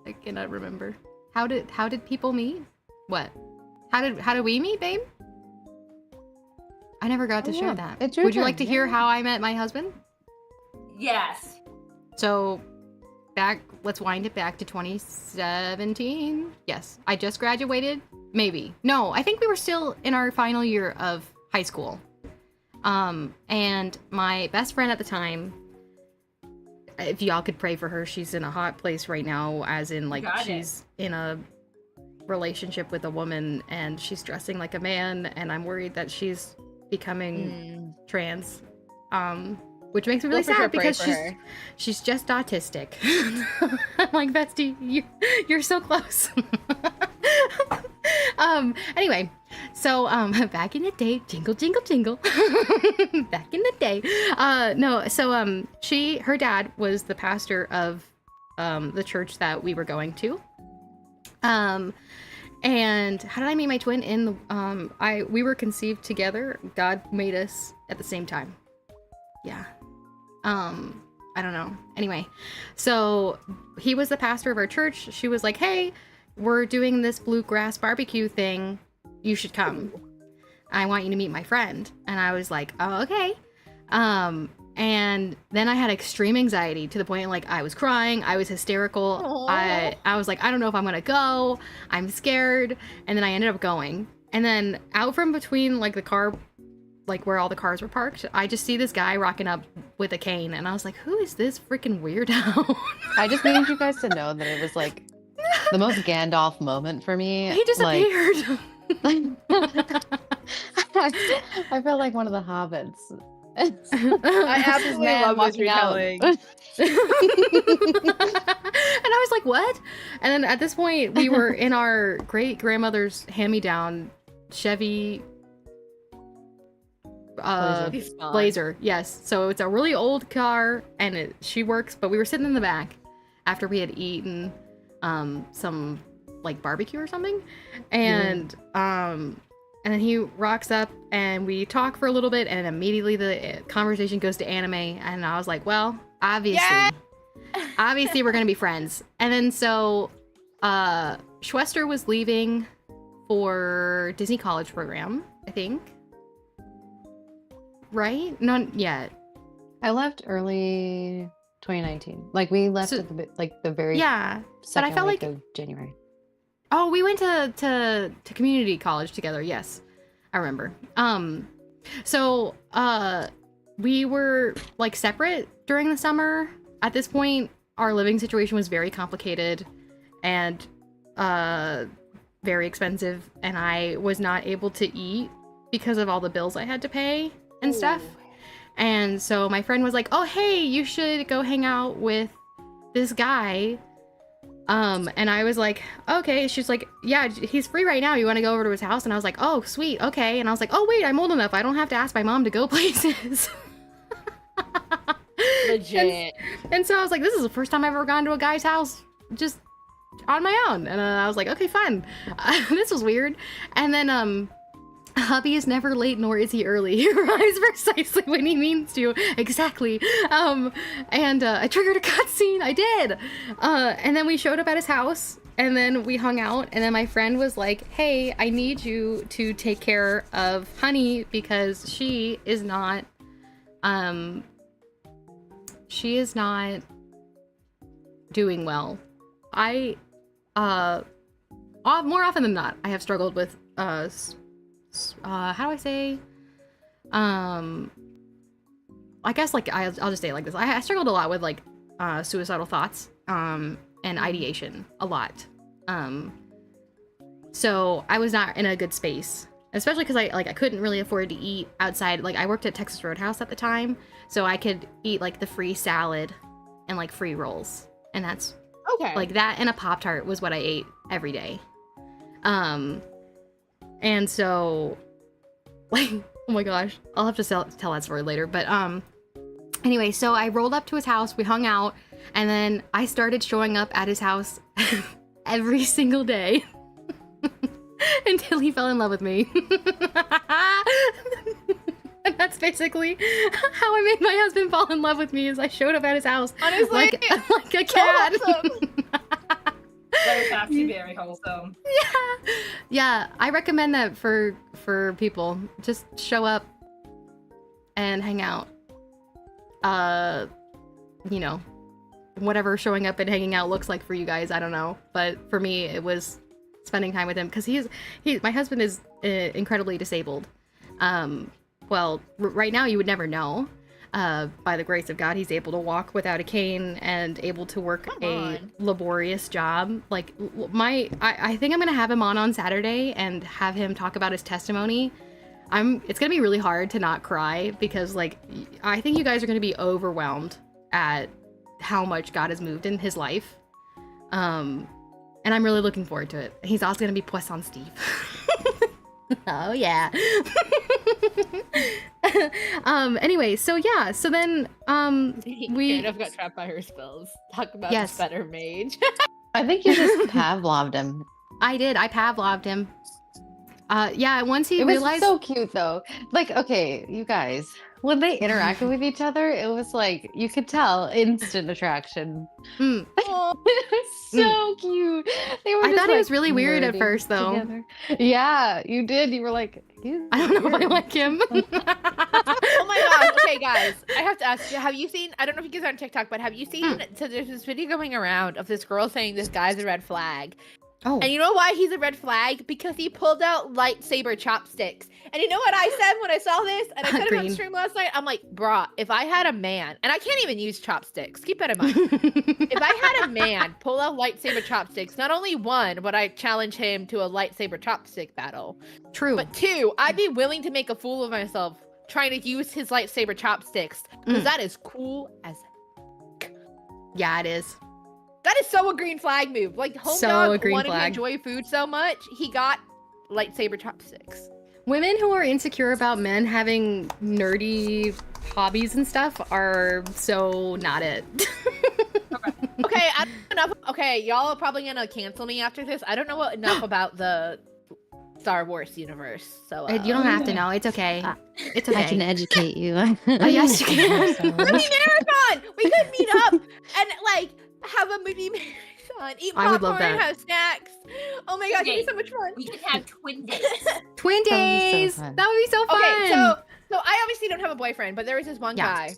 I cannot remember. How did people meet? What? How did we meet, babe? I never got to Oh, share yeah. that. It's your Would you turn, like to yeah. hear how I met my husband? Yes. So, let's wind it back to 2017. Yes, I just graduated. Maybe. No, I think we were still in our final year of high school. And my best friend at the time if y'all could pray for her, she's in a hot place right now, as in like Got it. she's in a relationship with a woman and she's dressing like a man, and I'm worried that she's becoming trans, which makes me really We'll for sure sad pray because for her. she's just autistic. I'm like, Bestie, you're so close. Anyway, so back in the day, jingle jingle jingle. Back in the day, her dad was the pastor of the church that we were going to. And how did I meet my twin? In the we were conceived together. God made us at the same time. Yeah. I don't know. Anyway, so he was the pastor of our church. She was like, "Hey, we're doing this bluegrass barbecue thing. You should come. I want you to meet my friend." And I was like, "Oh, okay." And then I had extreme anxiety to the point like I was crying, I was hysterical. I was like, I don't know if I'm gonna go. I'm scared. And then I ended up going. And then out from between like the car, like where all the cars were parked, I just see this guy rocking up with a cane, and I was like, who is this freaking weirdo? I just need you guys to know that it was like the most Gandalf moment for me. He disappeared. I felt like one of the hobbits. I absolutely Man love this walking out. retelling. And I was like, what? And then at this point, we were in our great grandmother's hand-me-down Chevy Blazer. Yes. So it's a really old car, and she works, but we were sitting in the back after we had eaten some like barbecue or something. And and then he rocks up and we talk for a little bit, and immediately the conversation goes to anime, and I was like, well, obviously we're gonna be friends. And then so Schwester was leaving for Disney College program, I think. Right? Not yet. I left early 2019. Like we left So- at the very Yeah. second I felt week like- of January. Oh, we went to community college together. Yes, I remember. So we were like separate during the summer. At this point, our living situation was very complicated and very expensive, and I was not able to eat because of all the bills I had to pay and stuff. And so my friend was like, "Oh, hey, you should go hang out with this guy." And I was like, okay. She's like, yeah, he's free right now. You want to go over to his house? And I was like, oh, sweet. Okay. And I was like, oh, wait, I'm old enough. I don't have to ask my mom to go places. Legit. And so I was like, this is the first time I've ever gone to a guy's house just on my own. And I was like, okay, fine. This was weird. And then, hubby is never late, nor is he early. He arrives precisely when he means to. Exactly. And I triggered a cutscene. I did. And then we showed up at his house, and then we hung out, and then my friend was like, hey, I need you to take care of Honey because she is not doing well. More often than not, I have struggled with how do I say? I guess like I'll just say it like this. I struggled a lot with like suicidal thoughts and ideation a lot. So I was not in a good space, especially because I couldn't really afford to eat outside. Like I worked at Texas Roadhouse at the time, so I could eat like the free salad and like free rolls, and that's Okay. like that, and a Pop-Tart was what I ate every day. And so, like, oh my gosh, I'll have to tell that story later. But anyway, so I rolled up to his house, we hung out, and then I started showing up at his house every single day until he fell in love with me. And that's basically how I made my husband fall in love with me, is I showed up at his house Honestly, like a cat. That was actually very wholesome. Yeah, I recommend that for people. Just show up and hang out. You know, whatever showing up and hanging out looks like for you guys, I don't know. But for me, it was spending time with him because my husband is incredibly disabled. Well, right now you would never know. by the grace of God, he's able to walk without a cane and able to work a laborious job. Like I think I'm gonna have him on Saturday and have him talk about his testimony. It's gonna be really hard to not cry because like I think you guys are gonna be overwhelmed at how much God has moved in his life. And I'm really looking forward to it. He's also gonna be Poisson Steve. Oh yeah. Anyway, so yeah, so then we kind of got trapped by her spells. Talk about Yes. the better mage. I think you just Pavloved him. I Pavloved him. Yeah, once he It was realized so cute though. Like, okay, you guys, when they interacted with each other, it was like you could tell instant attraction. Mm. It was so cute. They were I just, thought it like, was really weird at nerding first though. together. Yeah, you did. You were like, I don't know if I like him. Oh my god. Okay, guys. I have to ask you, have you seen, I don't know if you guys are on TikTok, but have you seen, so there's this video going around of this girl saying this guy's a red flag. Oh. And you know why he's a red flag? Because he pulled out lightsaber chopsticks. And you know what I said when I saw this? And I said it on Green. stream last night. I'm like, brah, if I had a man, and I can't even use chopsticks. Keep that in mind. If I had a man pull out lightsaber chopsticks, not only one would I challenge him to a lightsaber chopstick battle, True. but two, I'd be willing to make a fool of myself trying to use his lightsaber chopsticks because that is cool as. Yeah, it is. That is so a green flag move. Like Home So Dog a green wanted flag. to enjoy food so much, he got lightsaber chopsticks. Women who are insecure about men having nerdy hobbies and stuff are so not it. Okay, I don't know enough. Okay, y'all are probably gonna cancel me after this. I don't know enough about the Star Wars universe, so You don't have to know. It's okay. It's okay. I can educate you. Yes, you can. movie marathon. We could meet up and like have a movie marathon, eat I would popcorn, love that. have snacks. Oh my god, it'd Okay. be so much fun. We can have twin days. Twin That would be so days. fun. That would be so fun. Okay, so I obviously don't have a boyfriend, but there was this one Yeah. guy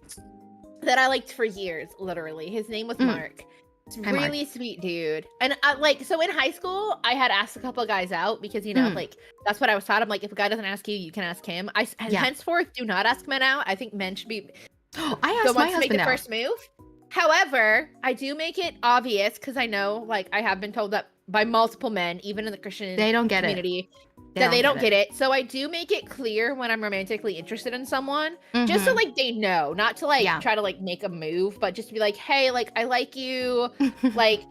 that I liked for years, literally. His name was Mark. He's Hi, Mark. really sweet dude. And like, so in high school, I had asked a couple of guys out because, you know, like, that's what I was taught. I'm like, if a guy doesn't ask you, you can ask him. Yeah. Henceforth, do not ask men out. I think men should be I the asked my ones to make husband the out. first move. However, I do make it obvious because I know, like, I have been told that by multiple men, even in the Christian They don't get it. community, that they don't get it. So I do make it clear when I'm romantically interested in someone, just so like they know, not to like Yeah. try to like make a move, but just to be like, hey, like I like you, like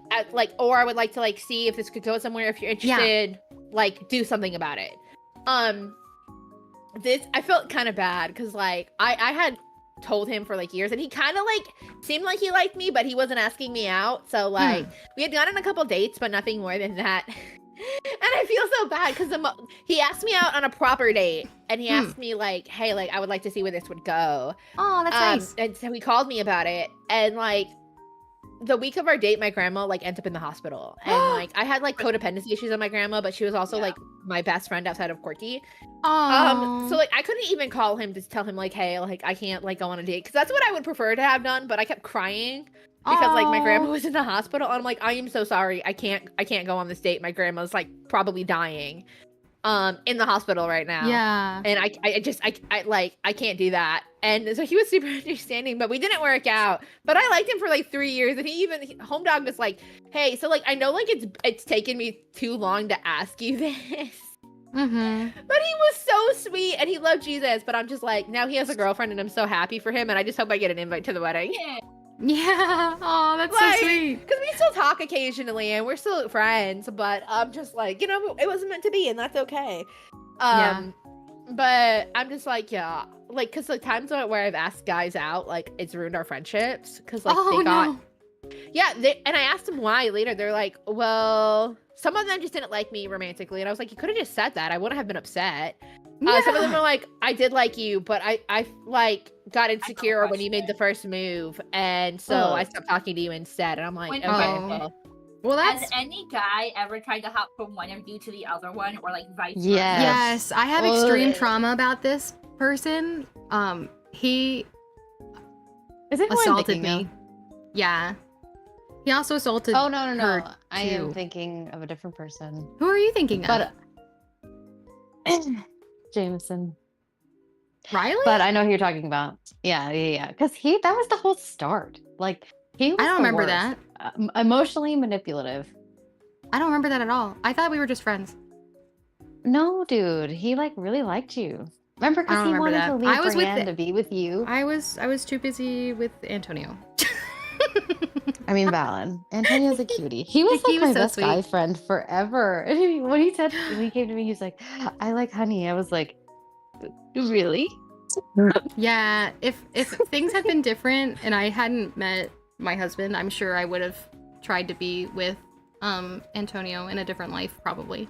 or I would like to like see if this could go somewhere. If you're interested, like do something about it. This I felt kind of bad because like I had told him for like years and he kind of like seemed like he liked me, but he wasn't asking me out. So like we had gone on a couple dates, but nothing more than that. And I feel so bad because he asked me out on a proper date and he asked me like, hey, like I would like to see where this would go. Oh, that's nice. And so he called me about it. And like the week of our date, my grandma like ended up in the hospital. And like I had like codependency issues on my grandma, but she was also like my best friend outside of Corky. So like I couldn't even call him to tell him like, hey, like I can't like go on a date because that's what I would prefer to have done. But I kept crying because like my grandma was in the hospital and I'm like, I am so sorry. I can't go on this date. My grandma's like probably dying in the hospital right now. Yeah. And I can't do that. And so he was super understanding, but we didn't work out. But I liked him for like 3 years. And Home Dog was like, hey, so like I know like it's taken me too long to ask you this. But he was so sweet and he loved Jesus. But I'm just like, now he has a girlfriend and I'm so happy for him. And I just hope I get an invite to the wedding. Yeah. Oh, that's Like, so sweet. Because we still talk occasionally and we're still friends. But I'm just like, you know, it wasn't meant to be and that's okay. Yeah. But I'm just like, yeah. Like, because the times where I've asked guys out, like, it's ruined our friendships. Because, like, they got... No. Yeah, and I asked them why later. They're like, well, some of them just didn't like me romantically. And I was like, you could have just said that. I wouldn't have been upset. Some of them were like, I did like you, but I like, got insecure when you made the first move. And so I stopped talking to you instead. And I'm like, okay, Well, that's... Has any guy ever tried to hop from one of you to the other one, or like vice versa? Yes, I have extreme trauma about this person. He Is it who I'm assaulted thinking me. of? Yeah. He also assaulted Oh no. her I am too. thinking of a different person. Who are you thinking of? But Jameson. Riley? But I know who you're talking about. Yeah. Because that was the whole start. Like, he was I don't the remember worst. that. Emotionally manipulative. I don't remember that at all. I thought we were just friends. No, dude, he like really liked you. Remember, I because don't he remember wanted that. to I leave was with Brienne to be with you. I was too busy with Antonio. I mean, valid. Antonio's a cutie. He was like He was my so best guy sweet. friend forever. And when he said, when he came to me, he was like, I like honey. I was like, really? Yeah, if things had been different and I hadn't met my husband, I'm sure I would have tried to be with Antonio in a different life, probably.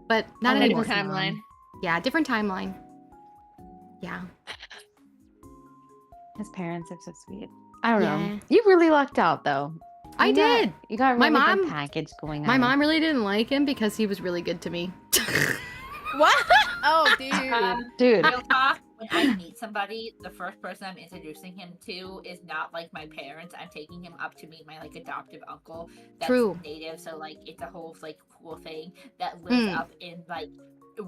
But not On a anymore. different timeline. Yeah, different timeline. Yeah. His parents are so sweet. I don't Yeah. know. You really lucked out, though. I did. You got a My really good mom- package going on. My mom really didn't like him because he was really good to me. What? Oh, dude. Dude, Real talk, when I meet somebody, the first person I'm introducing him to is not like my parents. I'm taking him up to meet my like adoptive uncle that's True. native, so like it's a whole like cool thing that lives Mm. up in like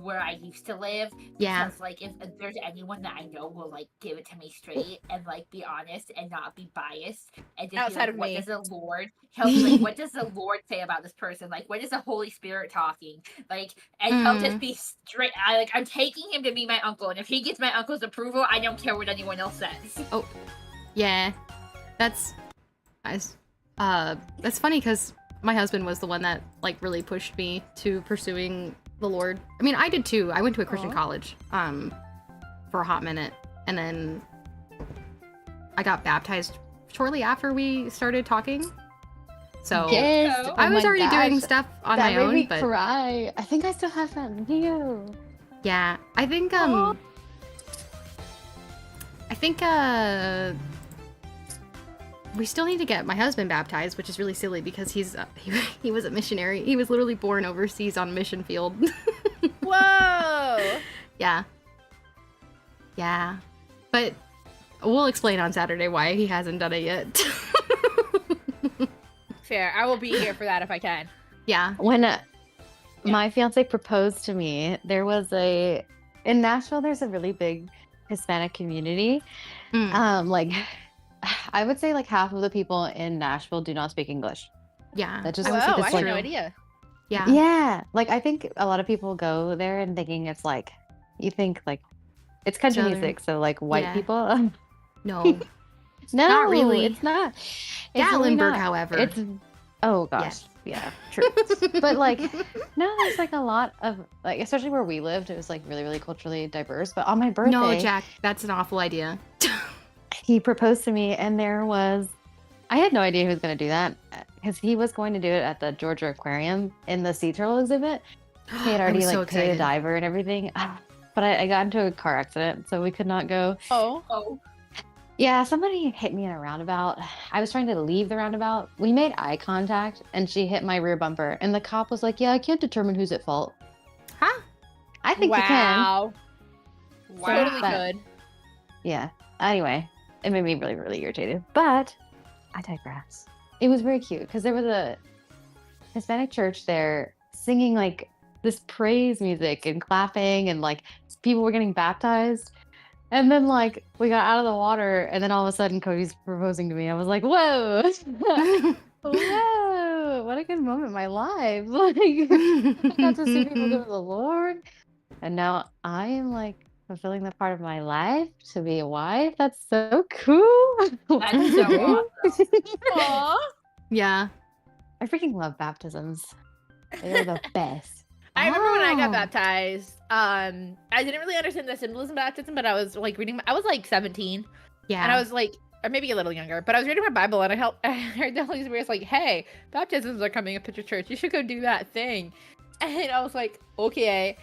where I used to live. Yeah. Because like if there's anyone that I know will like give it to me straight and like be honest and not be biased and just Outside be of like, me. what does the Lord he'll be like, what does the Lord say about this person? Like what is the Holy Spirit talking? Like and he'll just be straight I'm taking him to be my uncle, and if he gets my uncle's approval, I don't care what anyone else says. Yeah. That's funny because my husband was the one that like really pushed me to pursuing the Lord. I mean, I did too. I went to a Christian Aw. college for a hot minute, and then I got baptized shortly after we started talking. So yes. I was Oh my already doing gosh. stuff on that my made own, me but cry. I think I still have that video. yeah, I think we still need to get my husband baptized, which is really silly because he was a missionary. He was literally born overseas on a mission field. Whoa. Yeah. Yeah. But we'll explain on Saturday why he hasn't done it yet. Fair. I will be here for that if I can. Yeah. When my fiance proposed to me, there was in Nashville, there's a really big Hispanic community. Mm. Like, I would say like half of the people in Nashville do not speak English. Yeah. That just- I would say Whoa, I that's had true. no idea. Yeah. Yeah. Like, I think a lot of people go there and thinking it's like, you think like, it's country Southern. music, so like white Yeah. people. No. No, Not really. It's not. It's really Gatlinburg, not. however. It's oh gosh, yeah, true. But like, no, there's like a lot of like, especially where we lived, it was like really, really culturally diverse. But on my birthday, No, Jack, that's an awful idea. he proposed to me, and I had no idea he was going to do that because he was going to do it at the Georgia Aquarium in the sea turtle exhibit. He had I already was so like paid a excited. diver and everything. But I got into a car accident, so we could not go. Oh. Yeah, somebody hit me in a roundabout. I was trying to leave the roundabout. We made eye contact, and she hit my rear bumper. And the cop was like, "Yeah, I can't determine who's at fault." Huh? I think you can. Wow. Totally But- could. Yeah. Anyway, it made me really, really irritated. But I digress. It was very cute because there was a Hispanic church there singing like this praise music and clapping, and like people were getting baptized. And then like we got out of the water, and then all of a sudden Cody's proposing to me. I was like, "Whoa, whoa, what a good moment in my life!" Like I got to see people go to the Lord, and now I am like fulfilling the part of my life to be a wife. That's so cool. That's so awesome. Aw. Yeah. I freaking love baptisms. They're the best. I remember when I got Oh. baptized. I didn't really understand the symbolism of baptism, but I was like reading. I was like 17, Yeah. and I was like, or maybe a little younger, but I was reading my Bible, and I heard the Holy Spirit like, "Hey, baptisms are coming up at your church. You should go do that thing." And I was like, "Okay."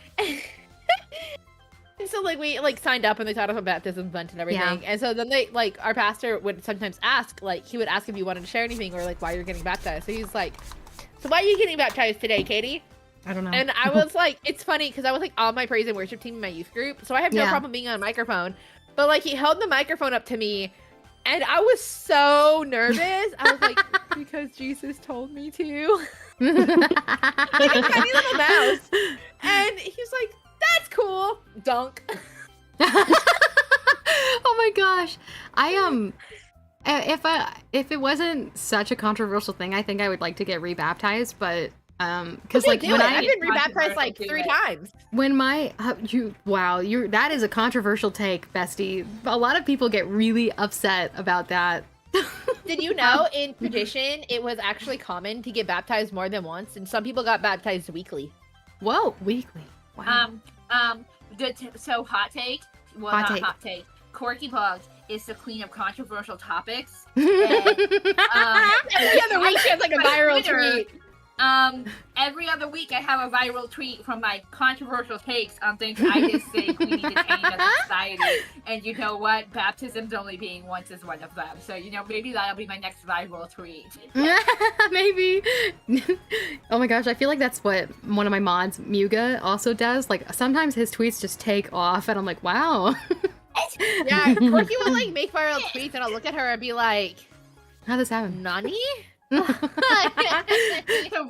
And so like we like signed up, and they taught us what baptism meant and everything. Yeah. And so then they like our pastor would sometimes ask, like he would ask if you wanted to share anything or like why you're getting baptized. So he's like, "So why are you getting baptized today, Katie?" I don't know. And I was like, it's funny because I was like on my praise and worship team in my youth group, so I have no Yeah. problem being on a microphone. But like he held the microphone up to me, and I was so nervous. I was like, because Jesus told me to. Like a tiny little mouse. And he was like, that's cool. Dunk. gosh. If it wasn't such a controversial thing, I think I would like to get rebaptized, but because like when I've been rebaptized like Do 3 it. times. when my that is a controversial take, bestie. A lot of people get really upset about that. Did you know in tradition it was actually common to get baptized more than once, and some people got baptized weekly. Whoa, weekly. Wow. So hot take. Well, Hot not take. hot take. Corky Bugs is the queen of controversial topics. Every other week she has like a my viral Twitter, tweet. Every other week I have a viral tweet from my controversial takes on things I just think we need to change as a society. And you know what? Baptism's only being once is one of them. So, maybe that'll be my next viral tweet. Maybe. Oh my gosh, I feel like that's what one of my mods, Muga, also does. Like sometimes his tweets just take off, and I'm like, wow. Yeah, Corky will like make viral tweets, and I'll look at her and be like, How'd this happen? "Nani?"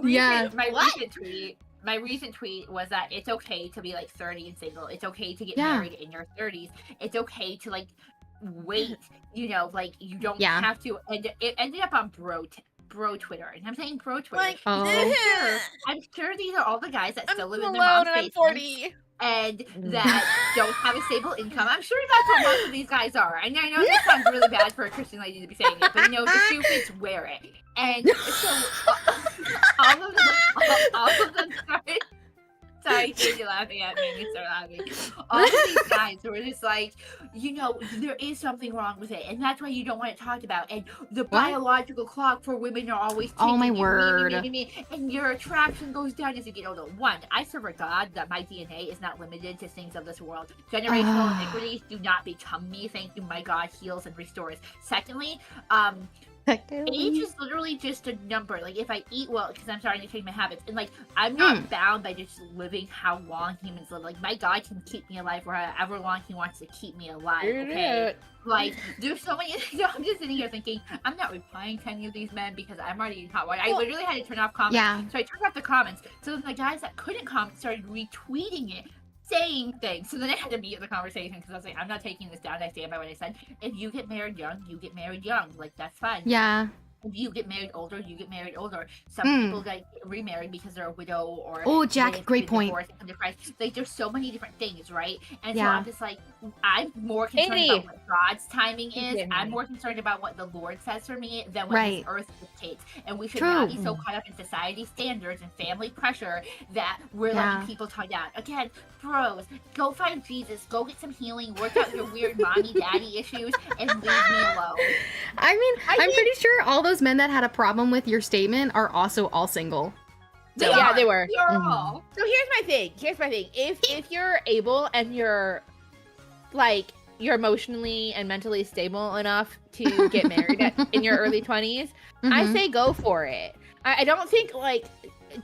Yeah. My recent tweet was that it's okay to be like 30 and single. It's okay to get Yeah. married in your 30s. It's okay to like wait. Like you don't Yeah. have to. And it ended up on bro Twitter, and I'm saying bro Twitter. Like, Oh. I'm sure these are all the guys that I'm still live alone in their mom's and I'm basement 40. and that don't have a stable income. I'm sure that's what most of these guys are. And I know this sounds really bad for a Christian lady to be saying it, but the truth is wear it. And so all of them started. Sorry, you're laughing at me. You start laughing. All of these guys were just like, there is something wrong with it, and that's why you don't want it talked about. And the biological clock for women are always ticking. Oh, my and word. and your attraction goes down as you get older. One, I serve a God that my DNA is not limited to things of this world. Generational iniquities do not become me. Thank you, my God heals and restores. Secondly, age is literally just a number. Like if I eat well, because I'm starting to change my habits, and like I'm not bound by just living how long humans live. Like my God can keep me alive for however long He wants to keep me alive. Okay, like there's so many. I'm just sitting here thinking I'm not replying to any of these men because I'm already in hot water. I literally had to turn off comments. Yeah. So I turned off the comments. So then the guys that couldn't comment started retweeting it, saying things. So then I had to mute the conversation because I was like, I'm not taking this down. I stand by what I said. If you get married young, you get married young. Like, that's fine. Yeah. If you get married older, you get married older. Some people get remarried because they're a widow or... Oh, Jack, they've great been point. divorced and come to Christ. Like, there's so many different things, right? And so Yeah. I'm just like, I'm more concerned Amy. about what God's timing is. Yeah. I'm more concerned about what the Lord says for me than what Right. this earth dictates. And we should True. not be so caught up in society standards and family pressure that we're Yeah. letting people talk down. Again, bros, go find Jesus. Go get some healing. Work out your weird mommy daddy issues and leave me alone. I mean, I'm pretty sure all those men that had a problem with your statement are also all single. They Yeah, are. they were. We are all. So here's my thing. If you're able and you're emotionally and mentally stable enough to get married in your early 20s, I Mhm. say go for it. I don't think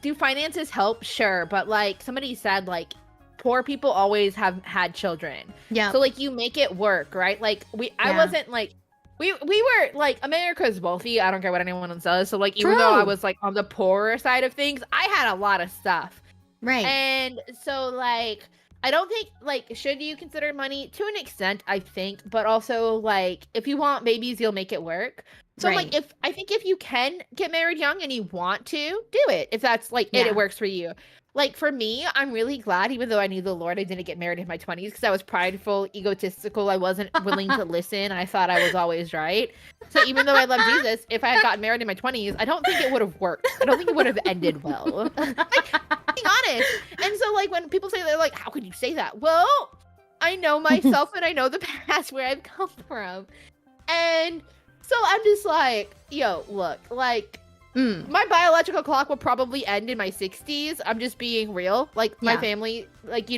do finances help? Sure, but like somebody said, like poor people always have had children. Yeah. So like you make it work, right? Like I Yeah. wasn't like we were like America's wealthy. I don't care what anyone says. So like even though I True. was like on the poorer side of things, I had a lot of stuff. Right. And so like I don't think like should you consider money to an extent, I think, but also like if you want babies, you'll make it work. So like Right. if you can get married young and you want to, do it. If that's like Yeah. it works for you. Like for me, I'm really glad, even though I knew the Lord, I didn't get married in my 20s because I was prideful, egotistical. I wasn't willing to listen. I thought I was always right. So even though I love Jesus, if I had gotten married in my 20s, I don't think it would have worked. I don't think it would have ended well. Like, being honest. And so like when people say, they're like, how could you say that? Well, I know myself and I know the past where I've come from. And so I'm just like, yo, look, like, my biological clock will probably end in my 60s. I'm just being real. Like, my Yeah. family, like,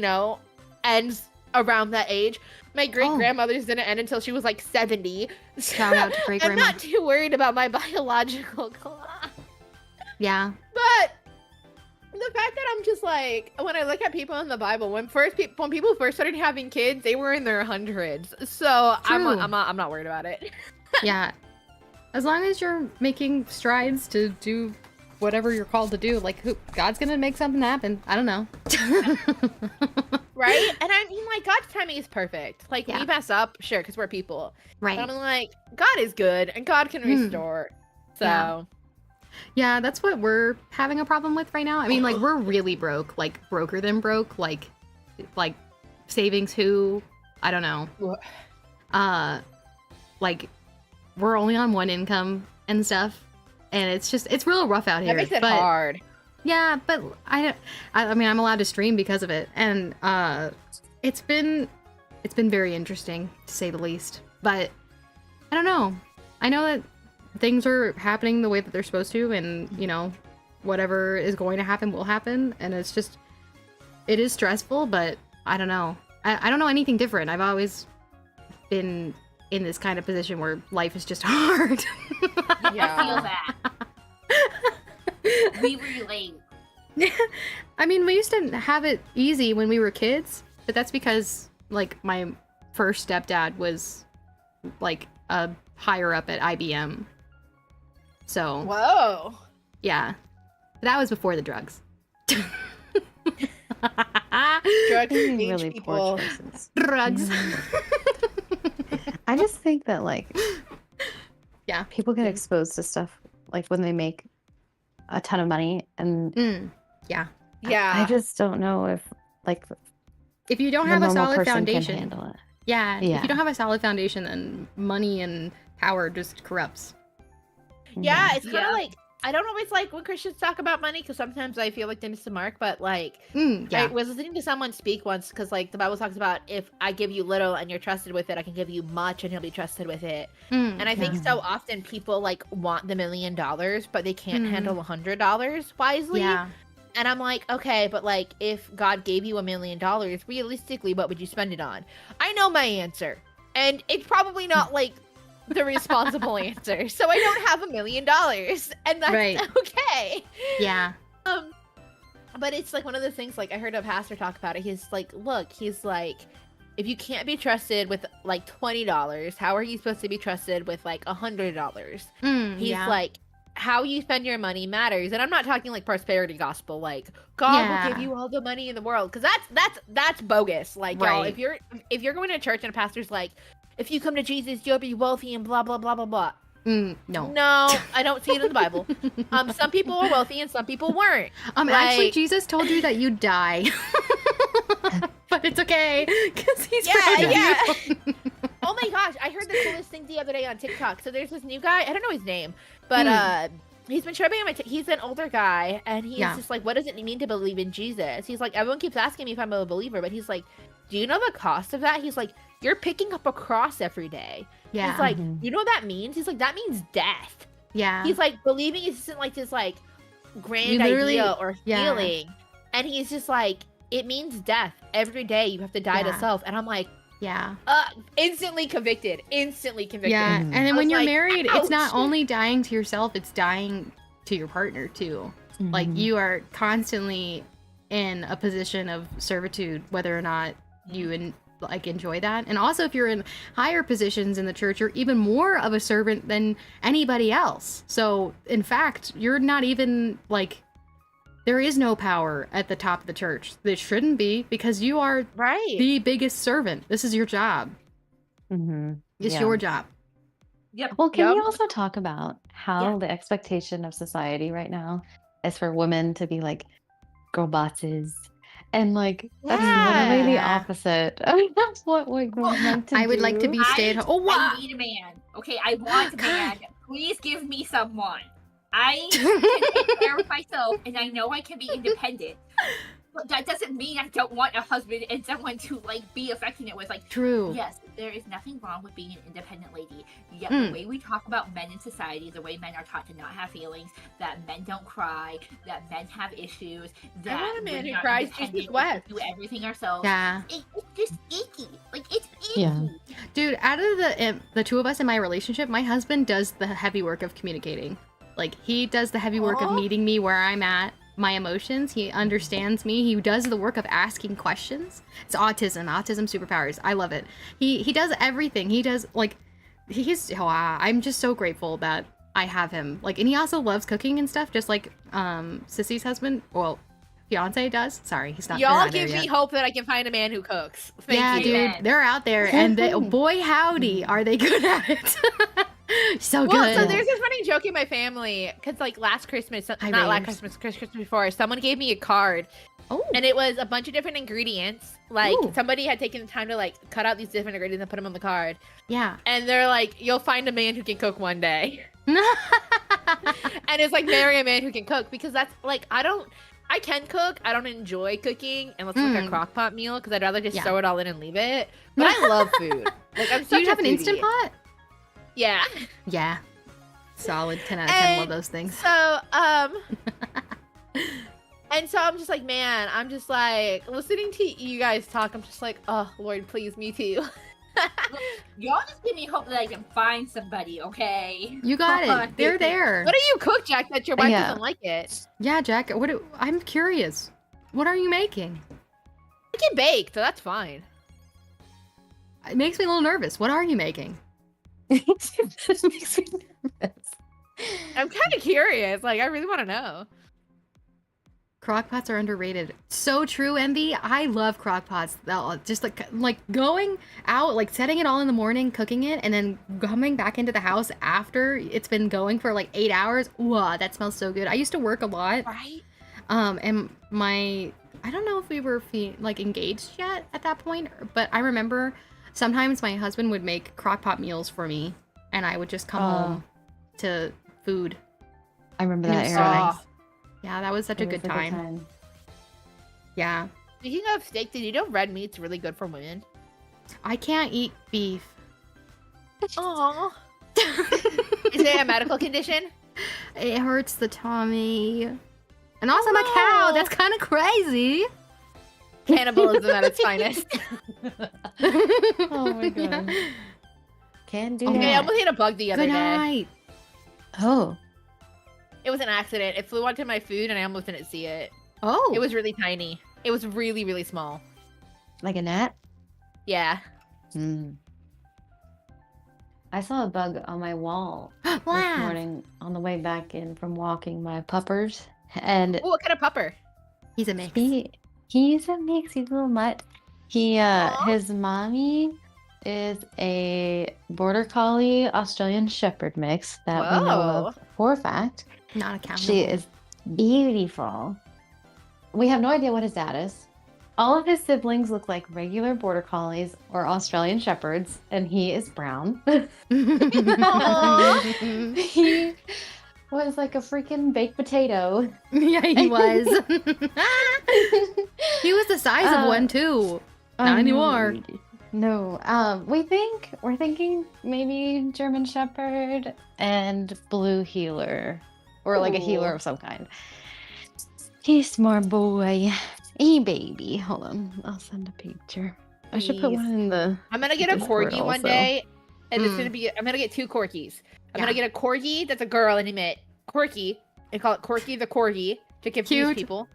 ends around that age. My great-grandmother's didn't end until she was, like, 70. Shout out to I'm great-grandma. not too worried about my biological clock. Yeah. But the fact that I'm just, like, when I look at people in the Bible, when people first started having kids, they were in their hundreds. So I'm True. not worried about it. Yeah. As long as you're making strides to do whatever you're called to do, like God's gonna make something happen. I don't know. Right? And I mean, like, God's timing is perfect. Like, Yeah. we mess up, sure, because we're people. Right. But I'm like, God is good, and God can restore. So, Yeah. Yeah, that's what we're having a problem with right now. I mean, like, we're really broke, like, broker than broke, like savings who, I don't know. Like, we're only on one income and stuff, and it's real rough out here. that makes it but, hard. Yeah, but I mean, I'm allowed to stream because of it, and it's been very interesting, to say the least. But I don't know. I know that things are happening the way that they're supposed to, and, you know, whatever is going to happen will happen, and it is stressful, but I don't know. I don't know anything different. I've always been in this kind of position where life is just hard. I feel that. We relate. I mean, we used to have it easy when we were kids, but that's because, like, my first stepdad was, like, a higher up at IBM. So, Whoa. yeah. That was before the drugs. Drugs Making change really people. poor choices. Drugs. I just think that, like, Yeah. people get exposed to stuff, like, when they make a ton of money, and Yeah. Yeah. I just don't know if, like, If you don't the have a normal solid person foundation, can handle it. yeah. If Yeah. you don't have a solid foundation, then money and power just corrupts. Yeah, it's kind of Yeah. like, I don't always like when Christians talk about money, because sometimes I feel like they miss the mark, but, like, I Yeah. was listening to someone speak once, because, like, the Bible talks about, if I give you little and you're trusted with it, I can give you much and you'll be trusted with it. And I think Yeah. so often people, like, want the $1 million, but they can't handle $100 wisely. Yeah. And I'm like, okay, but, like, if God gave you $1 million, realistically, what would you spend it on? I know my answer, and it's probably not, like, the responsible answer. So I don't have $1 million, and that's Right. okay. Yeah. But it's like one of the things, like, I heard a pastor talk about it. He's like, look, he's like, if you can't be trusted with, like, $20, how are you supposed to be trusted with, like, $100? He's Yeah. like, how you spend your money matters. And I'm not talking, like, prosperity gospel, like, God will give Yeah. you all the money in the world, because that's bogus. Like, y'all, Right. if you're going to church and a pastor's like, if you come to Jesus, you'll be wealthy and blah blah blah blah blah. No. No, I don't see it in the Bible. Some people were wealthy and some people weren't. Actually, Like- Jesus told you that you'd die. But it's okay, because he's Yeah, proud of yeah. you. Oh my gosh, I heard the coolest thing the other day on TikTok. So there's this new guy, I don't know his name, but he's been showing me on my he's an older guy, and he's Yeah. just like, what does it mean to believe in Jesus? He's like, everyone keeps asking me if I'm a believer, but he's like, do you know the cost of that? He's like, you're picking up a cross every day. Yeah. He's like, Mhm. you know what that means? He's like, that means death. Yeah. He's like, believing isn't like this like grand You literally- idea or yeah. feeling. And he's just like, it means death. Every day you have to die to Yeah. self. And I'm like, Yeah. instantly convicted. Instantly convicted. Yeah. Mhm. And then I when was you're like, married, it's not ouch. only dying to yourself, it's dying to your partner too. Like, Mhm. you are constantly in a position of servitude, whether or not you enjoy that. And also, if you're in higher positions in the church, you're even more of a servant than anybody else. So, in fact, you're not even, like, there is no power at the top of the church. There shouldn't be, because you are Right. the biggest servant. This is your job. Mhm. It's Yeah. your job. Yep. Well, can we Yep. also talk about how Yeah. the expectation of society right now is for women to be like girl bosses, and like that's literally the Yeah. opposite of what we're meant to I would like to do. be stay at home. Oh, wow. I need a man. Okay, I want a man. Please give me someone. I can take care of myself, and I know I can be independent. But that doesn't mean I don't want a husband and someone to like be affectionate with. Like, True. yes, there is nothing wrong with being an independent lady. Yet Mm. the way we talk about men in society, the way men are taught to not have feelings, that men don't cry, that men have issues, that want a man women who are cries just independent, as wet. we do everything ourselves. Yeah. It's just icky. Like, it's icky. Yeah. Dude, out of the two of us in my relationship, my husband does the heavy work of communicating. Like, he does the heavy work of Aw. meeting me where I'm at, my emotions. He understands me. He does the work of asking questions. It's autism superpowers. I love it. He does everything. He does, like, I'm just so grateful that I have him. Like, and he also loves cooking and stuff, just like Sissy's husband. Well, fiance does. Sorry, he's not. Y'all not there give me yet. hope that I can find a man who cooks. Thank Yeah, you. dude, Amen. they're out there, and they, boy howdy, are they good at it. So Well, good. so there's this running joke in my family because like last Christmas, Hi, not last babes. Christmas, Christmas before, someone gave me a card Oh, and it was a bunch of different ingredients. Like Ooh. somebody had taken the time to like cut out these different ingredients and put them on the card. yeah. And they're like, "You'll find a man who can cook one day." And it's like marry a man who can cook because that's like I can cook. I don't enjoy cooking unless it's like a crock pot meal because I'd rather just Yeah. throw it all in and leave it. But I love food. Like I'm Do such you a have an Instant foodie. Pot? Yeah. Yeah. Solid 10 out of 10. Love And those things. So and so I'm just like, man, I'm just like listening to you guys talk. I'm just like, oh Lord, please, me too. Y'all just give me hope that I can find somebody, okay? You got it. They're there. What do you cook, Jack? That your wife Yeah. doesn't like it. Yeah, Jack. I'm curious. What are you making? I can bake, so that's fine. It makes me a little nervous. What are you making? This makes me nervous. I'm kind of curious. Like, I really want to know. Crockpots are underrated. So true, Envy. I love crockpots. Just like going out, like setting it all in the morning, cooking it, and then coming back into the house after it's been going for like 8 hours. Wow, that smells so good. I used to work a lot. Right? And I don't know if we were like engaged yet at that point, but I remember sometimes my husband would make crockpot meals for me, and I would just come home to food. I remember And it that was era. so nice. Yeah, that was such a It was good time. Yeah. Speaking of steak, did you know red meat's really good for women? I can't eat beef. Aww. Is it a medical condition? It hurts the tummy. And also I'm a cow. no. That's kind of crazy. Cannibalism at its finest. Oh my god. Can do Okay, Okay, I that. almost hit a bug the other Good day. night. Oh. It was an accident. It flew onto my food and I almost didn't see it. Oh. It was really tiny. It was really, really small. Like a gnat? Yeah. Hmm. I saw a bug on my wall this Wow. morning on the way back in from walking my puppers. And Oh, what kind of pupper? He's a mix. he's a mix, he's a little mutt. Aw. His mommy is a border collie Australian shepherd mix that we know Whoa. of for a fact. Not accountable. She is beautiful. We have no idea what his dad is. All of his siblings look like regular border collies or Australian shepherds, and he is brown. Aw. He was like a freaking baked potato. Yeah, he was. He was the size of one too. Not anymore. No. We're thinking maybe German Shepherd and Blue Heeler, or like a healer Ooh. of some kind. He's smart boy. Hey baby. Hold on. I'll send a picture. I should put Please. one in the. I'm gonna get a Discord corgi one also. day, and it's Mm. gonna be. I'm gonna get two corgis. I'm Yeah. gonna get a corgi that's a girl and name it Corky and call it Corky the Corgi to confuse Cute. people.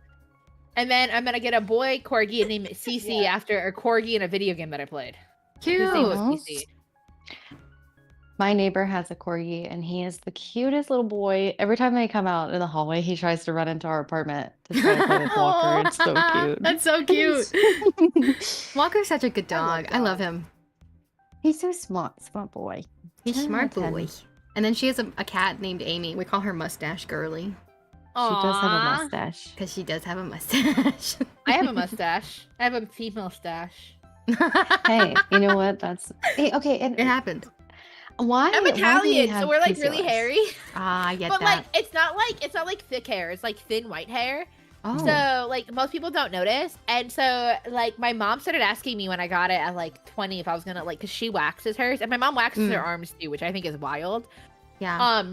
And then I'm gonna get a boy corgi and name it Cece Yeah. after a corgi in a video game that I played. Cute. His name was Aw. Cece. My neighbor has a corgi, and he is the cutest little boy. Every time they come out in the hallway, he tries to run into our apartment to try to play with Walker. It's so cute. That's so cute. Walker's such a good I love dog. I love dogs. him. He's so smart boy. He's 10 smart out of 10. boy. And then she has a cat named Amy. We call her Mustache Girly She does have a Aw. mustache. because she does have a mustache. I have a mustache. I have a female stash. Hey, you know what? That's okay. And It happened. why? I'm why do we Italian, so have we're like really PCOS? hairy. Ah, I get But that. like it's not like thick hair. It's like thin white hair. Oh. So like most people don't notice. And so like my mom started asking me when I got it at like 20 if I was gonna like because she waxes hers and my mom waxes her arms too, which I think is wild. yeah.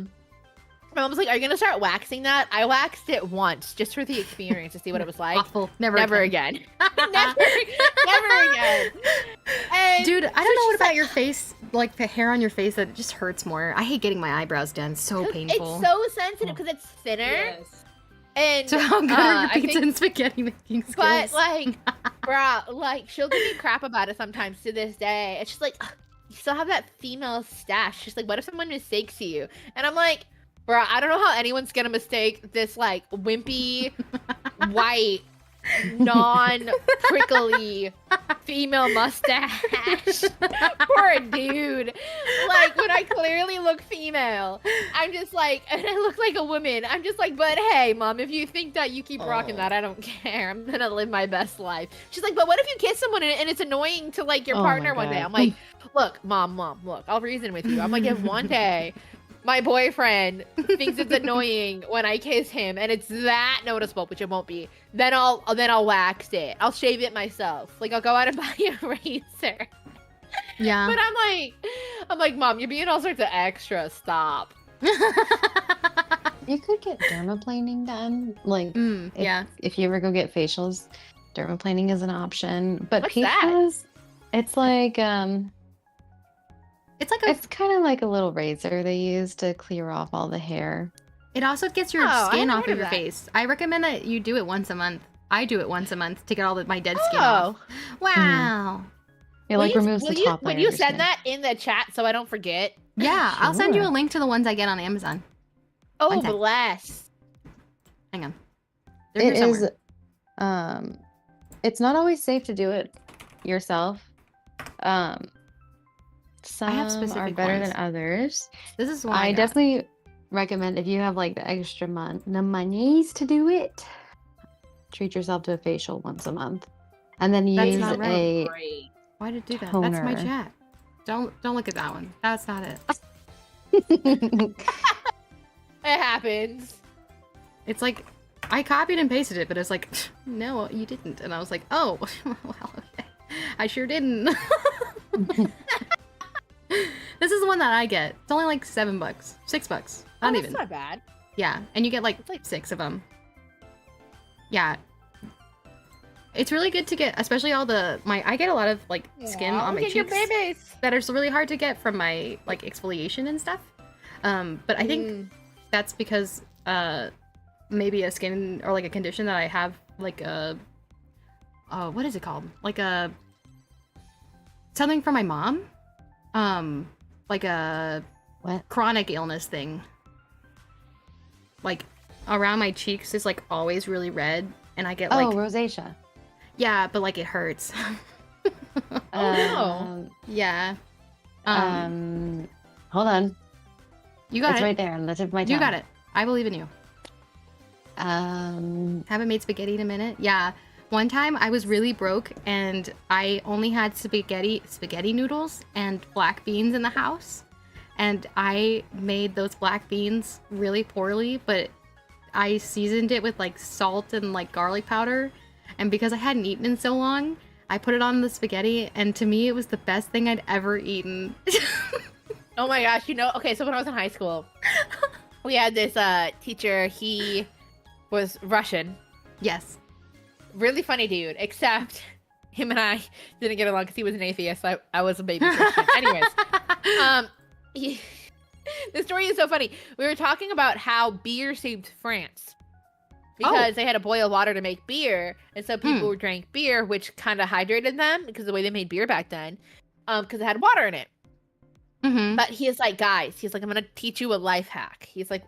My mom was like, "Are you gonna start waxing that?" I waxed it once just for the experience to see what it was like. Awful. Never Again. never again. And Dude, I don't so know what she's about like, your face, like the hair on your face that just hurts more. I hate getting my eyebrows done. So painful. It's so sensitive because it's thinner. Yes. And So how good are I your pizza think- and spaghetti making skills? But like, bruh, like she'll give me crap about it sometimes to this day. And she's like, "Ugh, you still have that female stash." She's like, "What if someone mistakes you?" And I'm like, bruh, I don't know how anyone's gonna mistake this like wimpy white non-prickly female mustache for a dude. Like, when I clearly look female, I'm just like, and I look like a woman. I'm just like, but hey, mom, if you think that you keep rocking that, I don't care. I'm gonna live my best life. She's like, but what if you kiss someone and it's annoying to like your partner one day? I'm like, look, mom, look, I'll reason with you. I'm like, if one day my boyfriend thinks it's annoying when I kiss him and it's that noticeable, which it won't be, then I'll wax it. I'll shave it myself. Like, I'll go out and buy a razor. Yeah. But I'm like, mom, you're being all sorts of extra. Stop. You could get dermaplaning done. Like, if you ever go get facials, dermaplaning is an option. But What's Pete that? has, it's like It's like a. it's kind of like a little razor they use to clear off all the hair. It also gets your Oh, I skin haven't off heard of your of that. face. I recommend that you do it once a month. I do it once a month to get all my dead skin off. Wow. It like removes the top layer. Would you of your send skin. that in the chat so I don't forget? Yeah, I'll send you a Sure. link to the ones I get on Amazon. Oh, One sec. bless. Hang on. They're It here is. somewhere. It's not always safe to do it yourself. Some are specific better ones. than others. This is one I got. definitely recommend if you have like the extra monies to do it, treat yourself to a facial once a month, and then That's use not right. a Great. Why did it do that? That's my toner. chat. Don't look at that one. That's not it. It happens. It's like I copied and pasted it, but it's like, no, you didn't. And I was like, oh, well, okay. I sure didn't. This is the one that I get. It's only like $7, $6. Not Oh, even. that's not bad. Yeah, and you get like It's like 6 of them. Yeah. It's really good to get, especially all I get a lot of like skin on my Look at your cheeks babies. that are really hard to get from my like exfoliation and stuff. But I think that's because maybe a skin or like a condition that I have, like a what is it called? Like a something from my mom. Like a What? chronic illness thing. Like around my cheeks is like always really red, and I get like rosacea. yeah, but like it hurts. Oh, no. Yeah. Hold on. You got It's it. right there on the tip of my tongue. You got it. I believe in you. Um, Haven't made spaghetti in a minute. Yeah. One time I was really broke and I only had spaghetti noodles and black beans in the house. And I made those black beans really poorly, but I seasoned it with like salt and like garlic powder. And because I hadn't eaten in so long, I put it on the spaghetti, and to me it was the best thing I'd ever eaten. Oh my gosh, okay, so when I was in high school, we had this teacher, he was Russian. Yes. Really funny dude, except him and I didn't get along because he was an atheist, so I was a baby Christian. Anyways, the story is so funny. We were talking about how beer saved France. Because they had to boil water to make beer, and so people drank beer, which kind of hydrated them because of the way they made beer back then, because it had water in it. Mm-hmm. But he's like, guys, he's like, I'm gonna teach you a life hack. He's like,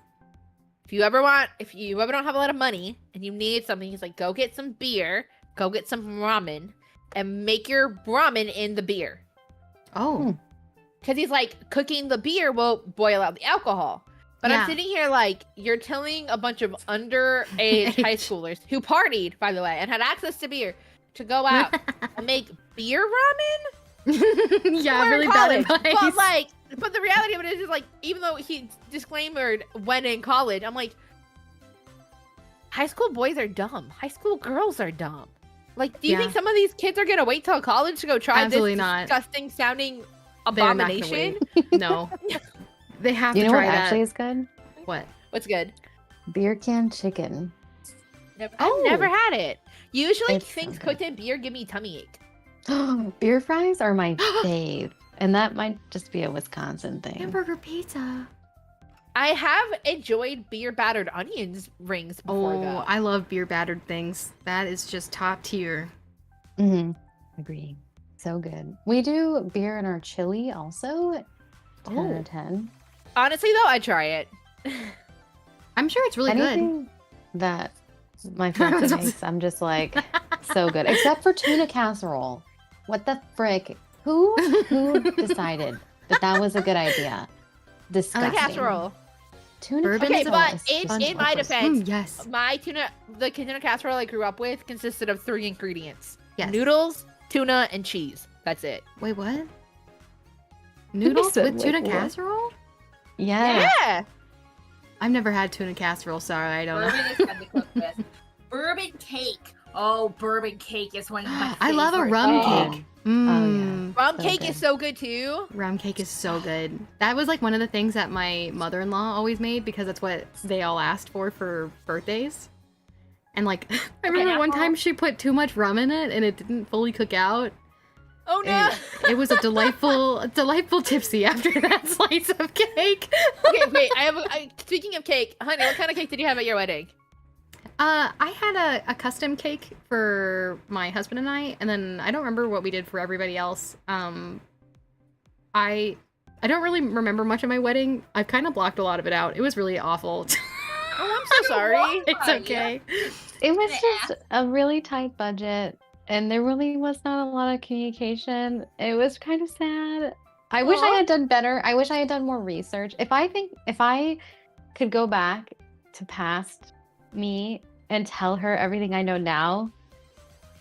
if you ever don't have a lot of money and you need something, he's like, go get some beer, go get some ramen, and make your ramen in the beer. Oh. Because he's like, cooking the beer will boil out the alcohol. But Yeah. I'm sitting here like, you're telling a bunch of underage high schoolers who partied, by the way, and had access to beer to go out and make beer ramen? Yeah, We're in really bad college. advice. But the reality of it is like, even though he disclaimered when in college, I'm like, high school boys are dumb. High school girls are dumb. Like, do you Yeah. think some of these kids are gonna wait till college to go try Absolutely this not. disgusting sounding They're not gonna abomination? wait. No. They have you to know try what that. actually is good? What? What's good? Beer can chicken. I've never had it. Usually It's so things good. cooked in beer give me tummy ache. Beer fries are my fave, and that might just be a Wisconsin thing. Hamburger pizza. I have enjoyed beer battered onions rings before Oh, though. I love beer battered things. That is just top tier. Mm-hmm. Agree. So good. We do beer in our chili also. 10 out Oh. of 10. Honestly though, I'd try it. I'm sure it's really good. Anything that my filter makes. I'm just like so good, except for tuna casserole. What the frick? Who decided that was a good idea? Disgusting. The casserole. Tuna Bourbon Okay, is casserole but is in my defense, Yes. the tuna casserole I grew up with consisted of 3 ingredients: Yes. noodles, tuna, and cheese. That's it. Wait, what? Noodles said, with tuna like, what? casserole? Yeah. Yeah. I've never had tuna casserole. Sorry, I don't know. Bourbon is fun to cook with. Bourbon cake. Oh, bourbon cake is one of my I love a favorite rum things. cake. Rum So cake good. is so good too. Rum cake is so good. That was like one of the things that my mother-in-law always made because that's what they all asked for birthdays. And like, I remember one time she put too much rum in it and it didn't fully cook out. Oh no. And it was a delightful tipsy after that slice of cake. Okay, wait. Speaking of cake, honey, what kind of cake did you have at your wedding? I had a custom cake for my husband and I, and then I don't remember what we did for everybody else. I don't really remember much of my wedding. I've kind of blocked a lot of it out. It was really awful. Oh, I'm so sorry. It's okay. It was just a really tight budget, and there really was not a lot of communication. It was kind of sad. I wish I had done better. I wish I had done more research. If I could go back to past me and tell her everything I know now,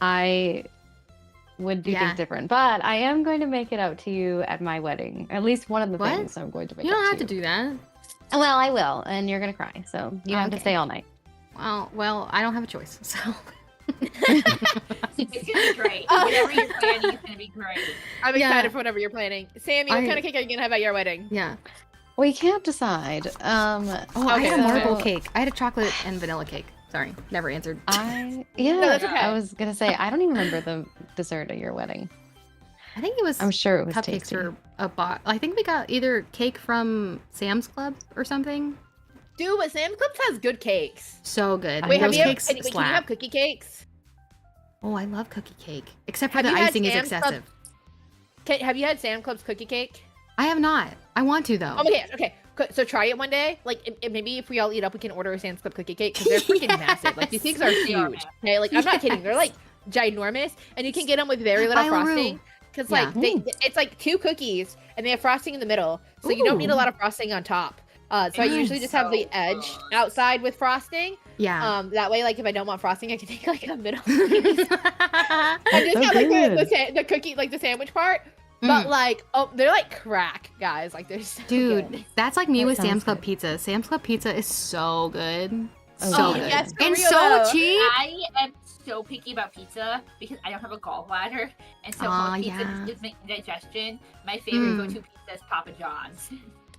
I would do things different. But I am going to make it out to you at my wedding. At least one of the What? things I'm going to make You out don't have to to you. do that. Well, I will, and you're gonna cry, so you have to Okay. stay all night. Well, I don't have a choice, so. It's gonna be great. Whatever you're planning is gonna be great. I'm Yeah. excited for whatever you're planning. Sammy, what kind of cake are you gonna have at your wedding? Yeah. We can't decide. Oh, I Okay, had a marble so- cake. I had a chocolate and vanilla cake. Sorry, never answered. Yeah, that's okay. I was gonna say I don't even remember the dessert at your wedding. I think it was I'm sure it was cupcakes tasty. or a box. I think we got either cake from Sam's Club or something. Dude, but Sam's Club has good cakes. So good. Wait, have Those you cakes can you slap. have cookie cakes? Oh, I love cookie cake. Except for Have the you had icing is Sam's Club- excessive. Have you had Sam's Club's cookie cake? I have not. I want to though. Oh, okay. So try it one day. Like, maybe if we all eat up, we can order a Sam's Club cookie cake because they're freaking massive. Like, these things are They are huge. Okay, like I'm not kidding. They're like ginormous, and you can get them with very little frosting. Because like it's like 2 cookies, and they have frosting in the middle, so you don't need a Ooh. lot of frosting on top. So I usually just have the edge outside with frosting. Yeah. That way, like if I don't want frosting, I can take like a middle piece. I just So have like good. the cookie, like the sandwich part. But like, they're like crack, guys. Like they're so Dude, good. that's like me That with sounds Sam's Club good. pizza. Sam's Club pizza is so good. Oh, So yeah. good. Yes, for And real, so though. cheap. I am so picky about pizza because I don't have a gallbladder, and so Aw, most pizza yeah. just makes digestion. My favorite Mm. go-to pizza is Papa John's.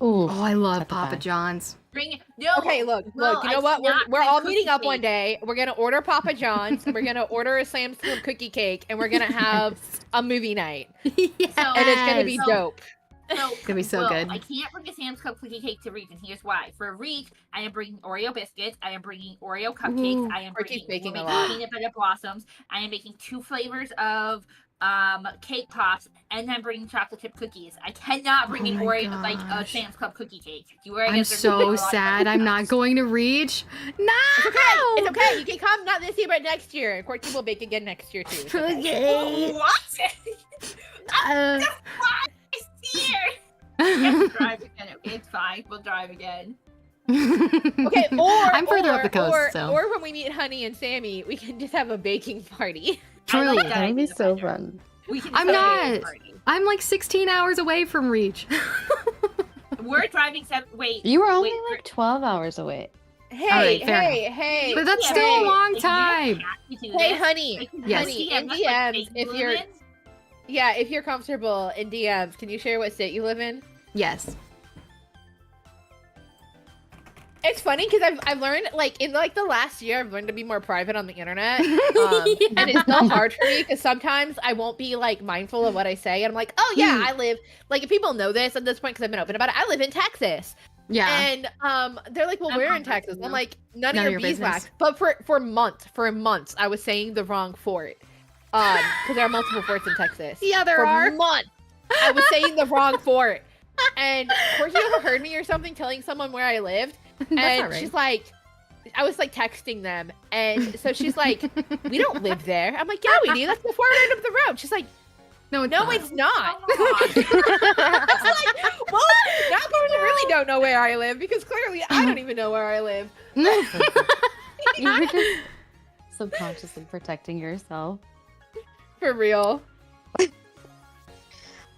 Ooh, Oh, I love that's a Papa fact. John's. Bring no. Okay, look. well, You know I what? cannot We're find all cookie meeting up one cake. day. We're gonna order Papa John's. We're gonna order a Sam's Club cookie cake, and we're gonna have a movie night, Yes. and it's gonna be So- dope. So, gonna be so well, good. I can't bring a Sam's Club cookie cake to Reach, and here's why. For Reach, I am bringing Oreo biscuits. I am bringing Oreo cupcakes. Ooh. I am Ricky's bringing baking a we're lot. making peanut butter blossoms. I am making 2 flavors of cake pops, and then bringing chocolate chip cookies. I cannot bring Oh an my Oreo like a gosh. Sam's Club cookie cake. You are I'm gonna so sad I'm not going to Reach. No! It's okay. You can come not this year, but next year. And Courtney will bake again next year too. It's okay. What? Uh, This year. Yes, drive again. Okay, it's fine. We'll drive again. Okay, or I'm further up the coast, or, so. or when we meet Honey and Sammy, we can just have a baking party. Truly. I like That would be idea so better. fun. We can I'm just have a baking not. party. I'm like 16 hours away from Reach. We're driving wait. You were only wait, like 12 hours away. Hey, right, fair hey. But that's Yeah, still a hey, long like, you time. have to do Hey, this. Honey. Like, Yes. Honey, yeah, in that's like DMs, fake if you're movements. if you're comfortable in DMs, can you share what state you live in? Yes. It's funny because I've learned like in like the last year I've learned to be more private on the internet, and it's still hard for me because sometimes I won't be like mindful of what I say, and I'm like, oh yeah, I live like if people know this at this point because I've been open about it, I live in Texas, Yeah. and they're like, well, I'm where in hungry, Texas? too. I'm like, none of your beeswax. business. But for months I was saying the wrong fort, because there are multiple forts in Texas. Yeah, there for are. months I was saying the wrong fort, and Corky overheard me or something telling someone where I lived. That's And not right. she's like, I was like texting them, and so she's like, "We don't live there." I'm like, "Yeah, we do. That's the far end of the road." She's like, No, "No, it's not." Oh, I was like, "Well, now you really don't know where I live because clearly I don't even know where I live." You're just subconsciously protecting yourself. For real.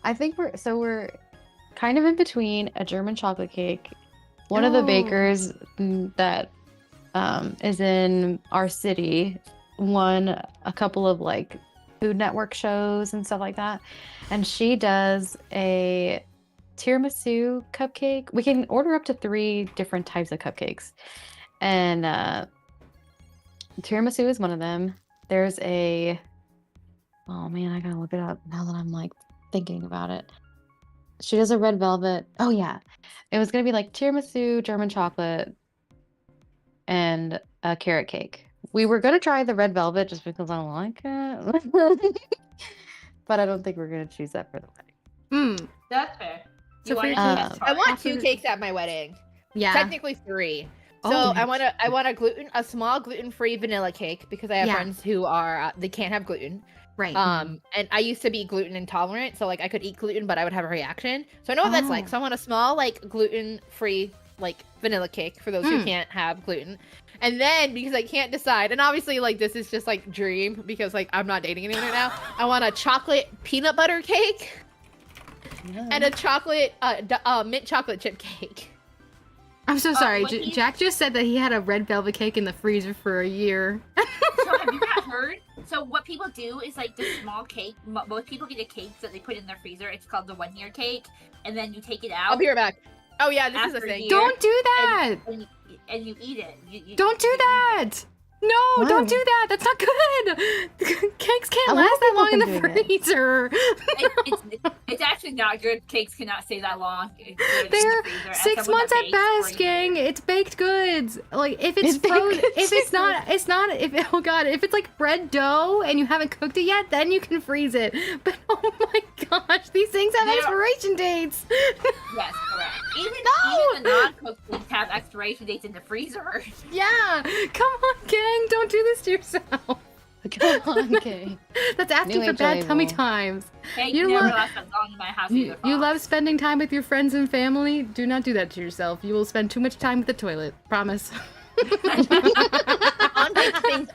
I think we're kind of in between a German chocolate cake. One of the bakers that is in our city won a couple of like Food Network shows and stuff like that, and she does a tiramisu cupcake. We can order up to 3 different types of cupcakes, and tiramisu is one of them. There's a oh man, I gotta look it up now that I'm like thinking about it. She does a red velvet. Oh yeah, it was gonna be like tiramisu, German chocolate, and a carrot cake. We were gonna try the red velvet just because I don't like it, but I don't think we're gonna choose that for the wedding. That's fair. So You for want your to cake- test I want tart? 2 cakes at my wedding. Yeah. Technically 3. So Oh, I want a small gluten-free vanilla cake because I have Yeah. friends who are they can't have gluten. Right. And I used to be gluten intolerant, so like I could eat gluten, but I would have a reaction. So I know what that's like. So I want a small like gluten-free like vanilla cake for those who can't have gluten. And then because I can't decide, and obviously like this is just like dream because like I'm not dating anyone right now. I want a chocolate peanut butter cake and a chocolate mint chocolate chip cake. I'm so sorry. what do you- Jack just said that he had a red velvet cake in the freezer for a year. So have you not heard? So what people do is like the small cake. Most people get a cake that they put in their freezer. It's called the 1-year cake, and then you take it out. I'll be right back. Oh yeah, this is a After thing. you- Don't do that. and you eat it. Don't do that. No, Why? don't do that. That's not good. Cakes can't A lot of last that long in people the have been doing freezer. It's actually not good. Cakes cannot stay that long. It's good in the They're freezer. As 6 someone months that at bakes for best, gang. years. It's baked goods. Like if it's It's baked frozen, goods. if it's not. If oh god, if it's like bread dough and you haven't cooked it yet, then you can freeze it. But oh my gosh, these things have They're- expiration dates. Yes, correct. Even the non-cooked things have expiration dates in the freezer. Yeah, come on, gang, don't do this to yourself. Come on, okay. That's asking New for age bad tummy label. times. Cake You never love- lasts that long in my house You, either. you Fox. love spending time with your friends and family. Do not do that to yourself. You will spend too much time with the toilet. Promise.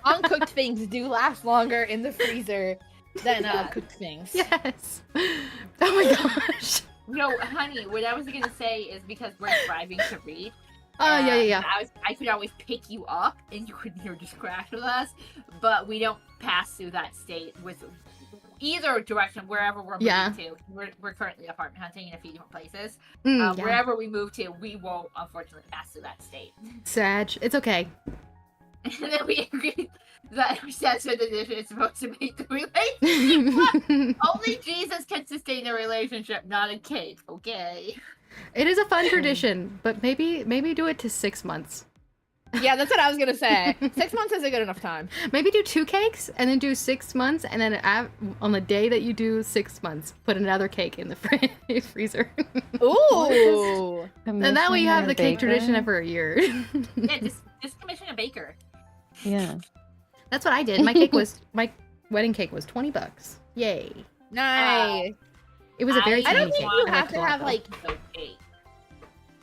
Uncooked things do last longer in the freezer than cooked things. Yes. Oh my gosh. No, honey, what I was gonna say is because we're driving to read. Oh yeah. I could always pick you up and you could just crash with us, but we don't pass through that state with either direction, wherever we're moving Yeah. to. We're currently apartment hunting in a few different places. Yeah. Wherever we move to, we won't unfortunately pass through that state. Sag. It's okay. And then we agree that that's what the dish is supposed to make the relationship. Only Jesus can sustain a relationship, not a cake. Okay. It is a fun tradition, but maybe do it to 6 months. Yeah, that's what I was gonna say. 6 months isn't good enough time. Maybe do 2 cakes and then do 6 months, and then on the day that you do 6 months, put another cake in the freezer. Ooh. And that way you have the cake tradition for a year. Yeah, just commission a baker. Yeah. That's what I did. My wedding cake was $20. Yay. Nice. It was a very I tiny don't cake. think you I have liked it to a lot, have though. like Okay.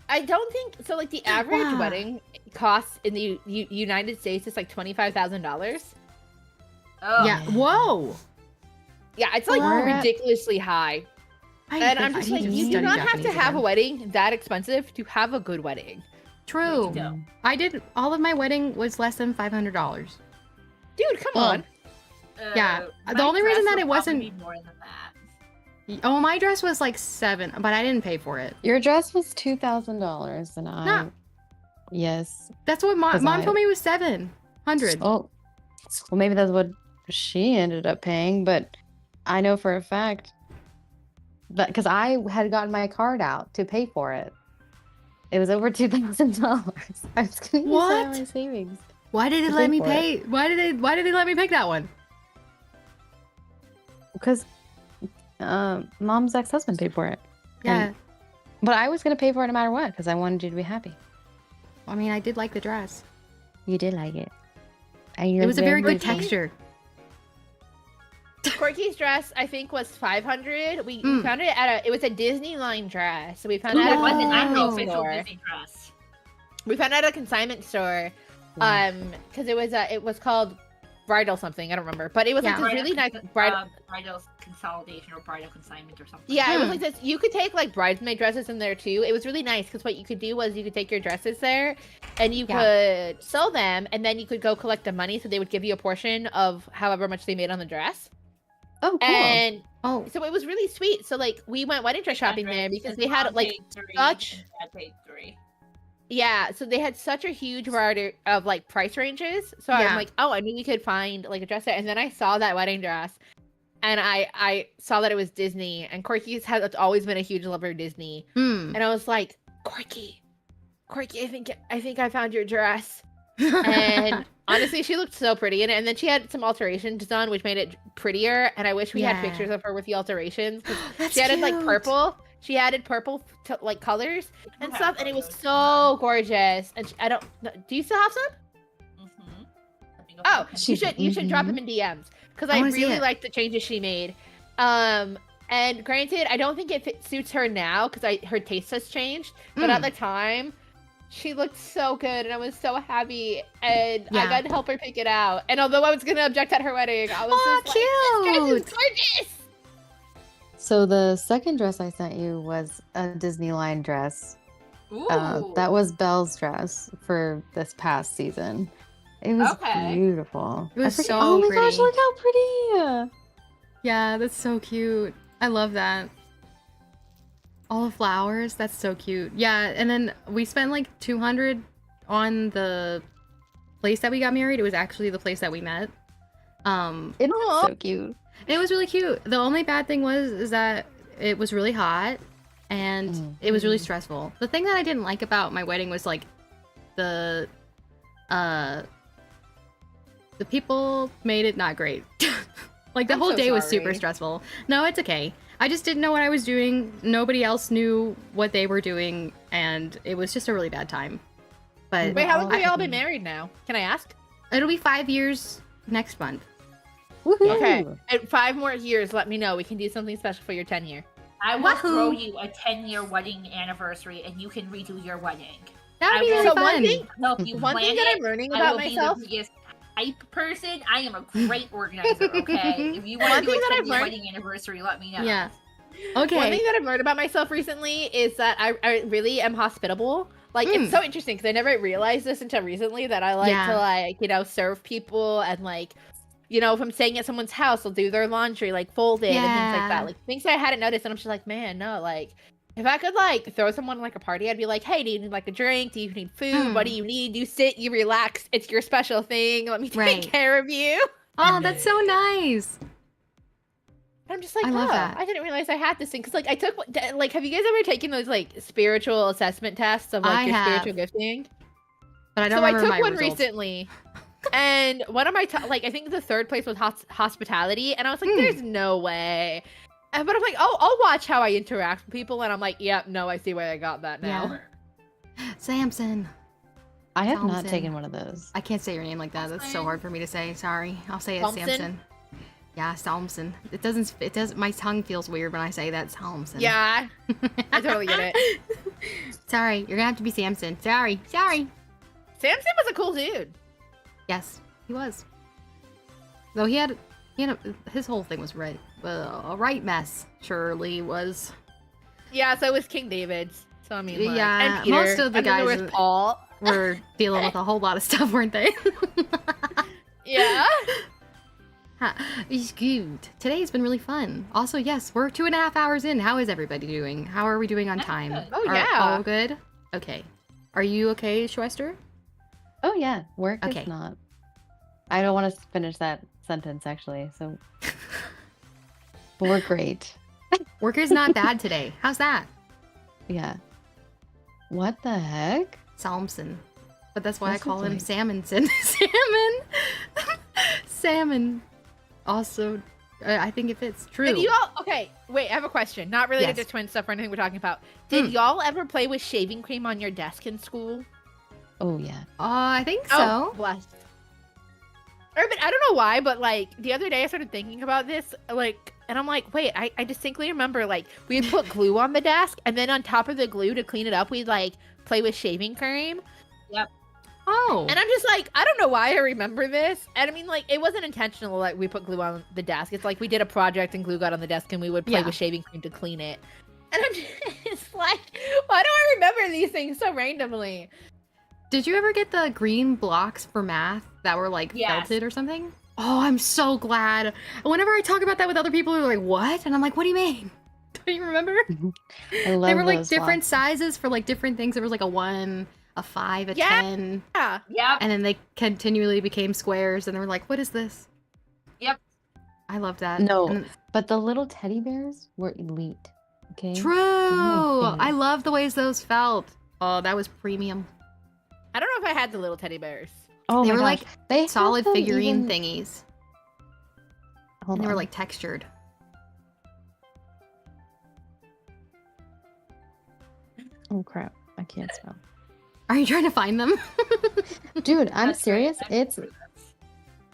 I don't think so. Like the average Wow. wedding costs in the United States is like $25,000. Oh. Yeah. Whoa. Yeah, it's like We're at- ridiculously high. And I'm just like, you do not have to have a wedding that expensive to have a good wedding. True. You don't. I did. All of my wedding was less than $500. Dude, come Well, on. Yeah, the my only reason dress that will it wasn't- probably be more than that. Oh, my dress was like $7, but I didn't pay for it. Your dress was $2,000, and No. Yes. That's what mom 'Cause told me was $700. Oh, well, maybe that's what she ended up paying, but I know for a fact that because I had gotten my card out to pay for it. It was over $2,000. I was gonna use that What? on my savings. Why did it to let pay me for pay? Why did they let me pick that one? Because mom's ex-husband paid for it. Yeah. And- But I was gonna pay for it no matter what because I wanted you to be happy. I mean, I did like the dress. You did like it. And you It look was a very good pretty. texture. Corky's dress, I think, was $500. We Mm. found it at it was a Disney line dress. So we found Ooh, it at it a wasn't. I'm consignment no official store. Disney dress. We found it at a consignment store. Wow. Because it was called bridal something. I don't remember, but it was like Yeah. this really nice bridal. Bridal consolidation or bridal consignment or something. Yeah, it was Hmm. like this. You could take like bridesmaid dresses in there too. It was really nice because what you could do was you could take your dresses there, and you could sell them, and then you could go collect the money. So they would give you a portion of however much they made on the dress. Oh, cool. And Oh, so it was really sweet. So like we went wedding dress shopping there because they had like such. I paid 3. Yeah, so they had such a huge variety of like price ranges. So Yeah. I'm like, oh, I knew we could find like a dress there. And then I saw that wedding dress, and I saw that it was Disney. And Corky's has always been a huge lover of Disney. hmm. And I was like, Corky, I think I found your dress. And honestly, she looked so pretty in it. And then she had some alterations done, which made it prettier. And I wish we had Yeah. pictures of her with the alterations. 'Cause That's she added like cute. purple. She added purple like colors and stuff, and it was so gorgeous. And I don't. Do you still have some? Oh, She- you should drop mhm. them in DMs because I I wanna see really it. like the changes she made. And granted, I don't think it suits her now because her taste has changed. But at Mm. the time, she looked so good, and I was so happy, and I Yeah. got to help her pick it out. And although I was gonna object at her wedding, I was Aw, just like, "This dress is cute. gorgeous." So the second dress I sent you was a Disneyland dress. That was Belle's dress for this past season. It was Okay. beautiful. It was I forget- so Oh my gosh, pretty. look how pretty! Yeah, that's so cute. I love that. All the flowers, that's so cute. Yeah, and then we spent like 200 on the place that we got married. It was actually the place that we met. It was so cute. It was really cute. The only bad thing is that it was really hot and it was really stressful. The thing that I didn't like about my wedding was like the people made it not great. Like the I'm whole so day was super sorry. stressful. No, it's okay. I just didn't know what I was doing. Nobody else knew what they were doing, and it was just a really bad time. But Wait, how long have I- you all been married now? Can I ask? it'll be 5 years next month. Woohoo! Okay. In 5 more years, let me know. We can do something special for your 10 year. I will Wahoo. throw you a 10-year wedding anniversary, and you can redo your wedding. That would I be will- really So fun. one thing, Help you one plan thing that it. I'm learning I about will myself. be the biggest hype person. I am a great organizer. Okay, if you want One to do thing a that I've 10-year learned- wedding anniversary, let me know. Yeah. One Okay. thing that I've learned about myself recently is that I really am hospitable. Like Mm. it's so interesting because I never realized this until recently that I like Yeah. to like serve people and like if I'm staying at someone's house, I'll do their laundry, like fold it and things like Yeah. that. Like things I hadn't noticed, and I'm just like, man, no, like. If I could like throw someone like a party, I'd be like, "Hey, do you need like a drink? Do you need food? What do you need? You sit, you relax. It's your special thing. Let me take Right. care of you." Oh, that's so nice. I'm just like, I love oh, that. I didn't realize I had this thing because, like, I took like, have you guys ever taken those like spiritual assessment tests of like I your have. spiritual gifting? But I don't So I remember took my one results. recently, and one of my like I think the third place was hospitality, and I was like, there's no way. But I'm like, oh, I'll watch how I interact with people, and I'm like, yeah, no, I see why I got that now. Samson. I have not Thompson. taken one of those. I can't say your name like that. That's so hard for me to say. Sorry. I'll say it Thompson? Samson. Yeah, Samson. It does my tongue feels weird when I say that Samson. Yeah, I totally get it. Sorry, you're gonna have to be Samson. Sorry. Samson was a cool dude. Yes, he was. Though his whole thing was right. A right mess. Surely was. Yeah, so it was King David's. So I mean, like, Yeah, and Peter, most of the and then there guys was Paul. Were dealing with a whole lot of stuff, weren't they? Yeah. It's good. Today's been really fun. Also, yes, we're 2.5 hours in. How is everybody doing? How are we doing on I'm time? good. Oh, Are yeah. all good? Okay. Are you okay, Schwester? Oh yeah, work Okay. is not. I don't want to finish that sentence actually. So but we're great. Work is not bad today. How's that? Yeah. What the heck? Salmson. But that's why That's I call him like- Salmonson. Salmon! Salmon. Also, I think it fits. True. Did you all okay? Wait, I have a question. Not related Yes. to twin stuff or anything we're talking about. Did y'all ever play with shaving cream on your desk in school? Oh yeah. I think Oh, so. blessed. Urban, I don't know why, but like the other day I started thinking about this, like, and I'm like, wait, I distinctly remember like we would put glue on the desk, and then on top of the glue to clean it up, we'd like play with shaving cream. Yep. Oh. And I'm just like, I don't know why I remember this. And I mean, like, it wasn't intentional. Like we put glue on the desk. It's like we did a project and glue got on the desk, and we would play Yeah. with shaving cream to clean it. And I'm just like, why do I remember these things so randomly? Did you ever get the green blocks for math that were like Yes. felted or something? Oh, I'm so glad. Whenever I talk about that with other people, they're like, "What?" And I'm like, "What do you mean?" Don't you remember? I love They were like those different blocks. sizes for like different things. There was like a 1, a 5, a Yeah. 10, Yeah. Yep. and then they continually became squares. And they were like, "What is this?" Yep. I love that. No, And then- but the little teddy bears were elite. Okay. true. I favorite. love the ways those felt. Oh, that was premium. I don't know if I had the little teddy bears. Oh They my were gosh. like they had solid them figurine even- thingies, Hold and they were on. like textured. Oh crap! I can't spell. Are you trying to find them? Dude, I'm That's great. serious. I'm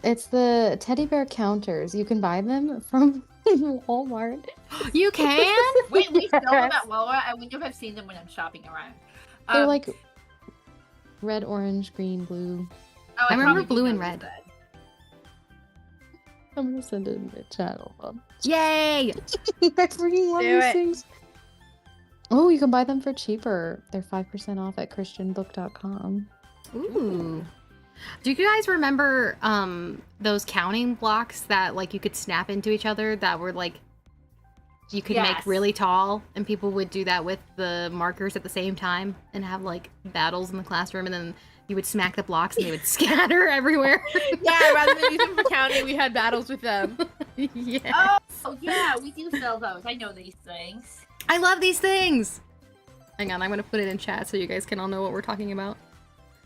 It's the teddy bear counters. You can buy them from Walmart. You can? Wait, we sell them Yes. at Walmart. I wonder if I've seen them when I'm shopping around. They're like red, orange, green, blue. oh, I remember probably do blue know and what red. you said. I'm gonna send it in the channel. Yay! I freaking love Do these it. things. Oh, you can buy them for cheaper. They're 5% off at christianbook.com. Ooh. Do you guys remember those counting blocks that like you could snap into each other that were like you could make Yes. really tall, and people would do that with the markers at the same time and have like battles in the classroom, and then you would smack the blocks and they would scatter everywhere. Yeah, rather than use them for counting, we had battles with them. Yeah. Oh, yeah, we do sell those. I know these things. I love these things. Hang on, I'm gonna put it in chat so you guys can all know what we're talking about.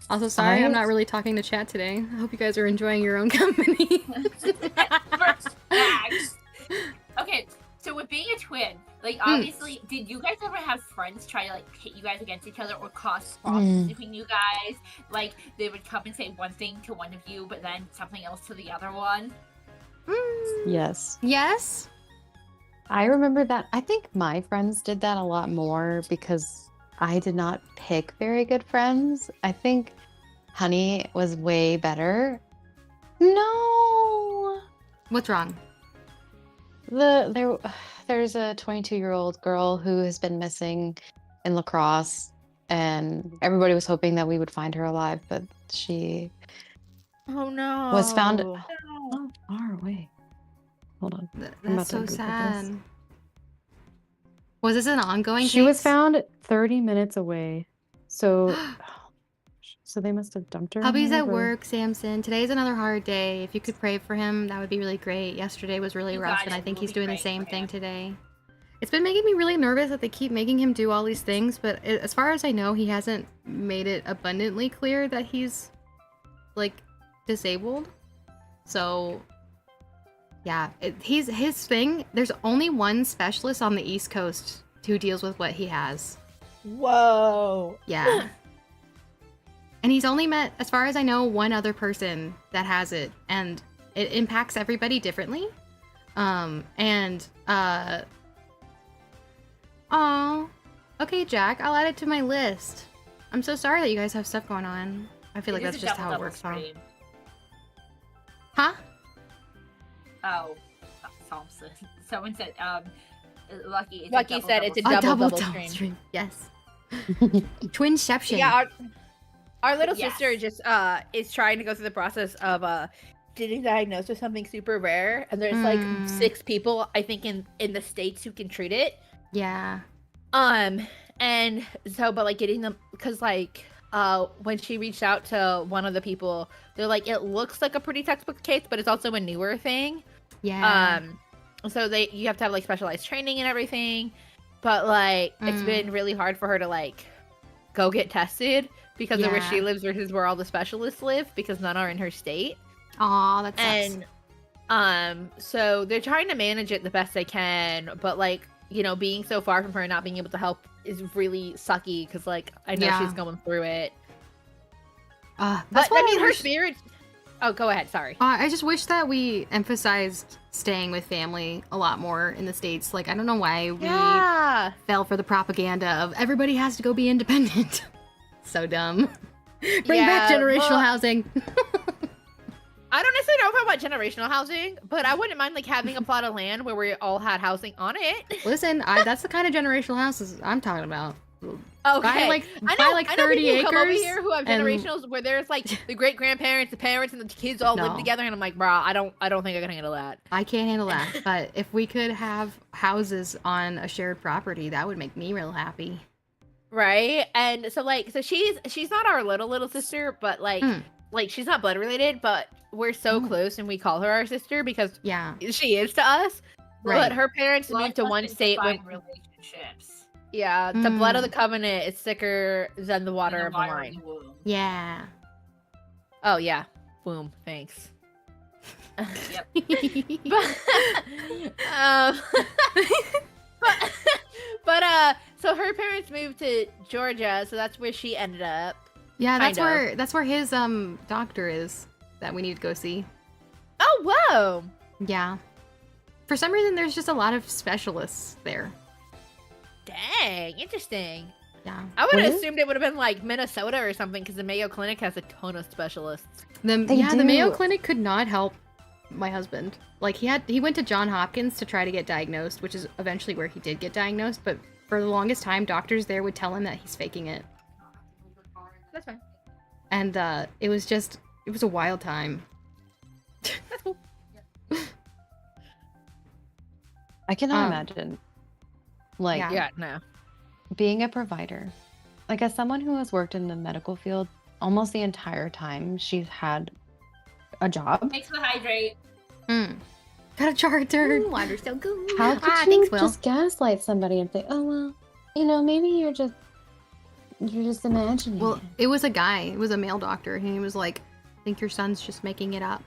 Also, sorry, I'm not really talking to chat today. I hope you guys are enjoying your own company. First facts. Okay, so with being a twin, like obviously, did you guys ever have friends try to like pit you guys against each other or cause problems between you guys? Like they would come and say one thing to one of you, but then something else to the other one. Yes. Yes. I remember that. I think my friends did that a lot more because I did not pick very good friends. I think Honey was way better. No. What's wrong? There's a 22-year-old girl who has been missing in lacrosse, and everybody was hoping that we would find her alive, but she Oh no. was found not far away. Hold on. I'm about That's to so Google sad. this. Was this an ongoing She was case? found 30 minutes away. So they must have dumped her. Hubby's at or- work, Samson. Today's another hard day. If you could pray for him, that would be really great. Yesterday was really You rough, got and I it. think We'll he's be doing the praying same for thing him. today. It's been making me really nervous that they keep making him do all these things, but as far as I know, he hasn't made it abundantly clear that he's, like, disabled. So, yeah, his thing, there's only one specialist on the East Coast who deals with what he has. Whoa. Yeah. And he's only met, as far as I know, one other person that has it, and it impacts everybody differently. Oh, okay, Jack, I'll add it to my list. I'm so sorry that you guys have stuff going on. I feel like It is that's a just how it double works. Huh? stream. Huh? Oh, Thompson. Someone said, Lucky. It's Lucky a double, said it's a double double stream. stream. Yes. Twinception. Yeah, our little Yes. sister just is trying to go through the process of getting diagnosed with something super rare, and there's like 6 people I think in the States who can treat it. Yeah. And so but like getting them, because like when she reached out to one of the people, they're like, it looks like a pretty textbook case, but it's also a newer thing. Yeah. So you have to have like specialized training and everything, but like it's been really hard for her to like go get tested because of where she Yeah. lives versus where all the specialists live, because none are in her state. Aw, that sucks. And so they're trying to manage it the best they can, but like, you know, being so far from her and not being able to help is really sucky, because like I know Yeah. she's going through it. That's But why I mean, her wish- spirit. Oh, go ahead. Sorry. I just wish that we emphasized staying with family a lot more in the States. Like, I don't know why we Yeah. fell for the propaganda of everybody has to go be independent. So dumb. Bring back Yeah, generational well- housing. I don't necessarily know about generational housing, but I wouldn't mind like having a plot of land where we all had housing on it. Listen, that's the kind of generational houses I'm talking about. Okay. Buy I like know 30 people who come over acres here who have and- generationals where there's like the great grandparents, the parents, and the kids all live No. together, and I'm like, brah, I don't think I can handle that. I can't handle that. But if we could have houses on a shared property, that would make me real happy. Right? And so she's not our little sister, but like she's not blood related, but we're so close and we call her our sister because Yeah. she is to us. Right. But her parents Blood moved to one doesn't state when define relationships. yeah, the blood of Mm. the covenant is thicker than the water And of the water wine. in the womb. Yeah. Oh yeah. Boom. Thanks. Yep. um, but so her parents moved to Georgia, so that's where she ended up. Yeah, Kind that's where his doctor is that we need to go see. Oh whoa. Yeah. For some reason there's just a lot of specialists there. Dang, interesting. Yeah. I would have What? assumed it would have been like Minnesota or something because the Mayo Clinic has a ton of specialists. The They Mayo do. Clinic could not help my husband. Like he went to Johns Hopkins to try to get diagnosed, which is eventually where he did get diagnosed, but for the longest time doctors there would tell him that he's faking it. That's fine. And it was a wild time. That's cool. I cannot Um, imagine, like, Yeah. Yeah, no. being a provider. Like, as someone who has worked in the medical field almost the entire time she's had a job, Thanks for the hydrate. Got a charter. Water's so good. how could you thanks, Will. just gaslight somebody and say, "Oh well, you know, maybe you're just imagining." Well, it." it was a guy. It was a male doctor. And he was like, I think your son's just making it up.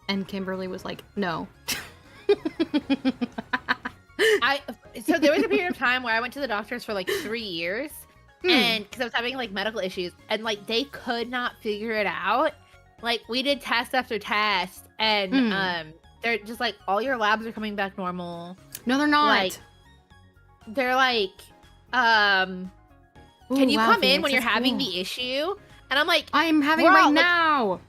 And Kimberly was like, no. So there was a period of time where I went to the doctors for like 3 years, and because I was having like medical issues, and like they could not figure it out. Like we did test after test, and they're just like, all your labs are coming back normal. No, they're not. Like, they're like, can Ooh, you wow, come in Phoenix, when you're that's having cool. the issue? And I'm like, I'm having We're it right all, like- now.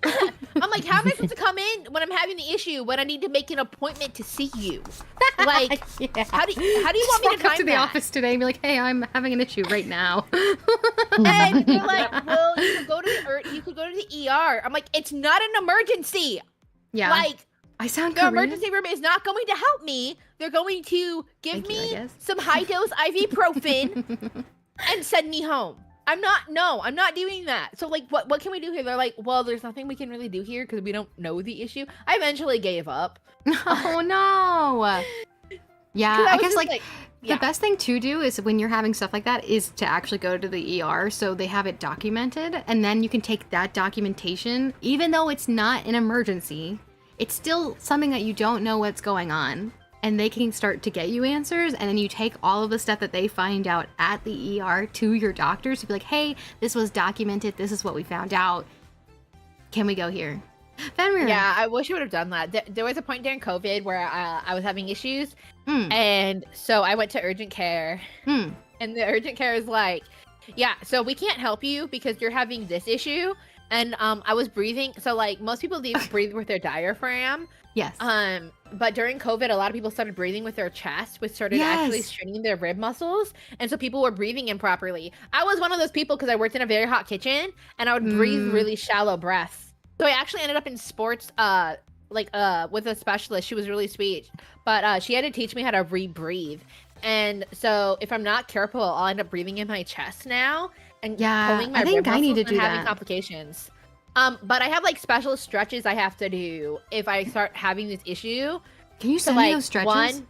I'm like, how am I supposed to come in when I'm having the issue when I need to make an appointment to see you? Like, Yeah. how do you want me Just to walk up time to the that? office today and be like, hey, I'm having an issue right now. And they're like, well, you could go to the ER. I'm like, it's not an emergency. Yeah. Like, I sound the Korean. emergency room is not going to help me. They're going to give Thank you, I me guess. some high dose ibuprofen and send me home. I'm not doing that. So like, what can we do here? They're like, well, there's nothing we can really do here because we don't know the issue. I eventually gave up. Oh, no. Yeah, 'Cause I was guess just like yeah. the best thing to do is when you're having stuff like that is to actually go to the ER so they have it documented, and then you can take that documentation, even though it's not an emergency, it's still something that you don't know what's going on, and they can start to get you answers, and then you take all of the stuff that they find out at the ER to your doctors to be like, hey, this was documented, this is what we found out, can we go here? Fenrir. Yeah, I wish I would have done that. There was a point during COVID where I was having issues, and so I went to urgent care, and the urgent care is like, yeah, so we can't help you because you're having this issue. And I was breathing, so like most people breathe with their diaphragm. Yes. But during COVID, a lot of people started breathing with their chest, which started actually Yes. straining their rib muscles, and so people were breathing improperly. I was one of those people because I worked in a very hot kitchen, and I would breathe really shallow breaths. So I actually ended up in sports, with a specialist. She was really sweet, but she had to teach me how to rebreathe. And so if I'm not careful, I'll end up breathing in my chest now and Yeah, pulling my I think rib I need to muscles and do having that. complications. But I have like special stretches I have to do if I start having this issue. Can you So send me like those stretches?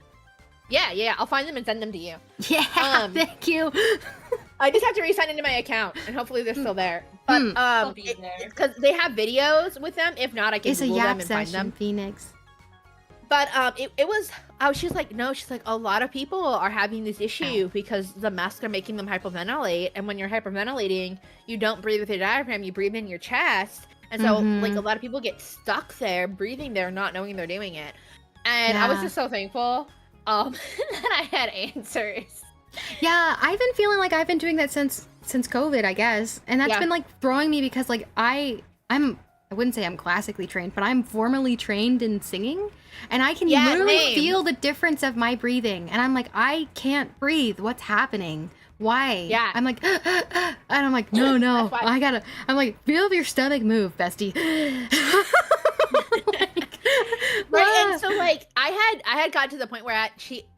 yeah, I'll find them and send them to you. Yeah, thank you. I just have to re-sign into my account, and hopefully they're still there. But They'll be there. because they have videos with them. If not, I can It's a Google them yap and find session, them. Phoenix. But she was like, no, she's like, a lot of people are having this issue because the masks are making them hyperventilate. And when you're hyperventilating, you don't breathe with your diaphragm, you breathe in your chest. And so, like, a lot of people get stuck there, breathing there, not knowing they're doing it. And I was just so thankful that I had answers. Yeah, I've been feeling like I've been doing that since COVID, I guess. And that's been, like, throwing me because, like, I wouldn't say I'm classically trained, but I'm formally trained in singing. And I can literally feel the difference of my breathing. And I'm like, I can't breathe. What's happening? Why? Yeah. I'm like, and I'm like, no, I'm like, feel your stomach move, bestie. Right, and so like I had gotten to the point where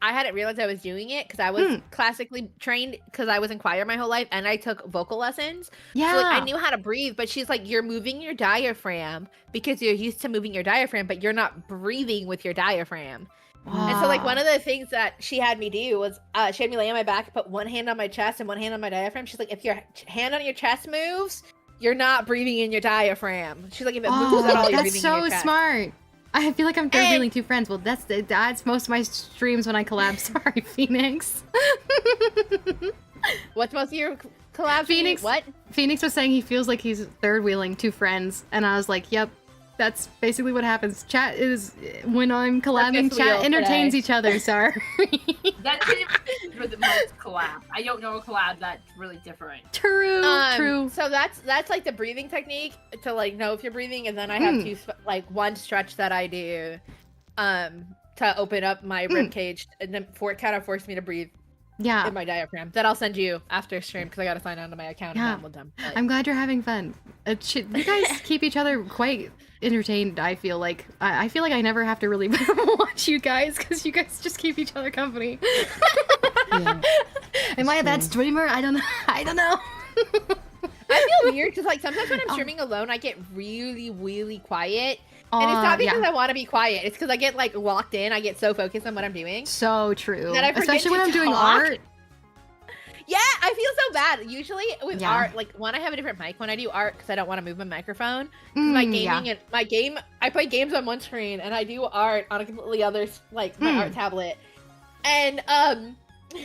I hadn't realized I was doing it because I was classically trained because I was in choir my whole life and I took vocal lessons. Yeah. So like I knew how to breathe, but she's like, you're moving your diaphragm because you're used to moving your diaphragm, but you're not breathing with your diaphragm. Wow. And so like one of the things that she had me do was she had me lay on my back, put one hand on my chest and one hand on my diaphragm. She's like, if your hand on your chest moves, you're not breathing in your diaphragm. She's like, if it moves at all, you're breathing in your chest. That's so smart. I feel like I'm third wheeling two friends. Well, that's most of my streams when I collab. Sorry, Phoenix. What's most of your collabs? Phoenix. What? Phoenix was saying he feels like he's third wheeling two friends, and I was like, "Yep, that's basically what happens." Chat is when I'm collabing. Chat entertains each other. Sorry. That's pretty much for the most collab. I don't know a collab that's really different. True. True. So that's like the breathing technique to like know if you're breathing, and then I have one stretch that I do, to open up my rib cage, and then kind of force me to breathe. Yeah. In my diaphragm. That I'll send you after stream because I gotta sign on to my account and download them. But... I'm glad you're having fun. You guys keep each other quite entertained. I feel like I feel like I never have to really watch you guys because you guys just keep each other company. Yeah, am I a bad streamer? I don't know. I feel weird because like sometimes when I'm streaming alone, I get really, really quiet. And it's not because I want to be quiet. It's because I get like locked in. I get so focused on what I'm doing. So true. That I forget especially when I'm doing art. Yeah, I feel so bad. Usually with art, like one, I have a different mic when I do art because I don't want to move my microphone. My gaming and my game, I play games on one screen and I do art on a completely other, like my art tablet. And do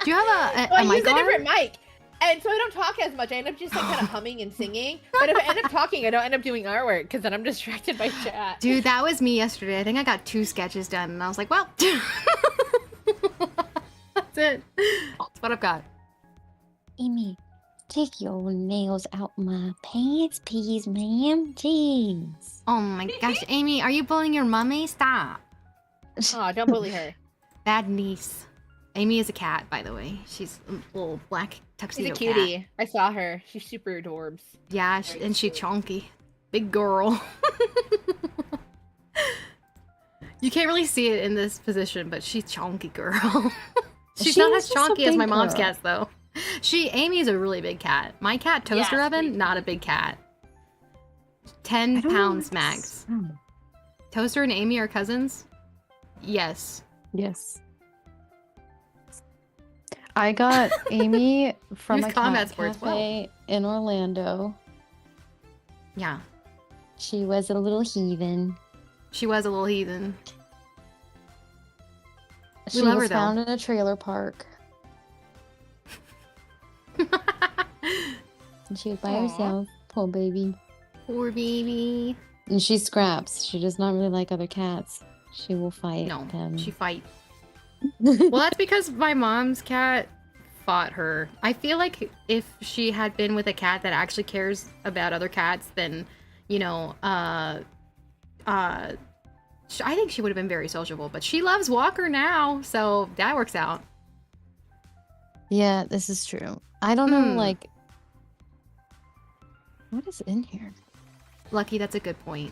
you have a mic? I use a different mic. And so I don't talk as much. I end up just like kind of humming and singing. But if I end up talking, I don't end up doing artwork because then I'm distracted by chat. Dude, that was me yesterday. I think I got 2 sketches done, and I was like, well, that's it. That's what I've got. Amy, take your nails out my pants, please, ma'am. Jeez. Oh my gosh, Amy, are you bullying your mommy? Stop. Oh, don't bully her. Bad niece. Amy is a cat, by the way. She's a little black tuxedo cat. She's a cutie. I saw her. She's super adorbs. Yeah, and she's chunky. Big girl. You can't really see it in this position, but she's chunky girl. She's not as chunky as my mom's cats, though. Amy's a really big cat. My cat, Toaster Oven, not a big cat. 10 pounds max. Toaster and Amy are cousins? Yes. Yes. I got Amy from a cat cafe in Orlando. Yeah. She was a little heathen. She was a little heathen. She was found in a trailer park. And she was by herself. Poor baby. Poor baby. And she scraps. She does not really like other cats. She will fight them. She fights. Well, that's because my mom's cat fought her. I feel like if she had been with a cat that actually cares about other cats, then, you know, I think she would have been very sociable. But she loves Walker now, so that works out. Yeah, this is true. I don't know, like, what is in here? Lucky, that's a good point.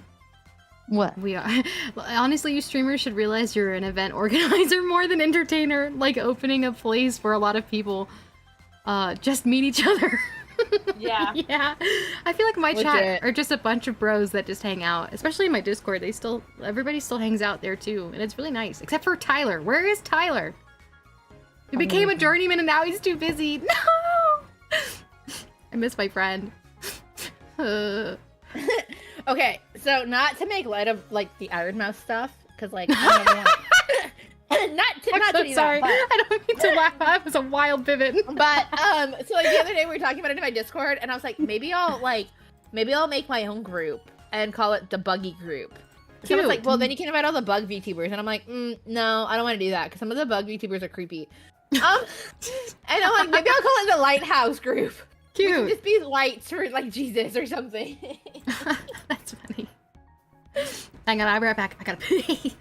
What? We are. Honestly, you streamers should realize you're an event organizer more than entertainer. Like opening a place where a lot of people just meet each other. Yeah. Yeah. I feel like my chat are just a bunch of bros that just hang out. Especially in my Discord. Everybody still hangs out there too. And it's really nice. Except for Tyler. Where is Tyler? He became a journeyman and now he's too busy. No! I miss my friend. Okay, so not to make light of like the Iron Mouse stuff, because like I don't ever want. not to do sorry. that, I don't mean to laugh. That was a wild pivot. but so like the other day we were talking about it in my Discord, and I was like, maybe I'll make my own group and call it the Buggy Group. Someone's like, well, then you can invite all the bug VTubers, and I'm like, no, I don't want to do that because some of the bug VTubers are creepy. And I'm like, maybe I'll call it the Lighthouse Group. Cute. We can just be lights for like Jesus or something. That's funny. Hang on, I'll be right back. I gotta pee.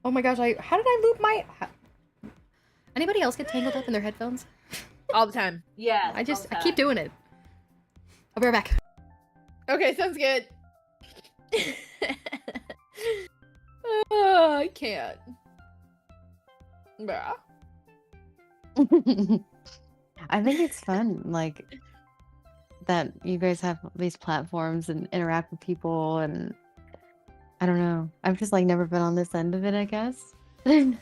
Oh my gosh, how did I loop my... Anybody else get tangled up in their headphones? All the time. Yeah. I keep doing it. I'll be right back. Okay, sounds good. Oh, I can't. Bruh. I think it's fun, like, that you guys have these platforms and interact with people, and I don't know. I've just like never been on this end of it, I guess. Are you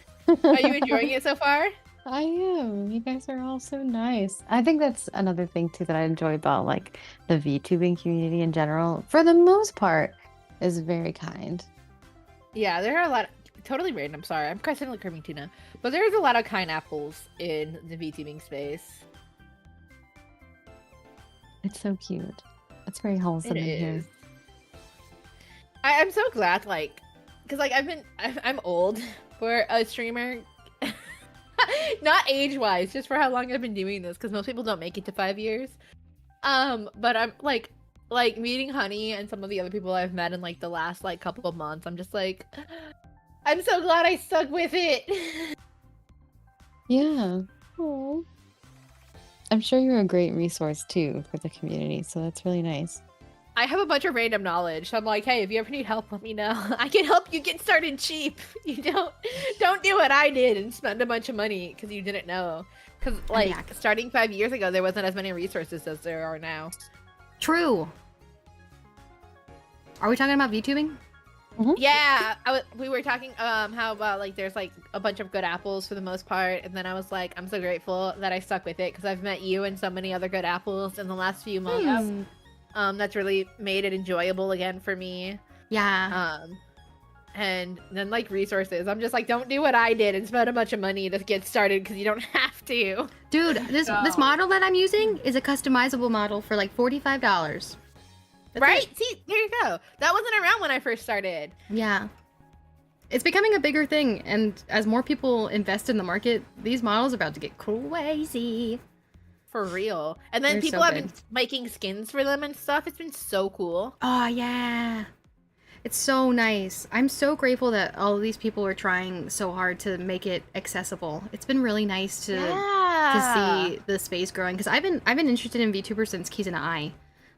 enjoying it so far? I am. You guys are all so nice. I think that's another thing too that I enjoy about like the VTubing community in general. For the most part, is very kind. Yeah, there are a lot of, totally random, sorry. I'm constantly craving tuna. But there's a lot of kind apples in the VTubing space. It's so cute. It's very wholesome in here. I'm so glad, like, because like I'm old for a streamer. Not age-wise, just for how long I've been doing this, because most people don't make it to 5 years. But I'm like meeting Honey and some of the other people I've met in like the last like couple of months. I'm just like, I'm so glad I stuck with it. Yeah. Aww. I'm sure you're a great resource too for the community, so that's really nice. I have a bunch of random knowledge. So I'm like, hey, if you ever need help, let me know. I can help you get started cheap. You don't do what I did and spend a bunch of money because you didn't know. Because like starting 5 years ago, there wasn't as many resources as there are now. True. Are we talking about VTubing? Mm-hmm. Yeah, we were talking how about like there's like a bunch of good apples for the most part, and then I was like, I'm so grateful that I stuck with it because I've met you and so many other good apples in the last few months. That's really made it enjoyable again for me. Yeah. And then like resources, I'm just like, don't do what I did and spend a bunch of money to get started because you don't have to. Dude, this model that I'm using is a customizable model for like $45. Right? See, there you go. That wasn't around when I first started. Yeah. It's becoming a bigger thing, and as more people invest in the market, these models are about to get crazy. For real. And then They're people so have good. been making skins for them and stuff. It's been so cool. Oh, yeah. It's so nice. I'm so grateful that all of these people are trying so hard to make it accessible. It's been really nice to see the space growing, because I've been interested in VTubers since Keys and I.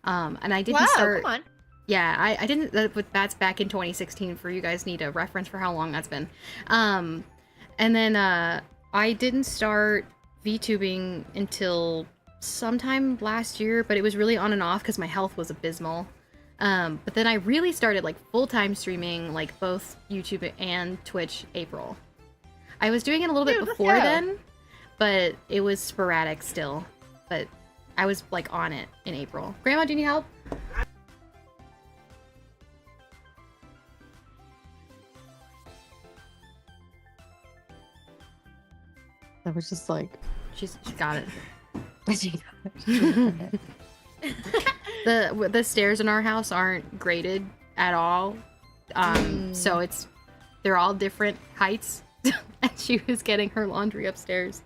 And I didn't start. Come on. Yeah, I didn't. That's back in 2016. For you guys, need a reference for how long that's been. And then I didn't start VTubing until sometime last year, but it was really on and off because my health was abysmal. But then I really started like full-time streaming, like both YouTube and Twitch, April. I was doing it a little bit before then, but it was sporadic still. But I was like on it in April. Grandma, do you need help? That was just like She's got it. she got it. The stairs in our house aren't graded at all. So they're all different heights. And she was getting her laundry upstairs.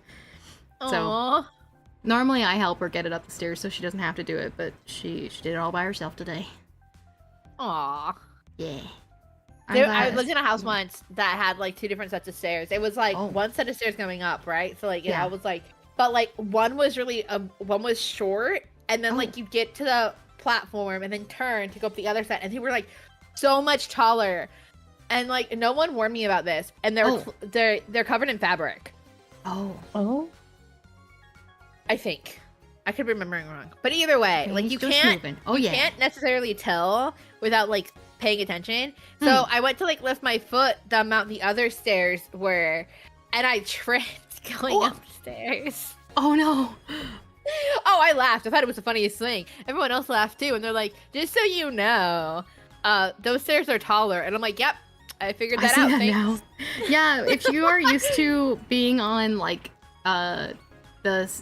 Aww. So normally I help her get it up the stairs so she doesn't have to do it, but she did it all by herself today. Aww. Yeah. I lived in a house once that had like two different sets of stairs. It was like one set of stairs going up, right? So like I was like, but like one was really one was short, and then like you get to the platform and then turn to go up the other side, and they were like so much taller, and like no one warned me about this, and they're covered in fabric. Oh. I think. I could be remembering wrong. But either way, like you can't can't necessarily tell without like paying attention. So I went to like lift my foot the amount the other stairs were, and I tripped going upstairs. Oh no. Oh, I laughed. I thought it was the funniest thing. Everyone else laughed too, and they're like, just so you know. those stairs are taller. And I'm like, yep, I figured that I see out. that Thanks. now. Yeah, if you are used to being on like the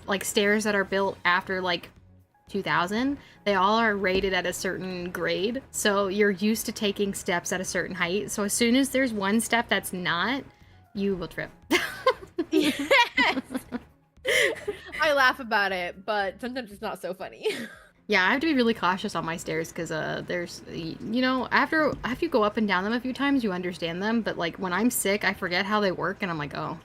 like stairs that are built after like 2000, they all are rated at a certain grade. So you're used to taking steps at a certain height. So as soon as there's one step that's not, you will trip. Yes. I laugh about it, but sometimes it's not so funny. Yeah, I have to be really cautious on my stairs because there's, you know, after you go up and down them a few times, you understand them. But like when I'm sick, I forget how they work, and I'm like, oh.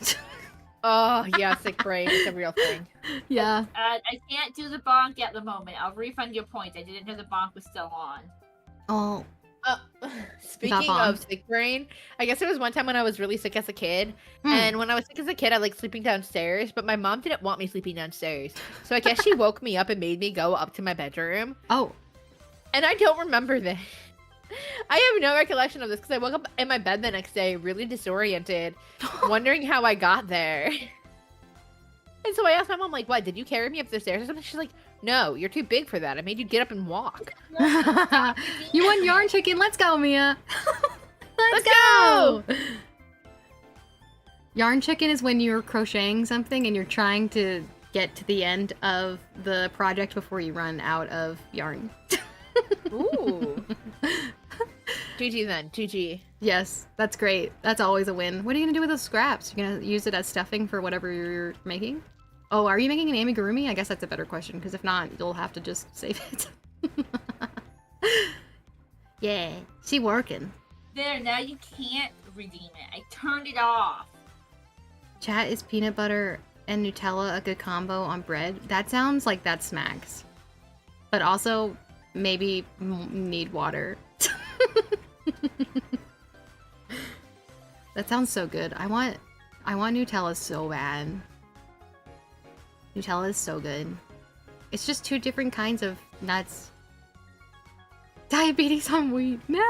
Oh yeah, sick brain. It's a real thing. Yeah. I can't do the bonk at the moment. I'll refund your points. I didn't know the bonk was still on. Oh. Speaking of sick brain, I guess there was one time when I was really sick as a kid, and when I was sick as a kid, I liked sleeping downstairs, but my mom didn't want me sleeping downstairs, so I guess she woke me up and made me go up to my bedroom. Oh. And I don't remember this. I have no recollection of this because I woke up in my bed the next day, really disoriented, wondering how I got there. And so I asked my mom, like, what, did you carry me up the stairs or something? She's like, no, you're too big for that. I made you get up and walk. You want yarn chicken? Let's go, Mia. Let's go! Yarn chicken is when you're crocheting something and you're trying to get to the end of the project before you run out of yarn. Ooh. GG then, GG. Yes, that's great. That's always a win. What are you gonna do with those scraps? You're gonna use it as stuffing for whatever you're making? Oh, are you making an amigurumi? I guess that's a better question, because if not, you'll have to just save it. Yeah, she working. There, now you can't redeem it. I turned it off. Chat, is peanut butter and Nutella a good combo on bread? That sounds like that smacks. But also, maybe need water. That sounds so good. I want Nutella so bad. Nutella is so good. It's just two different kinds of nuts. Diabetes on wheat. No!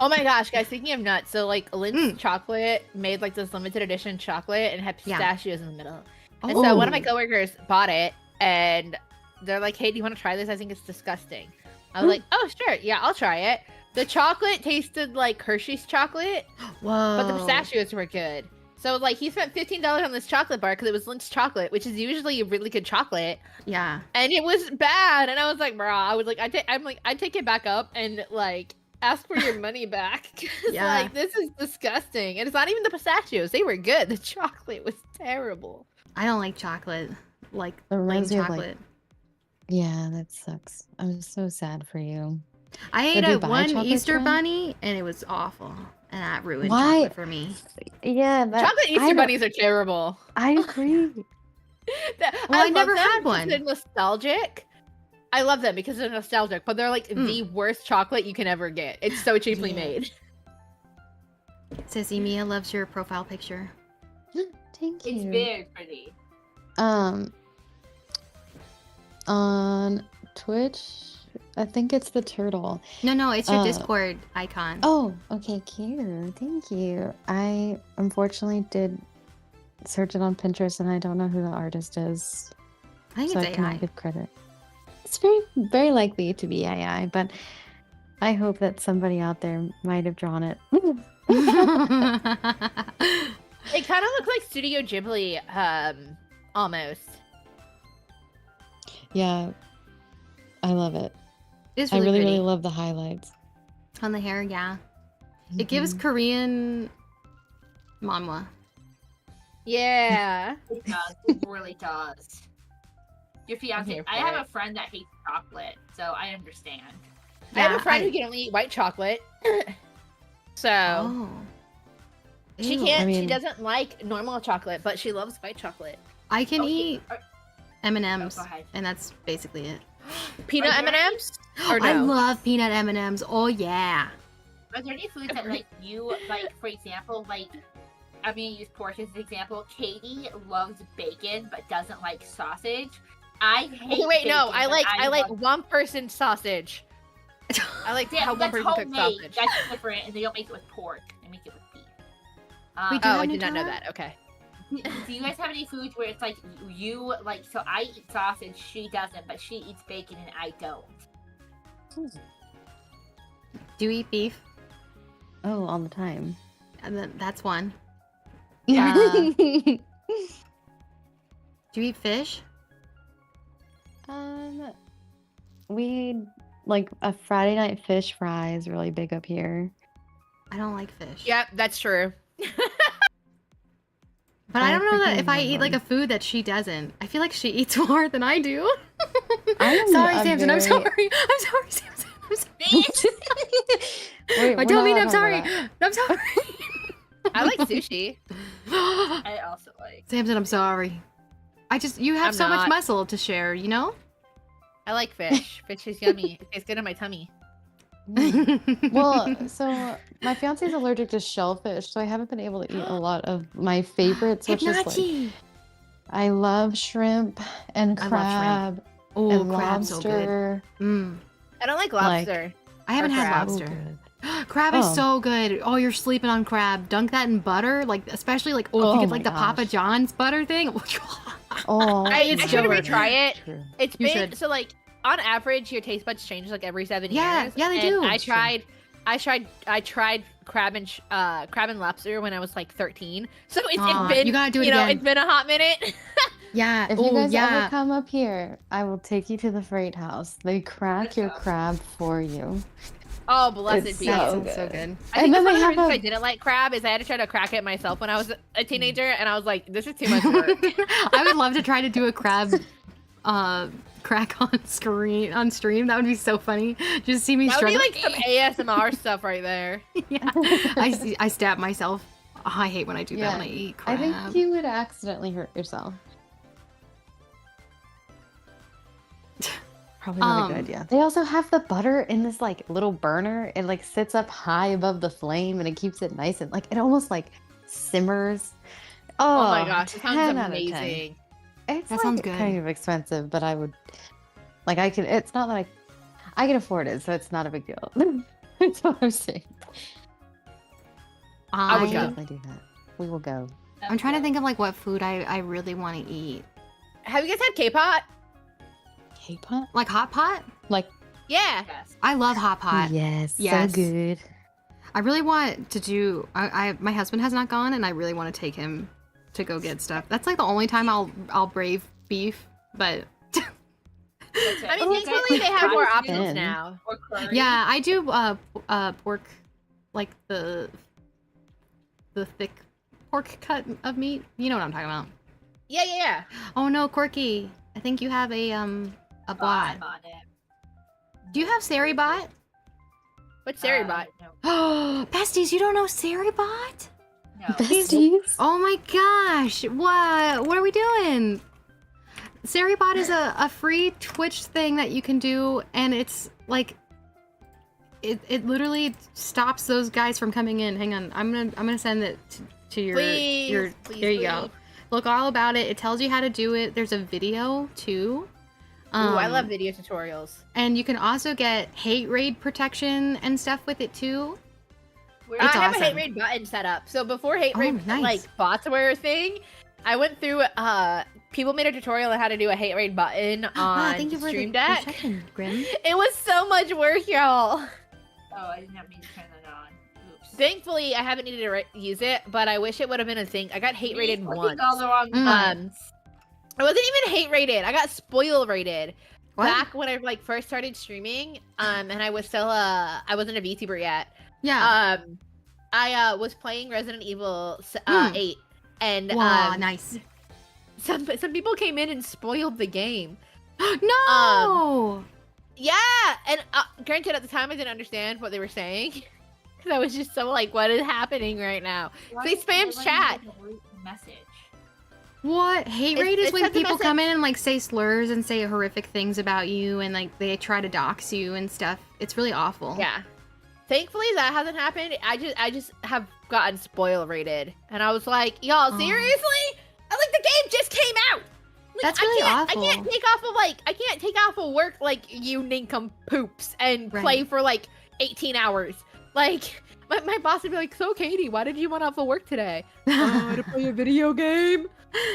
Oh my gosh, guys, speaking of nuts, so like Lind's chocolate made like this limited edition chocolate and had pistachios in the middle. And so one of my coworkers bought it and they're like, hey, do you want to try this? I think it's disgusting. I was like, oh, sure. Yeah, I'll try it. The chocolate tasted like Hershey's chocolate. Whoa. But the pistachios were good. So like he spent $15 on this chocolate bar because it was Lind's chocolate, which is usually a really good chocolate. Yeah. And it was bad. And I was like, brah, I was like, I'd take it back up and like ask for your money back. Yeah. Like this is disgusting. And it's not even the pistachios. They were good. The chocolate was terrible. I don't like chocolate. Like It plain reminds me of, chocolate. Yeah, that sucks. I'm so sad for you. I Did ate you a buy one chocolate, Easter Jen? bunny and it was awful. And that ruined Why? chocolate for me. Yeah, that, Chocolate Easter bunnies are terrible. I agree. I love never them had because one. They're nostalgic. I love them because they're nostalgic, but they're like the worst chocolate you can ever get. It's so cheaply made. Sissy Mia loves your profile picture. Thank you. It's very pretty. On Twitch, I think it's the turtle. No, it's your Discord icon. Oh, okay, cute. Thank you. I unfortunately did search it on Pinterest and I don't know who the artist is. I think So it's I cannot AI. give credit. It's very, very likely to be AI, but I hope that somebody out there might have drawn it. It kind of looks like Studio Ghibli, almost. Yeah, I love it. It's I really, really, pretty. really love the highlights. On the hair, yeah. It gives Korean manhwa. Yeah. It does. It really does. Your fiance. here I for have it. a friend that hates chocolate, so I understand. I have Yeah, a friend who can only eat white chocolate. So Oh. she Ew. can't. I She mean- doesn't like normal chocolate, but she loves white chocolate. I can Okay, eat M&Ms, go ahead. and that's basically it. Peanut Are there M&Ms? Or no? I love peanut M&Ms. Oh yeah. Are there any foods that like you like? For example, like I'm gonna use pork as an example. Katie loves bacon but doesn't like sausage. I hate. Okay, wait, no. bacon, I but like love- one person sausage. I like Yeah, how one that's person cooks homemade. sausage. That's different, and they don't make it with pork. They make it with beef. We do Oh, have I did not know Nutella? that. Okay. Do you guys have any foods where it's like you like? So I eat sausage, she doesn't, but she eats bacon and I don't. Do you eat beef? Oh, all the time. And then that's one. Yeah. Do you eat fish? We like a Friday night fish fry is really big up here. I don't like fish. Yeah, that's true. But I I don't know that if freaking I love eat like a them. food that she doesn't. I feel like she eats more than I do. I am Sorry, a Samson. I'm very- sorry. I'm sorry, Samson. I'm sorry. Bitch! Wait, I we're don't not mean allowed I'm to talk sorry. about I'm sorry. I like sushi. I also like. Samson, I'm sorry. You have I'm so much not. muscle to share, you know? I like fish. Fish is yummy. It tastes good in my tummy. that. Well, so my fiance is allergic to shellfish, so I haven't been able to eat a lot of my favorites, which is like Hipnachi. I love shrimp and I love shrimp. crab Oh, and crab's so good. lobster. Mm. I don't like Like- lobster. I haven't had crab. Oh, lobster. good. Crab is Oh. so good. Oh, you're sleeping on crab. Dunk that in butter, like especially like if you Oh get my like the Papa gosh. John's butter thing. Oh, I it's should so retry it. True. It's You been should. so like on average your taste buds change like every 7 Yeah, years. yeah, they and do. I It's true. tried crab and lobster when I was like 13. So it's Aw, been you gotta do it know, again. it's been a hot minute. Yeah. If you Oh, guys yeah. ever come up here, I will take you to the freight house. They crack your crab for you. Oh, blessed It's be. so That I sounds so good. good. think And that's then one of they the have reasons a- I didn't like crab is I had to try to crack it myself when I was a teenager, and I was like, this is too much work. I would love to try to do a crab crack on stream. That would be so funny. Just see me That would be struggle. like some ASMR stuff right there. Yeah. I stab myself. Oh, I hate when I do that when I eat I crab. think you would accidentally hurt yourself. Probably not a good idea. They also have the butter in this like little burner. It like sits up high above the flame and it keeps it nice and like it almost like simmers. Oh, my gosh, it 10 sounds out of 10. amazing. It's That like sounds good. kind of expensive, but I would like I can. It's not that I can afford it, so it's not a big deal. That's what I'm saying. I would We go. can definitely do that. We will go. I'm trying to think of like what food I really want to eat. Have you guys had K-pot? K-pop? Like hot pot? Like Yeah. Yes. I love hot pot. yes, Yes. so good. I really want to do. My husband has not gone, and I really want to take him to go get stuff. That's like the only time I'll brave beef. But That's it. I mean, You guys thankfully they like have more fried options food? now. or curry? yeah, I do pork, like the thick pork cut of meat. You know what I'm talking about. Yeah. Oh no, Quirky. I think you have a bot. I'm on it. Do you have Saribot? What's Saribot? No. Oh, besties, you don't know Saribot? No. Besties. Oh my gosh! What are we doing? Saribot is a free Twitch thing that you can do, and it's like it literally stops those guys from coming in. Hang on, I'm gonna send it to your Please, there you go. Look all about it. It tells you how to do it. There's a video too. Ooh, I love video tutorials. And you can also get hate raid protection and stuff with it too. Where- I It's have a hate awesome. raid button set up. So before hate Oh, raid nice. like bots were a thing, I went through people made a tutorial on how to do a hate raid button on thank you for Stream the Deck. check-in, Grim. It was so much work, y'all. Oh, I didn't have me to turn that on. Oops. Thankfully, I haven't needed to use it, but I wish it would have been a thing. I got hate rated Clicking once. all the wrong Mm. buttons. I wasn't even hate rated. I got spoil rated. What? Back when I like first started streaming, and I was still I wasn't a VTuber yet. Yeah. I was playing Resident Evil 8, and Wow, nice. some people came in and spoiled the game. No. Yeah, and granted, at the time I didn't understand what they were saying because I was just so like, "What is happening right now?" Why They is it spammed letting me chat. get the root message? What? Hate raid is it when sends a people come message- in and like say slurs and say horrific things about you and like they try to dox you and stuff. It's really awful. Yeah. Thankfully, that hasn't happened. I just have gotten spoil rated, and I was like, "Y'all, Oh. seriously? I like the game just came out." Like, That's really awful. I can't take off of work like you nincompoops and Right. play for like 18 hours. Like my boss would be like, "So Katie, why did you want off of work today?" To play a video game.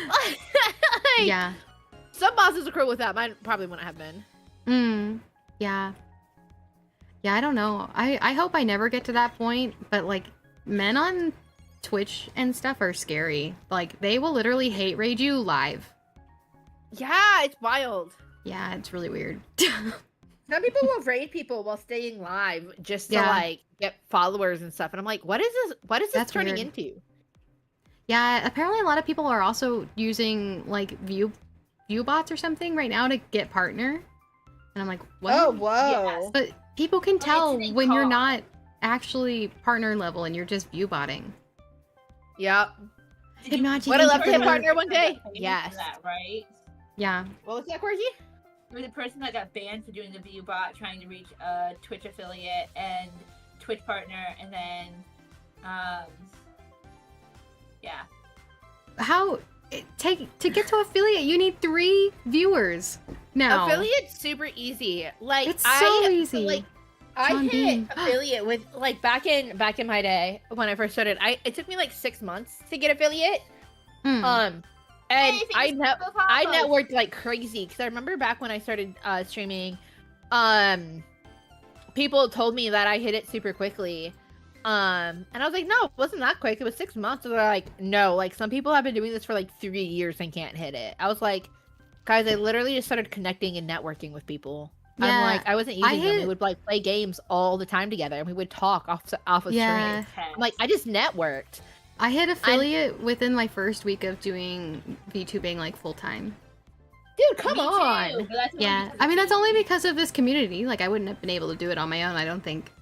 Like, Yeah. Some bosses are cruel with that. Mine probably wouldn't have been. Yeah. Yeah, I don't know. I hope I never get to that point, but like men on Twitch and stuff are scary. Like they will literally hate raid you live. Yeah, it's wild. Yeah, it's really weird. Some people will raid people while staying live just to Yeah. like get followers and stuff. And I'm like, what is this? What is this That's turning weird. into? Yeah, apparently a lot of people are also using like view bots or something right now to get partner. And I'm like, what? Oh, whoa. Yes. But people can tell it's an when you're call. not actually partner level and you're just view botting. Yep. Did you- Hypnotic Would I love to People hit are- partner one day? Famous for Yes. That, right? Yeah. What was that, Corky? There was a person that got banned for doing the view bot, trying to reach a Twitch affiliate and Twitch partner, and then, yeah. How to get to affiliate, you need 3 viewers now. Affiliate's super easy. Like It's so easy. Like I John hit Bean. affiliate with like back in my day when I first started. It took me like 6 months to get affiliate. Hmm. And Hey, I I networked like crazy because I remember back when I started streaming, people told me that I hit it super quickly. And I was like, no, it wasn't that quick. It was 6 months. And they're like, no, like some people have been doing this for like 3 years and can't hit it. I was like, guys, I literally just started connecting and networking with people. I'm Yeah, like, I wasn't I using them. We hit- would like play games all the time together and we would talk off of Yeah. stream. I'm like, I just networked. I hit affiliate within my first week of doing VTubing like full time. Dude, come on. Yeah, I mean that's only because of this community. Like I wouldn't have been able to do it on my own. I don't think.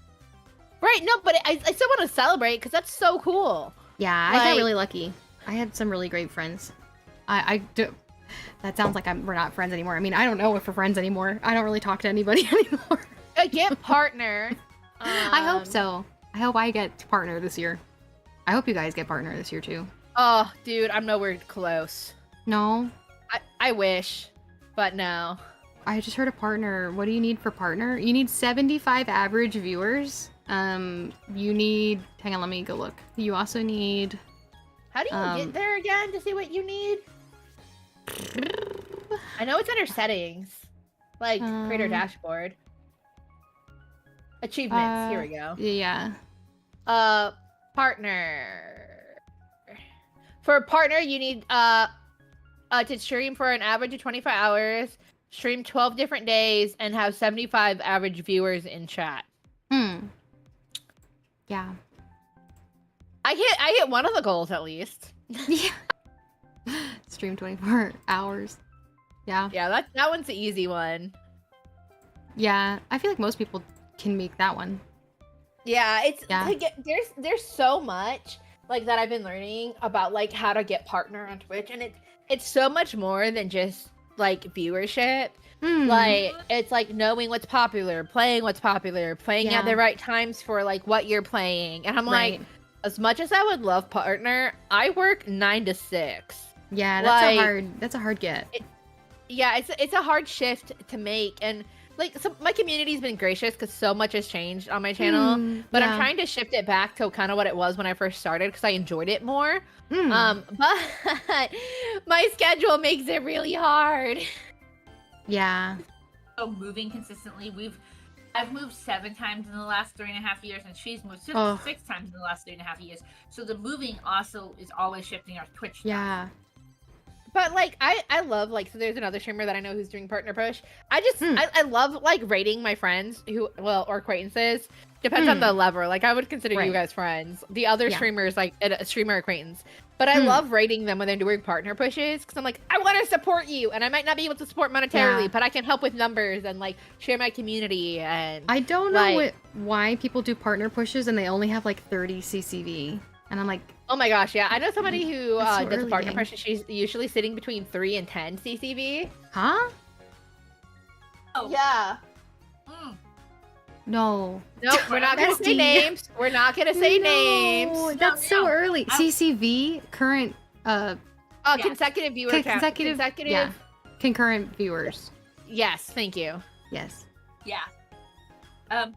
Right, no, but I still want to celebrate because that's so cool. Yeah, I got Like- really lucky. I had some really great friends. I do. That sounds like we're not friends anymore. I mean, I don't know if we're friends anymore. I don't really talk to anybody anymore. Get partner. I hope so. I hope I get partner this year. I hope you guys get partner this year too. Oh, dude, I'm nowhere close. No, I wish, but no. I just heard a partner. What do you need for partner? You need 75 average viewers. You need. Hang on, let me go look. You also need. How do you get there again to see what you need? I know it's under settings, like creator dashboard. Achievements. Here we go. Yeah. Partner. For a partner, you need to stream for an average of 25 hours, stream 12 different days, and have 75 average viewers in chat. Yeah. I hit one of the goals at least. Yeah. Stream 24 hours. Yeah. Yeah, that one's the easy one. Yeah. I feel like most people can make that one. Yeah, it's Yeah. like there's so much like that I've been learning about like how to get partner on Twitch, and it's so much more than just like viewership. Like it's like knowing what's popular, playing Yeah. at the right times for like what you're playing. And I'm Right. like, as much as I would love partner, I work 9 to 6. Yeah, that's a hard get. Yeah, it's a hard shift to make, and like my community's been gracious because so much has changed on my channel. But yeah. I'm trying to shift it back to kind of what it was when I first started because I enjoyed it more. Hmm. But my schedule makes it really hard. Yeah. So moving consistently, I've moved 7 times in the last 3.5 years, and she's moved 6 Oh. times in the last 3.5 years. So the moving also is always shifting our Twitch stuff. Yeah. But like I love like, so there's another streamer that I know who's doing partner push. Hmm. I love like rating my friends or acquaintances. Depends on the level. Like I would consider you Right. guys friends. The other Yeah. streamers like a streamer acquaintance. But I love rating them when they're doing partner pushes because I'm like, I want to support you, and I might not be able to support monetarily, Yeah. but I can help with numbers and like share my community. And I don't know Like- why people do partner pushes and they only have like 30 CCV. And I'm like, oh my gosh, yeah, I know somebody who That's so does a early, partner gang. push. She's usually sitting between 3 and 10 CCV. huh? Oh. Yeah. Mm. No. Nope, we're not gonna say Bestie. names. We're not gonna say names. No, that's so no. early. CCV, current, Yeah. Consecutive viewer count. consecutive, yeah. Concurrent viewers. Yes, thank you. Yes. Yeah. Um,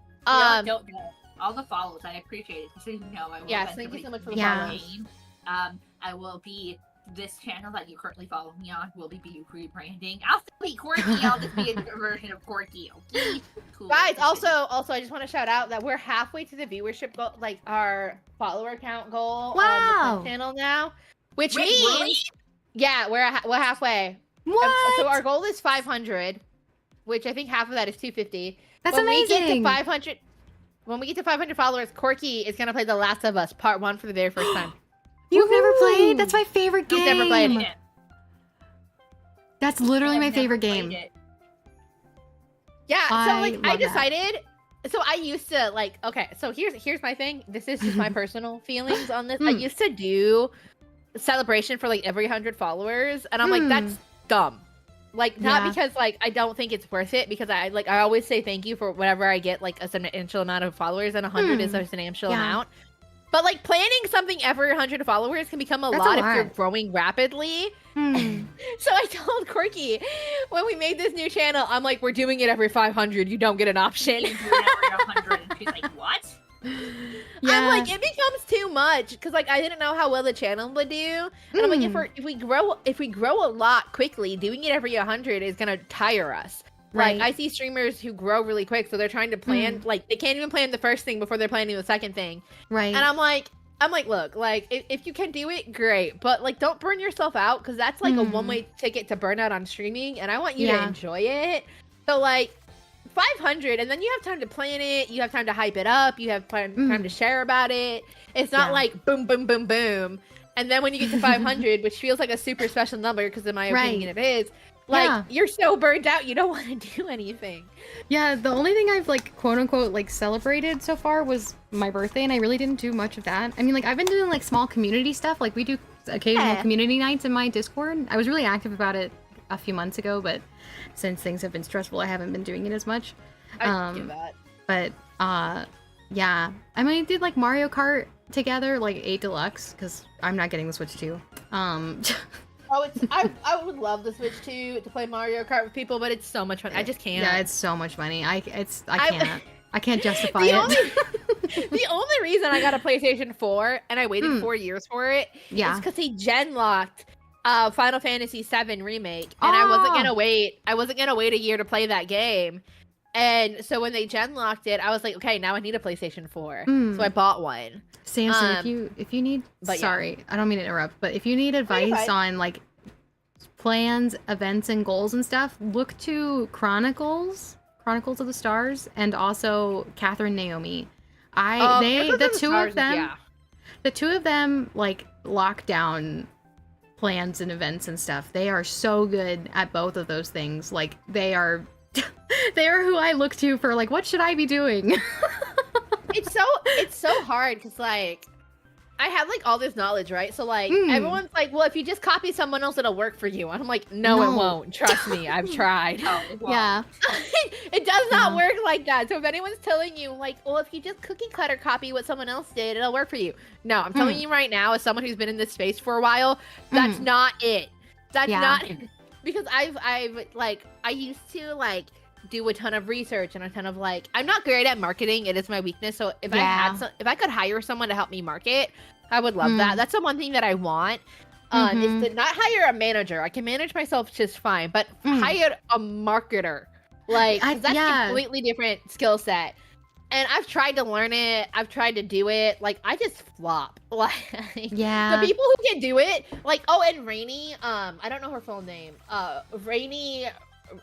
Don't know. All the follows, I appreciate it. Just so you know, I will Yes, thank you eventually so much for the Yeah. follows. gain. I will be this channel that you currently follow me on will be rebranding. I'll still be quirky. I'll just be a different version of quirky. Okay? Cool. Guys, also, I just want to shout out that we're halfway to the viewership goal, like our follower count goal Wow. on the channel now, which Wait, means, really? yeah, we're halfway. What? So our goal is 500, which I think half of that is 250. That's when amazing. We get to 500, when we get to 500 followers, Corky is gonna play The Last of Us Part 1 for the very first time. You've never Woohoo. played? That's my favorite game. I've never played it. That's literally I've my never favorite played game. it. Yeah, so I like I love that. decided. So I used to like. Okay, so here's my thing. This is just my personal feelings on this. I used to do celebration for like every 100 followers, and I'm like, that's dumb. Like not Yeah. because like I don't think it's worth it, because I always say thank you for whatever I get, like a substantial amount of followers, and 100 is a substantial Yeah. amount. But like planning something every 100 followers can become a That's a lot if you're lot. growing rapidly. Hmm. So I told Corky when we made this new channel, I'm like, we're doing it every 500. You don't get an option. You do it every 100, and she's like, what? Yeah. I'm like, it becomes too much because like I didn't know how well the channel would do, and I'm like, if we grow a lot quickly, doing it every 100 is gonna tire us. Right. Like I see streamers who grow really quick, so they're trying to plan like they can't even plan the first thing before they're planning the second thing. Right. And I'm like, look, like if you can do it, great, but like don't burn yourself out because that's like a one-way ticket to burnout on streaming, and I want you to enjoy it. So like 500, and then you have time to plan it, you have time to hype it up, you have time to share about it. It's not like boom, boom, boom, boom, and then when you get to 500, which feels like a super special number because in my opinion it is. Like you're so burned out, you don't want to do anything. Yeah, the only thing I've like quote unquote like celebrated so far was my birthday, and I really didn't do much of that. I mean, like I've been doing like small community stuff, like we do occasional community nights in my Discord. I was really active about it a few months ago, but since things have been stressful, I haven't been doing it as much. I do that. But yeah, I mean, I did like Mario Kart together, like 8 Deluxe, because I'm not getting the Switch 2. Oh, I would love the Switch 2 to play Mario Kart with people, but it's so much fun. I just can't. Yeah, it's so much money. I can't justify it. The only reason I got a PlayStation 4 and I waited 4 years for it is because they gen locked Final Fantasy VII Remake, and I wasn't gonna wait. I wasn't gonna wait a year to play that game. And so when they gen locked it, I was like, okay, now I need a PlayStation 4. So I bought one. Samson, if you need, sorry, I don't mean to interrupt, but if you need advice on like plans, events, and goals and stuff, look to Chronicles of the Stars, and also Catherine Naomi. The two of them like lock down plans and events and stuff. They are so good at both of those things. Like they are who I look to for like, what should I be doing? It's so hard because like I have like all this knowledge, right? So like everyone's like, well, if you just copy someone else, it'll work for you. And I'm like, no. It won't. Trust me, I've tried. Yeah. It does not work like that. So if anyone's telling you like, well, if you just cookie cutter copy what someone else did, it'll work for you. No, I'm telling you right now, as someone who's been in this space for a while, that's not it. That's not because I used to like do a ton of research and a ton of like, I'm not great at marketing. It is my weakness. So if I could hire someone to help me market, I would love that. That's the one thing that I want. Is to not hire a manager. I can manage myself just fine, but hire a marketer. Like that's a completely different skill set. And I've tried to learn it. I've tried to do it. Like I just flop. Like the people who can do it, like and Rainy, I don't know her full name. Rainy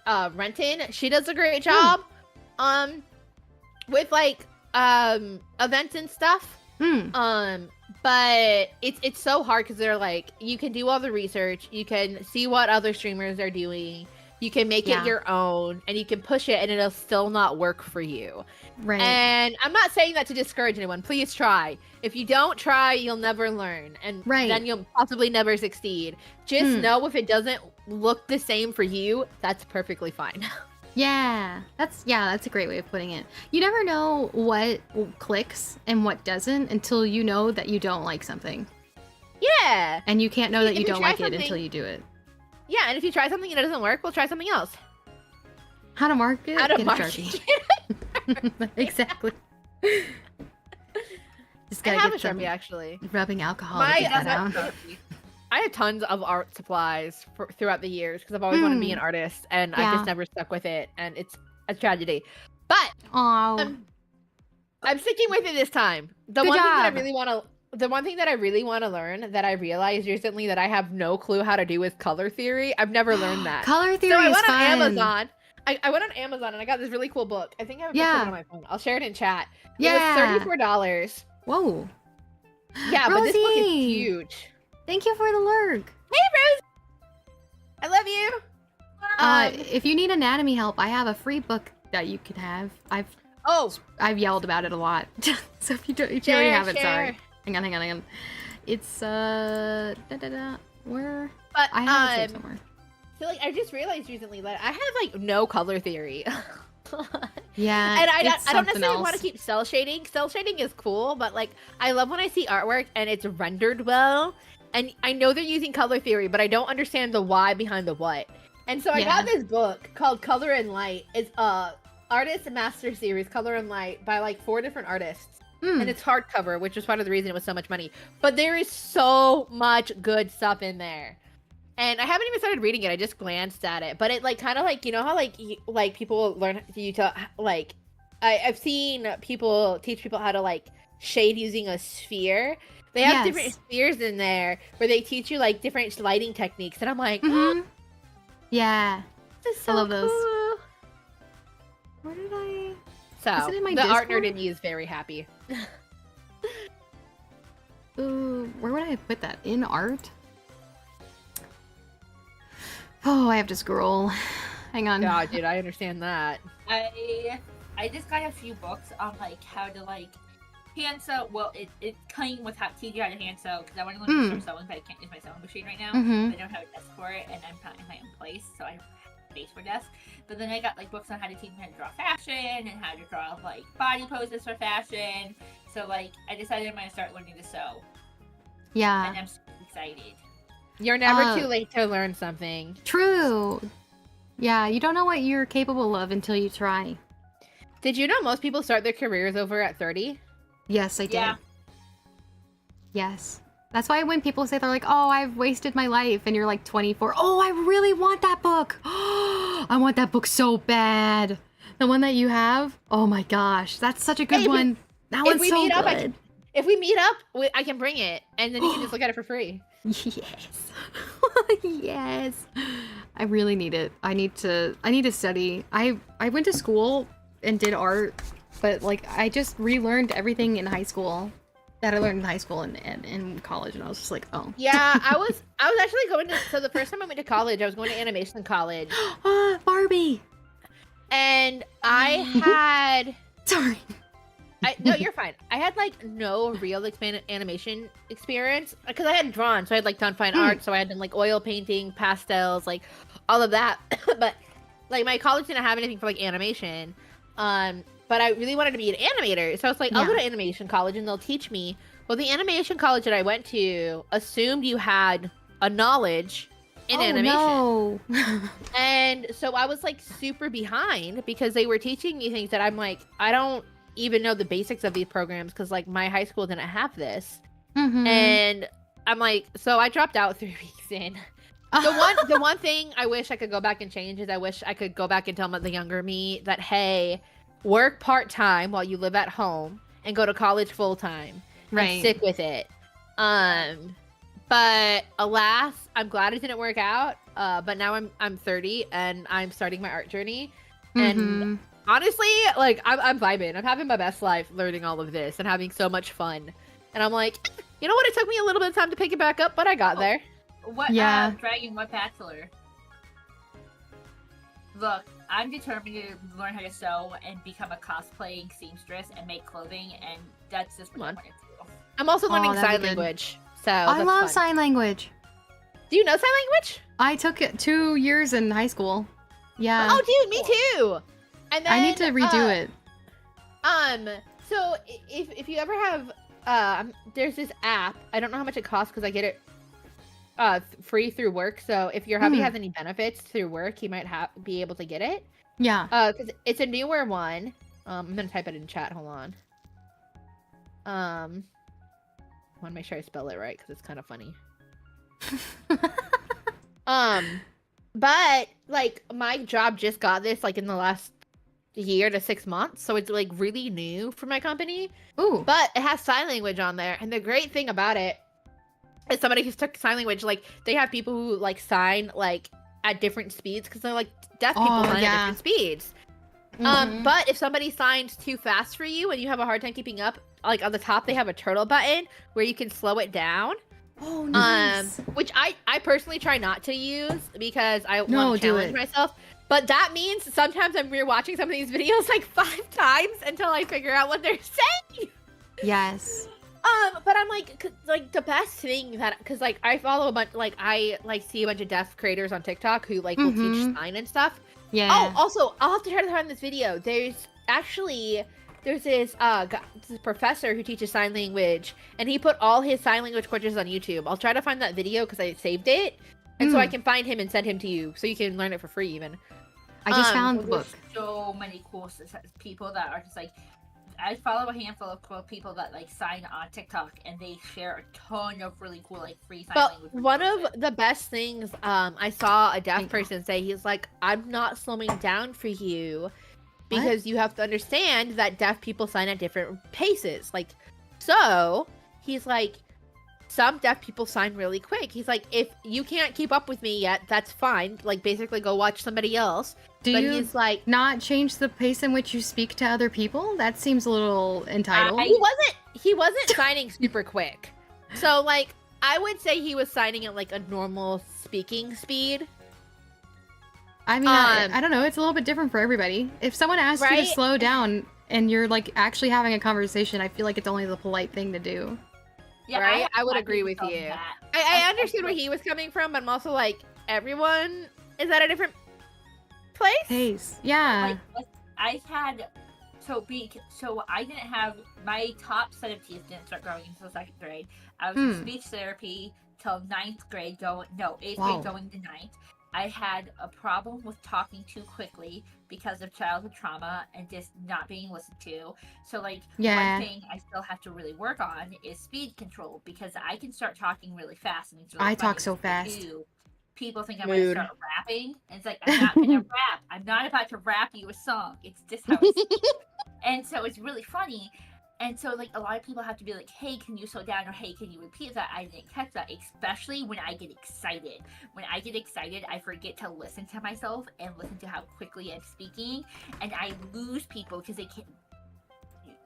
Renton, she does a great job with like events and stuff. But it's so hard because they're like, you can do all the research, you can see what other streamers are doing, you can make it your own, and you can push it and it'll still not work for you. Right. And I'm not saying that to discourage anyone. Please try. If you don't try, you'll never learn, and then you'll possibly never succeed. Just know if it doesn't look the same for you, that's perfectly fine. That's a great way of putting it. You never know what clicks and what doesn't until you know that you don't like something. Yeah. And you can't know that you don't like it until you do it. Yeah, and if you try something and it doesn't work, we'll try something else. How to market? How to market. Exactly. Just I gotta have get a Sharpie actually. Rubbing alcohol to get that out. I had tons of art supplies throughout the years because I've always wanted to be an artist, and I Yeah. just never stuck with it, and it's a tragedy. But Oh, I'm sticking with it this time. The Good one thing that I job. really want to learn that I realized recently that I have no clue how to do is color theory. I've never learned that. color theory So I is went on fun. Amazon. I went on Amazon and I got this really cool book. I think I have a picture of it on my phone. I'll share it in chat. Yeah. It was $34. Whoa. Yeah, but this book is Rosie! huge. Thank you for the lurk. Hey, Rose. I love you. If you need anatomy help, I have a free book that you can have. I've yelled about it a lot. So if you already have it, sorry. Hang on. It's where But I have it saved somewhere. so like I just realized recently that I have like no color theory. Yeah, And I it's don't something necessarily want to else. keep cell shading. Cell shading is cool, but like I love when I see artwork and it's rendered well. And I know they're using color theory, but I don't understand the why behind the what. And so I got this book called Color and Light. It's Artist Master Series, Color and Light, by like 4 different artists. And it's hardcover, which was part of the reason it was so much money. But there is so much good stuff in there. And I haven't even started reading it. I just glanced at it. But it like kind of like, you know how like people learn you to like I've seen people teach people how to like shade using a sphere. They have different spheres in there where they teach you like different lighting techniques. And I'm like, Yeah. this is so I love those. cool. Where did I? So Is it in my the art Discord? nerd in me is very happy. Ooh, where would I put that? In art? Oh, I have to scroll. Hang on. God, dude, I understand that. I just got a few books on like how to like hand sew. Well, it came with how to teach you how to hand sew because I want to learn to start sewing, but I can't use my sewing machine right now. Mhm. I don't have a desk for it, and I'm not in my own place, so I have space for a desk. But then I got like books on how to teach me how to draw fashion and how to draw like body poses for fashion. So like I decided I'm gonna start learning to sew, Yeah. and I'm so excited. You're never too late to learn something. True. Yeah, you don't know what you're capable of until you try. Did you know most people start their careers over at 30? Yes, I did. Yeah. Yes. That's why when people say they're like, oh, I've wasted my life, and you're like 24, oh, I really want that book. I want that book so bad. The one that you have? Oh my gosh, that's such a good one. That one's so good. If we meet up, I can bring it, and then you can just look at it for free. Yes. Yes. I really need it. I need to study. I went to school and did art, but like I just relearned everything in high school that I learned in high school and in college, and I was just like, oh. Yeah, I was actually going to, so the first time I went to college, I was going to animation college. Barbie. And I had Sorry. no, you're fine. I had like no real animation experience because I hadn't drawn, so I had like done fine art, so I had done like oil painting, pastels, like all of that. But like my college didn't have anything for like animation. But I really wanted to be an animator, so I was like, I'll go to animation college and they'll teach me. Well, the animation college that I went to assumed you had a knowledge in animation. No. And so I was like super behind because they were teaching me things that I'm like, I don't even know the basics of these programs because like my high school didn't have this. And I'm like, so I dropped out 3 weeks in. The one thing I wish I could go back and change is I wish I could go back and tell the younger me that, hey, work part-time while you live at home and go to college full-time. Right. And stick with it. But alas, I'm glad it didn't work out. But now I'm 30 and I'm starting my art journey. And honestly, like I'm vibing. I'm having my best life learning all of this and having so much fun. And I'm like, you know what? It took me a little bit of time to pick it back up, but I got there. What dragon, what bachelor? Look, I'm determined to learn how to sew and become a cosplaying seamstress and make clothing, and that's just what I want to do. I'm also learning that'd sign be good. language. So I that's love fun. sign language. Do you know sign language? I took it 2 years in high school. Yeah. Oh, dude, me too. And then I need to redo it. So if you ever have there's this app. I don't know how much it costs because I get it free through work. So if your hubby has any benefits through work, he might be able to get it. Yeah. Because it's a newer one. I'm gonna type it in chat. Hold on. I want to make sure I spell it right because it's kind of funny. But like my job just got this like in the last year to 6 months, so it's like really new for my company. Ooh. But it has sign language on there, and the great thing about it is somebody who's took sign language, like they have people who like sign like at different speeds because they're like deaf people sign at different speeds. But if somebody signs too fast for you and you have a hard time keeping up, like on the top they have a turtle button where you can slow it down. Oh, nice. Which I personally try not to use because I want to do challenge it. myself. But that means sometimes I'm rewatching some of these videos like 5 times until I figure out what they're saying. Yes. But I'm like the best thing that, because like I follow a bunch, like I like see a bunch of deaf creators on TikTok who like will teach sign and stuff. Yeah. Oh, also I'll have to try to find this video. There's this this professor who teaches sign language, and he put all his sign language courses on YouTube. I'll try to find that video because I saved it, and so I can find him and send him to you so you can learn it for free even. I just found the book. So many cool people that are just like, I follow a handful of cool people that like sign on TikTok, and they share a ton of really cool like free sign language. But one of the best things I saw a deaf person say, he's like, I'm not slowing down for you because you have to understand that deaf people sign at different paces. Like, so he's like, some deaf people sign really quick. He's like, if you can't keep up with me yet, that's fine. Like, basically go watch somebody else. He's like, not change the pace in which you speak to other people? That seems a little entitled. He wasn't signing super quick. So like, I would say he was signing at like a normal speaking speed. I mean, I don't know. It's a little bit different for everybody. If someone asks you to slow down and you're like actually having a conversation, I feel like it's only the polite thing to do. Yeah, right? I would agree with you. I understood where he was coming from, but I'm also like, everyone is at a different place. Yeah. Like, I had so I didn't have my top set of teeth didn't start growing until 2nd grade. I was in speech therapy till 8th grade going to 9th. I had a problem with talking too quickly because of childhood trauma and just not being listened to. So like one thing I still have to really work on is speed control, because I can start talking really fast, and it's really I talk so fast. People think I'm going to start rapping, and it's like, I'm not going to rap. I'm not about to rap you a song. It's just how it's and so it's really funny. And so, like, a lot of people have to be like, hey, can you slow down? Or, hey, can you repeat that? I didn't catch that, especially when I get excited. When I get excited, I forget to listen to myself and listen to how quickly I'm speaking. And I lose people because they can't.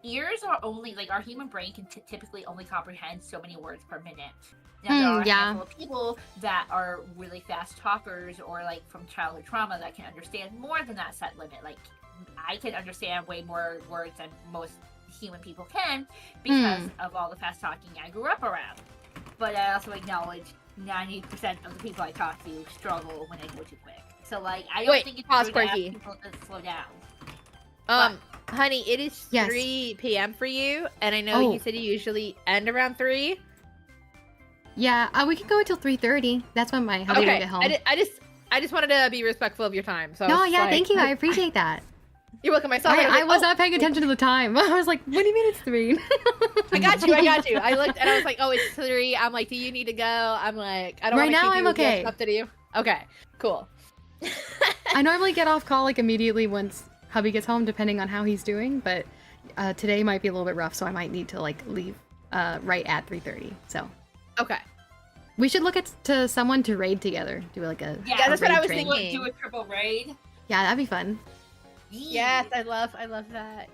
Ears are only, like, our human brain can typically only comprehend so many words per minute. Now, there are a handful of people that are really fast talkers or, like, from childhood trauma that can understand more than that set limit. Like, I can understand way more words than most human people can because of all the fast talking I grew up around. But I also acknowledge 90% of the people I talk to struggle when I go too quick. So like, I don't think it's true to ask people to slow down. Honey, it is 3 p.m. for you, and I know you said you usually end around 3. Yeah, we can go until 3:30. That's when my hubby will get home. I just wanted to be respectful of your time. So no, yeah, thank you. I appreciate that. You're welcome. I was not paying attention to the time. I was like, what do you mean it's 3? I got you. I looked and I was like, oh, it's 3. I'm like, do you need to go? I'm like, I don't right now I'm okay. Stuff to do. Okay, cool. I normally get off call like immediately once hubby gets home, depending on how he's doing, but today might be a little bit rough, so I might need to like leave right at 3:30. So okay. We should look to someone to raid together. Do like a that's what I was thinking. Do a triple raid. Yeah, that'd be fun. Yes, I love that.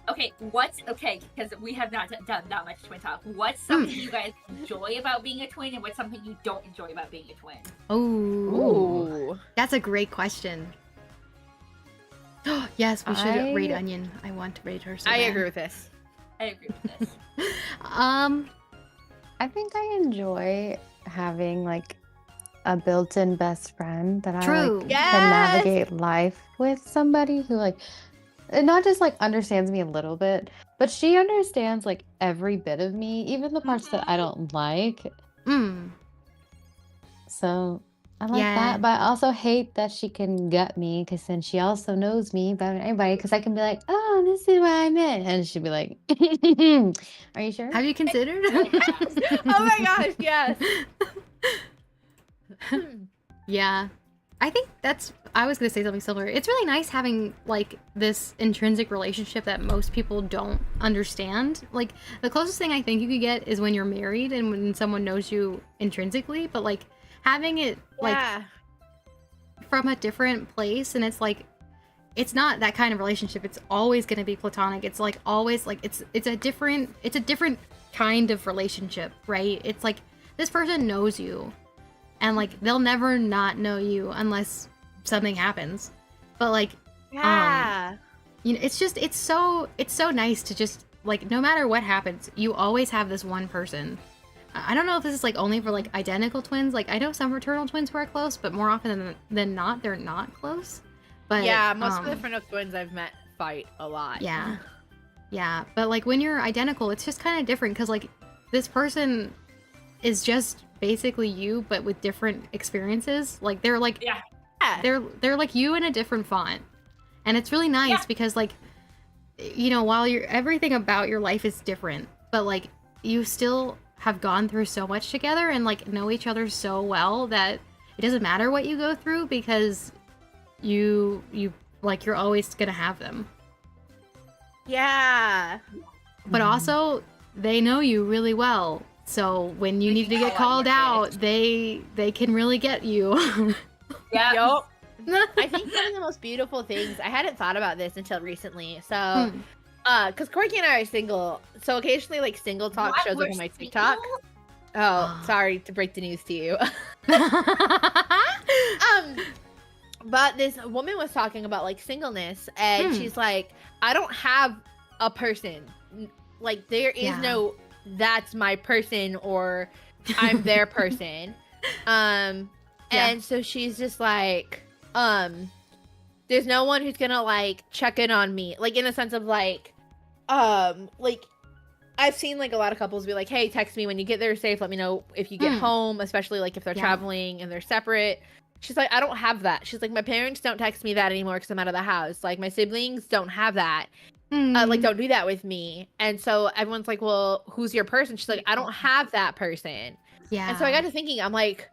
Okay, because we have not done that much twin talk. What's something you guys enjoy about being a twin, and what's something you don't enjoy about being a twin? Oh, that's a great question. Yes, we should raid Onion. I want to raid her. So I bad. agree with this. I think I enjoy having like a built-in best friend that I like, can navigate life with, somebody who like not just like understands me a little bit, but she understands like every bit of me, even the parts that I don't like. So I like that, but I also hate that she can gut me, because then she also knows me better than anybody, because I can be like, oh, this is what I meant, and she'd be like, are you sure? Have you considered? Oh my gosh, yes. Yeah. I think I was going to say something similar. It's really nice having, like, this intrinsic relationship that most people don't understand. Like, the closest thing I think you could get is when you're married and when someone knows you intrinsically, but, like, having it, like, from a different place, and it's, like, it's not that kind of relationship. It's always going to be platonic. It's, like, always, like, it's a different kind of relationship, right? It's, like, this person knows you. And, like, they'll never not know you unless something happens. But, like, you know, it's so nice to just, like, no matter what happens, you always have this one person. I don't know if this is, like, only for, like, identical twins. Like, I know some fraternal twins who are close, but more often than not, they're not close. But yeah, most of the fraternal twins I've met fight a lot. Yeah. Yeah, but, like, when you're identical, it's just kind of different because, like, this person is just basically you, but with different experiences. Like, they're like, they're like you in a different font, and it's really nice because, like, you know, while everything about your life is different, but, like, you still have gone through so much together and, like, know each other so well that it doesn't matter what you go through because you like, you're always gonna have them. Yeah. But also, they know you really well. So when you need to get called out, they can really get you. Yeah. I think one of the most beautiful things, I hadn't thought about this until recently. So, because Corky and I are single, so occasionally, like, single talk shows up on my TikTok. Oh, sorry to break the news to you. But this woman was talking about, like, singleness, and she's like, I don't have a person. Like, there is no that's my person or I'm their person. And so she's just like, there's no one who's gonna, like, check in on me, like, in a sense of, like I've seen, like, a lot of couples be like, hey, text me when you get there safe, let me know if you get home, especially, like, if they're traveling and they're separate. She's like, I don't have that. She's like, my parents don't text me that anymore because I'm out of the house. Like, my siblings don't have that. Like, don't do that with me. And so everyone's like, well, who's your person? She's like, I don't have that person. Yeah. And so I got to thinking, I'm like,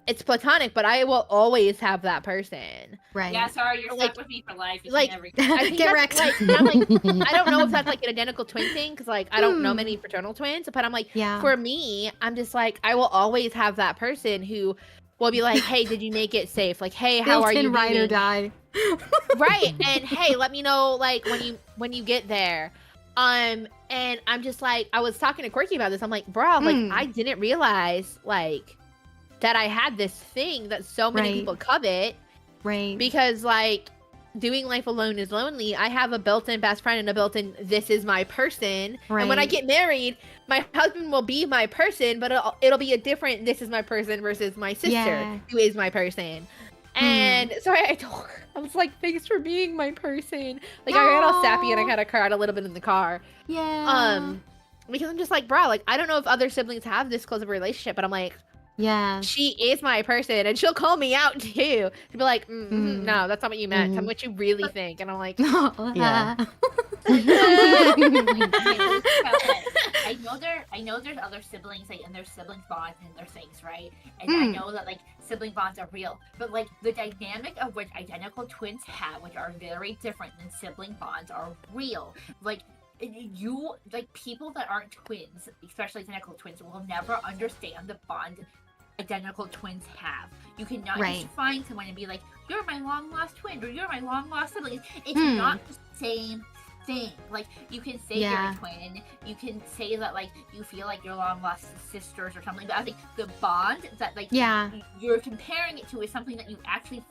it's platonic, but I will always have that person. Right. Yeah, sorry, you're Like- stuck with me for life. You like, can never I think Get that's, wrecked. like, I'm like, I don't know if that's, like, an identical twin thing, because, like, I don't know many fraternal twins, but I'm like, for me, I'm just like, I will always have that person who will be like, hey, did you make it safe? Like, hey, how are you ride doing? or die. Right. And hey, let me know, like, when you get there. And I'm just like, I was talking to Quirky about this. I'm like, bro, like, I didn't realize, like, that I had this thing that so many people covet. Right. Because, like, doing life alone is lonely. I have a built-in best friend and a built-in this is my person. Right. And when I get married, my husband will be my person, but it'll be a different this is my person versus my sister who is my person. And so I told her, I was like, thanks for being my person. Like, I got all sappy and I kind of cried a little bit in the car. Yeah. Because I'm just like, bro, like, I don't know if other siblings have this close of a relationship, but I'm like, yeah, she is my person, and she'll call me out too. To be like, no, that's not what you meant. Tell me what you really think. And I'm like, Yeah. I know there's other siblings, like, and there's sibling bonds and their things, right? And I know that, like, sibling bonds are real, but, like, the dynamic of which identical twins have, which are very different than sibling bonds, are real. Like, you, like, people that aren't twins, especially identical twins, will never understand the bond identical twins have. You cannot just find someone and be like, you're my long lost twin, or you're my long lost sibling. It's not the same thing. Like, you can say you're a twin, you can say that, like, you feel like you're long lost sisters or something, but I think the bond that, like, you're comparing it to is something that you actually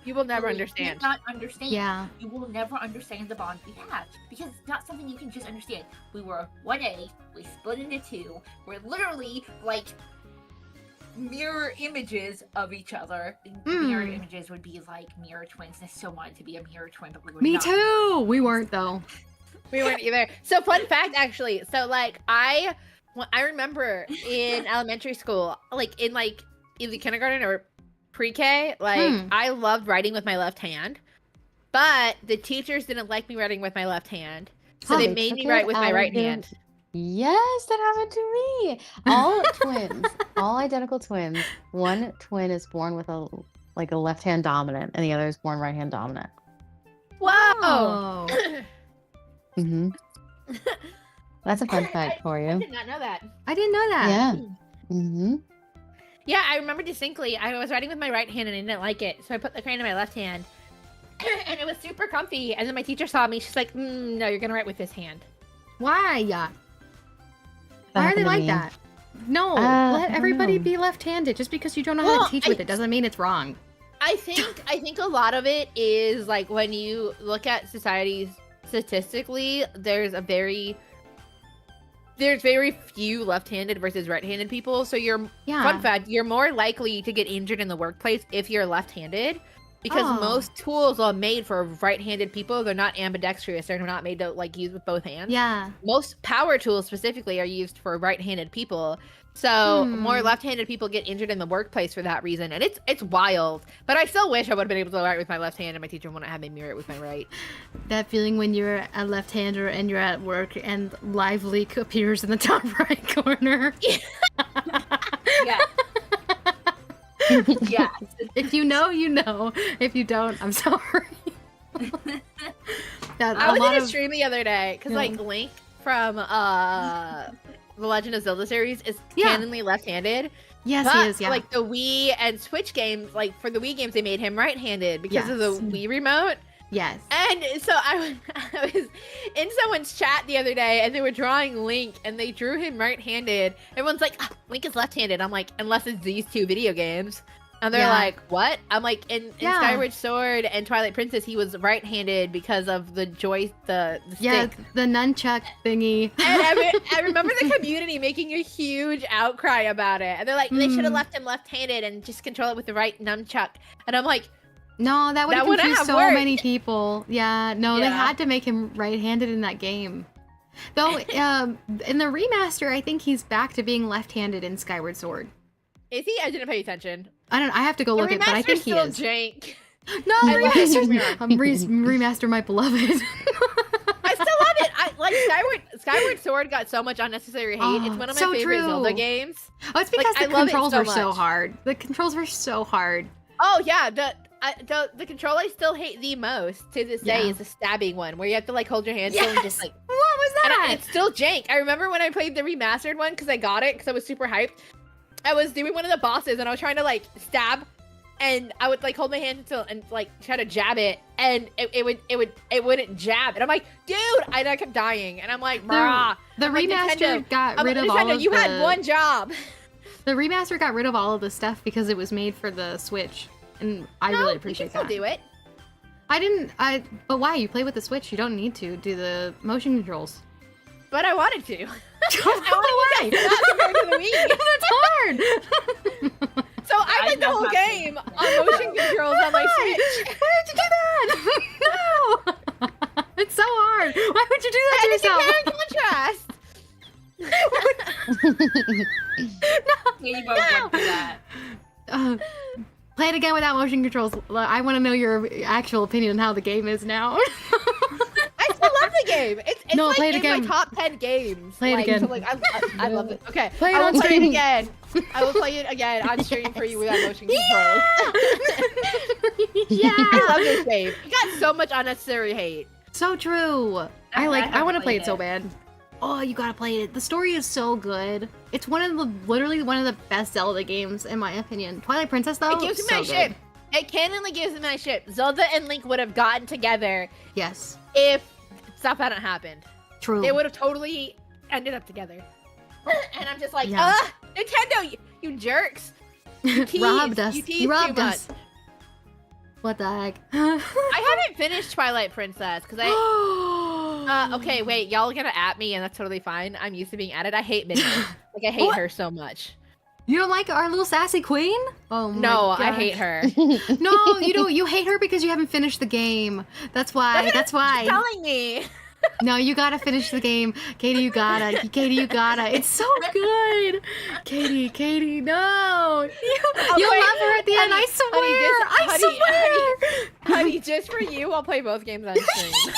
you will never understand. Not understand. Yeah. You will never understand the bond we have, because it's not something you can just understand. We were 1A, we split into 2. We're literally, like, mirror images of each other. Mirror images would be like mirror twins. I still wanted to be a mirror twin, but we were not. Me too. We weren't, though. We weren't either. So, fun fact, actually. So, like, I remember in elementary school, like, in either kindergarten or pre-K, like, I loved writing with my left hand, but the teachers didn't like me writing with my left hand, so they made me write with my right hand. Yes, that happened to me. All twins, all identical twins. One twin is born with a left-hand dominant, and the other is born right-hand dominant. Wow. Mm-hmm. That's a fun fact for I you. did not know that. I didn't know that. Yeah. Mm-hmm. Yeah, I remember distinctly. I was writing with my right hand and I didn't like it, so I put the crayon in my left hand, and it was super comfy. And then my teacher saw me. She's like, "No, you're gonna write with this hand." Why? That Why are happened they to like me. that? No, I let don't everybody know. be left-handed. Just because you don't know how Well, to teach with it doesn't mean it's wrong. I think a lot of it is like when you look at societies statistically, there's very few left-handed versus right-handed people. So you're Yeah. fun fact, you're more likely to get injured in the workplace if you're left-handed because Oh. most tools are made for right-handed people. They're not ambidextrous. They're not made to like use with both hands. Yeah. Most power tools specifically are used for right-handed people. So more Hmm. left-handed people get injured in the workplace for that reason, and it's wild. But I still wish I would have been able to write with my left hand, and my teacher wouldn't have made me write with my right. That feeling when you're a left-hander and you're at work and live leak appears in the top right corner. Yeah. Yeah. If you know, you know. If you don't, I'm sorry. That, I a was lot in a of stream the other day because Yeah. like Link from the Legend of Zelda series is Yeah. canonly left-handed. yes, But he is. Yeah. like the Wii and Switch games, like for the Wii games, they made him right-handed because of the Yes. Wii remote. yes. And so I was in someone's chat the other day, and they were drawing Link, and they drew him right-handed. Everyone's like, Link is left-handed. I'm like, unless it's these two video games. And they're Yeah. like, what? I'm like, in Yeah. Skyward Sword and Twilight Princess, he was right-handed because of the the Yeah, stick. the nunchuck thingy. And I remember the community making a huge outcry about it. And they're like, they should have left him left-handed and just control it with the right nunchuck. And I'm like, No, that would That have wouldn't confused have so worked. many people. Yeah, no, they Yeah. had to make him right-handed in that game. Though, in the remaster, I think he's back to being left-handed in Skyward Sword. is he? I didn't pay attention. I don't. I have to go look The it, but I remaster's think he still is. jank. No, I love it. remaster. Remaster my beloved. I still love it. I like Skyward Sword got so much unnecessary hate. Oh, It's one of my so favorite Zelda true. games. Oh, it's because I the love it controls so were so much. hard. The controls were so hard. Oh yeah, the control I still hate the most to this day Yeah. is the stabbing one, where you have to like hold your hand still and just like. What was And that? it's still jank. I remember when I played the remastered one because I got it because I was super hyped. I was doing one of the bosses and I was trying to like stab, and I would like hold my hand until and like try to jab it, and it wouldn't jab, and I'm like, dude, I kept dying, and I'm like, brah. The I'm like, remaster Nintendo, got I'm rid like, of all Nintendo, of you the. had one job. The remaster got rid of all of the stuff because it was made for the Switch, and I really appreciate you can that. still do it. I didn't. But why? You play with the Switch. You don't need to do the motion controls. But I wanted to. Why? Compared to the Wii. That's hard. So I played the know whole how to- game on motion controls on my Switch. Why would you do that? No. It's so hard. Why would you do that to And yourself? compare and contrast. Yeah, you both went through that. Play it again without motion controls. I want to know your actual opinion on how the game is now. I still love the game. It's No, like play it in again. my top 10 games. Play it Like, again. So, like, I love it. Okay, Play it I will on play stream. it again. I will play it again on stream for you without motion controls. Yeah. I love this game. It got so much unnecessary hate. So true. I haven't want to play played it so it. bad. Oh, you gotta play it. The story is so good. It's literally one of the best Zelda games in my opinion. Twilight Princess though, It gives me so my good. ship. It canonly gives me my ship. Zelda and Link would have gotten together Yes, if stuff hadn't happened. true. They would have totally ended up together. And I'm just like, Yeah. Nintendo, you jerks. You tease. robbed us. You tease You robbed too much. us. What the heck? I haven't finished Twilight Princess because I. Okay, wait, y'all are gonna at me, and that's totally fine. I'm used to being added. I hate Midnight. Like I hate What? her so much. You don't like our little sassy queen? Oh my No, I gosh. hate her. No, you don't. You hate her because you haven't finished the game. That's why. That's why. Telling me. No, you gotta finish the game. Katie, you gotta. Katie, you gotta. It's so good. Katie, no. You'll wait, love her at the end. I honey, swear. honey, honey, just for you, I'll play both games on stream.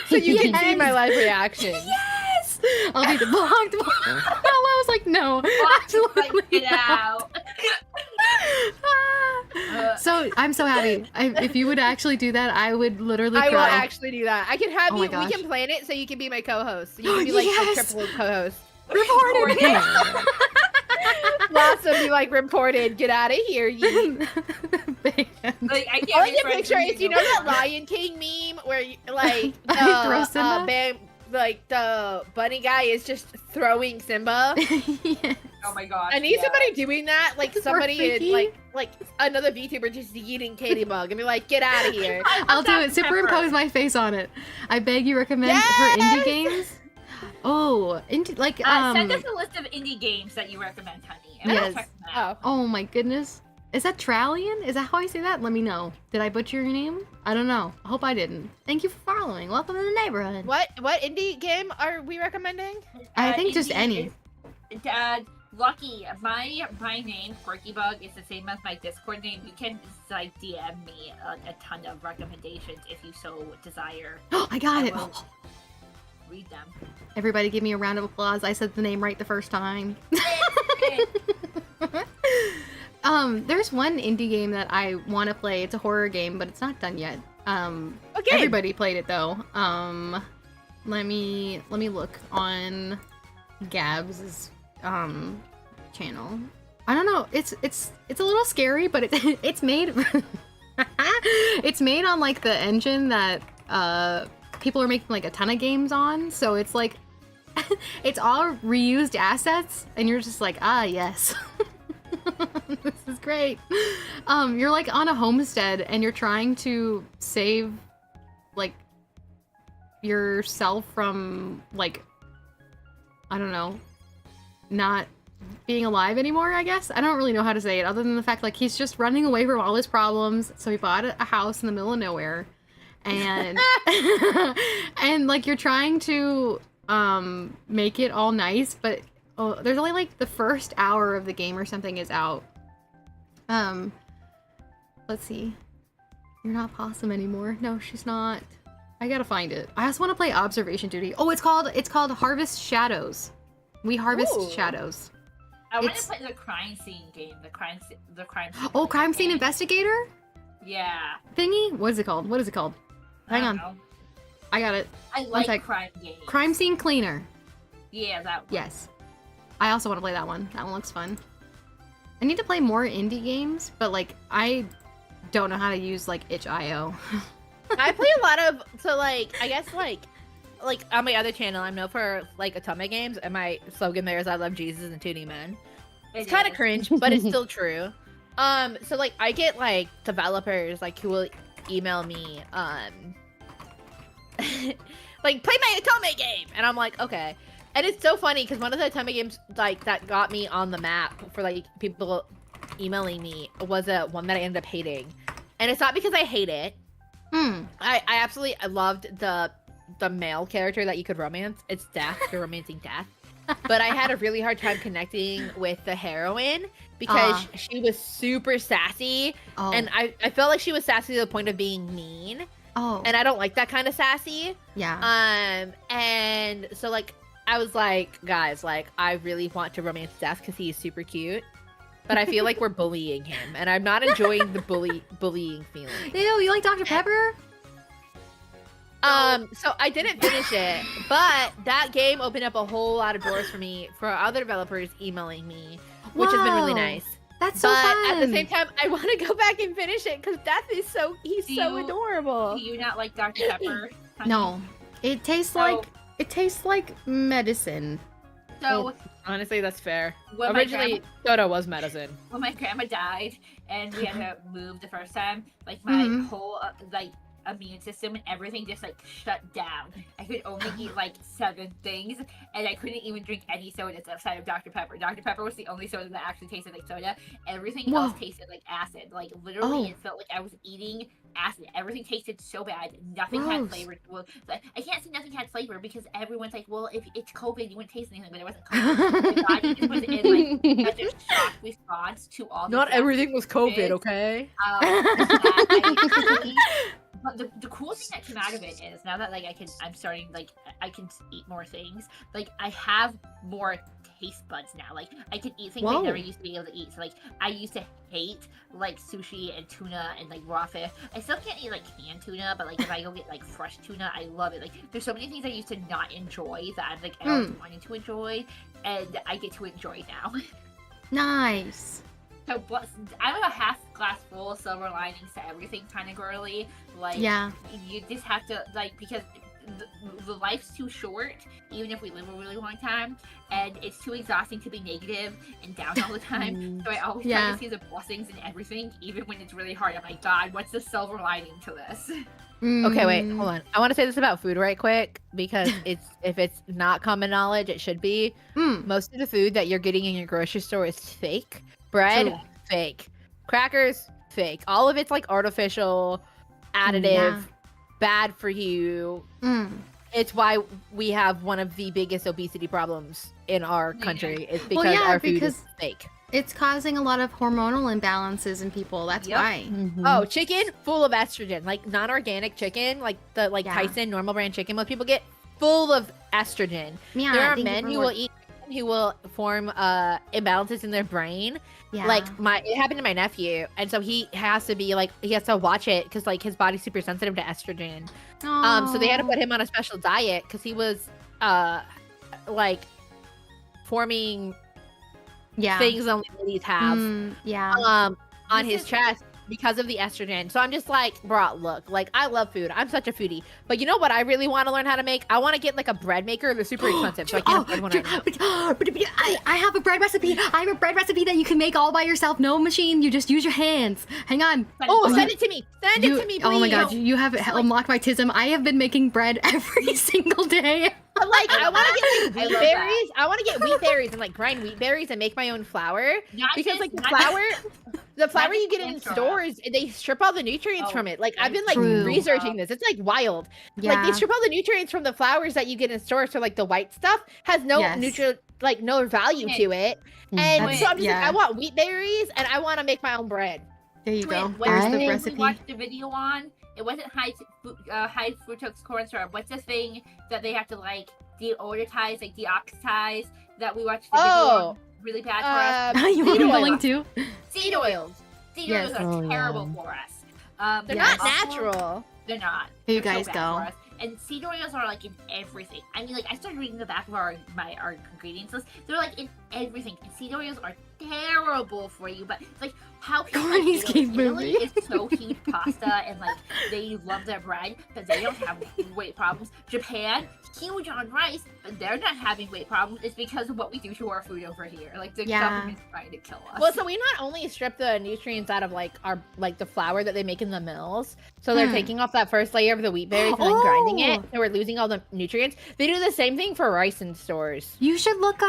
So you can see my live reaction. I'll be the blocked one. I was like, no. Absolutely Get not. out. So I'm so happy. If you would actually do that, I would literally I cry. will actually do that. I can have Oh my you. We gosh. can plan it so you can be my co-host. So you can be like Yes! a triple co-host. Reported. Lots of you like reported. Get out of here, you. Like, I can't All I be can friends picture with is you know that Lion King meme where like Throw Simba? like the bunny guy is just throwing Simba. Yes. Oh my gosh. I need yeah. somebody doing that, like somebody Vicky. in like another VTuber just eating Katie Bug and be like, get out of here. I love I'll do Dr. it. Superimpose Pepper. my face on it. I beg you recommend her indie games. Oh, indie like Send us a list of indie games that you recommend, honey. And we'll Yes. check them out. Oh. Oh my goodness. Is that Trallion? Is that how I say that? Let me know. Did I butcher your name? I don't know. I hope I didn't. Thank you for following. Welcome to the neighborhood. What indie game are we recommending? I think just indie any. is- Lucky, my name, Quirky Bug, is the same as my Discord name. You can like DM me a ton of recommendations if you so desire. I got I it. will read them. Everybody give me a round of applause. I said the name right the first time. There's one indie game that I want to play. It's a horror game, but it's not done yet. Okay. Everybody played it though. Let me look on Gab's channel. I don't know. It's a little scary, but it's made it's made on like the engine that people are making like a ton of games on. So it's like it's all reused assets, and you're just like, ah, yes. This is great. You're like on a homestead and you're trying to save like yourself from like, I don't know, not being alive anymore, I guess. I don't really know how to say it other than the fact like he's just running away from all his problems. So he bought a house in the middle of nowhere and and like you're trying to make it all nice, but there's only like the first hour of the game or something is out. Let's see. You're not Possum anymore. No, she's not. I gotta find it. I also want to play Observation Duty. Oh, it's called Harvest Shadows. We harvest Ooh. shadows. I want It's- to play the crime scene game. The crime scene. Oh, Crime Scene game. Investigator Yeah. thingy? What is it called? What is it called? Hang I on. don't know. I got it. I like sec. crime games. Crime Scene Cleaner. Yeah, that one. Yes. I also want to play that one. That one looks fun. I need to play more indie games, but like I don't know how to use like itch.io. I play a lot of I guess like on my other channel I'm known for like Atomic games, and my slogan there is I love Jesus and 2D men. It's kind of is. cringe, but it's still true. So like I get like developers like who will email me like play my Atomic game, and I'm like, okay. And it's so funny because one of the Atomic games like that got me on the map for like people emailing me was one that I ended up hating, and it's not because I hate it. I absolutely loved the male character that you could romance. It's Death. You're romancing Death. But I had a really hard time connecting with the heroine because she was super sassy, Oh. and I felt like she was sassy to the point of being mean, Oh. and I don't like that kind of sassy. Yeah. And so like I was like, guys, like I really want to romance Death because he's super cute, but I feel like we're bullying him, and I'm not enjoying the bullying feeling. Ew, you like Dr. Pepper? So I didn't finish it, but that game opened up a whole lot of doors for me for other developers emailing me, which has been really Wow. nice. That's so But fun. at the same time, I want to go back and finish it because Death is he's Do so you- adorable. Do you not like Dr. Pepper? honey? No. It tastes like medicine. So Honestly, that's fair. when my Originally, soda was medicine. when my grandma died and we had to move the first time, like my Mhm. whole like immune system and everything just like shut down. I could only eat like 7 things, and I couldn't even drink any sodas outside of Dr. Pepper. Dr. Pepper was the only soda that actually tasted like soda. Everything Whoa. else tasted like acid. Like literally, Oh. it felt like I was eating acid. Everything tasted so bad. Nothing Gross. had flavor. Well, like, I can't say nothing had flavor because everyone's like, well, if it's COVID, you wouldn't taste anything, but it wasn't COVID. My body just was in like such a shock response to all. Not the everything was COVID, It's- okay? that I But the cool thing that came out of it is now that like I'm starting like I can eat more things. Like I have more taste buds now. Like I can eat things I never used to be able to eat. So like I used to hate like sushi and tuna and like raw fish. I still can't eat like canned tuna, but like if I go get like fresh tuna, I love it. Like there's so many things I used to not enjoy that I'm like I always wanted to enjoy, and I get to enjoy now. Nice. So I'm a half glass full, silver linings to everything kind of girly. Like, Yeah. You just have to, like, because the life's too short, even if we live a really long time, and it's too exhausting to be negative and down all the time. So I always try to see the blessings in everything, even when it's really hard. I'm like, God, what's the silver lining to this? Okay, wait, hold on. I want to say this about food right quick, because if it's not common knowledge, it should be. Most of the food that you're getting in your grocery store is fake. Bread, fake. Crackers, fake. All of it's like artificial, additive, bad for you. It's why we have one of the biggest obesity problems in our country. It's because our food is fake. It's causing a lot of hormonal imbalances in people. That's why. Oh, chicken full of estrogen, like non-organic chicken, like the Tyson normal brand chicken. Most people get full of estrogen. Yeah, there are men who will eat, who will form imbalances in their brain. Yeah. Like it happened to my nephew, and so he has to watch it because like his body's super sensitive to estrogen. So they had to put him on a special diet because he was like forming things only ladies have on his chest because of the estrogen. So I'm just like, bro, look, like I love food. I'm such a foodie. But you know what I really want to learn how to make? I want to get like a bread maker. They're super expensive. So I can't afford one right now. I have a bread recipe. I have a bread recipe that you can make all by yourself. No machine. You just use your hands. Hang on. Send it to me. Send it to me, please. Oh my god, you have unlocked my tism. I have been making bread every single day. But like, I want to get like wheat berries. I want to get wheat berries and like grind wheat berries and make my own flour. Because like the flour you get in stores, they strip all the nutrients from it. Like I've been like researching this. It's like wild. Like they strip all the nutrients from the flours that you get in stores. So like the white stuff has no no value to it. And so I'm just like, I want wheat berries and I want to make my own bread. There you go. There's the recipe. We watched the video on. It wasn't high fructose corn syrup. What's the thing that they have to like deodotize, like deoxidize? That we watched the video on. Really bad for us. You want the link too? Seed oils. Seed oils are terrible for us. They're not natural. They're not. Here you guys go. And seed oils are like in everything. I mean, like I started reading the back of our ingredients list. They're like in everything. And seed oils are terrible for you. But like how people like, Italy is so huge pasta and like they love their bread, but they don't have weight problems. Japan, huge on rice, but they're not having weight problems. It's because of what we do to our food over here. Like the government's trying to kill us. Well, so we not only strip the nutrients out of like our the flour that they make in the mills. So they're taking off that first layer of the wheat berries and then grinding it. So we're losing all the nutrients. They do the same thing for rice in stores. You should look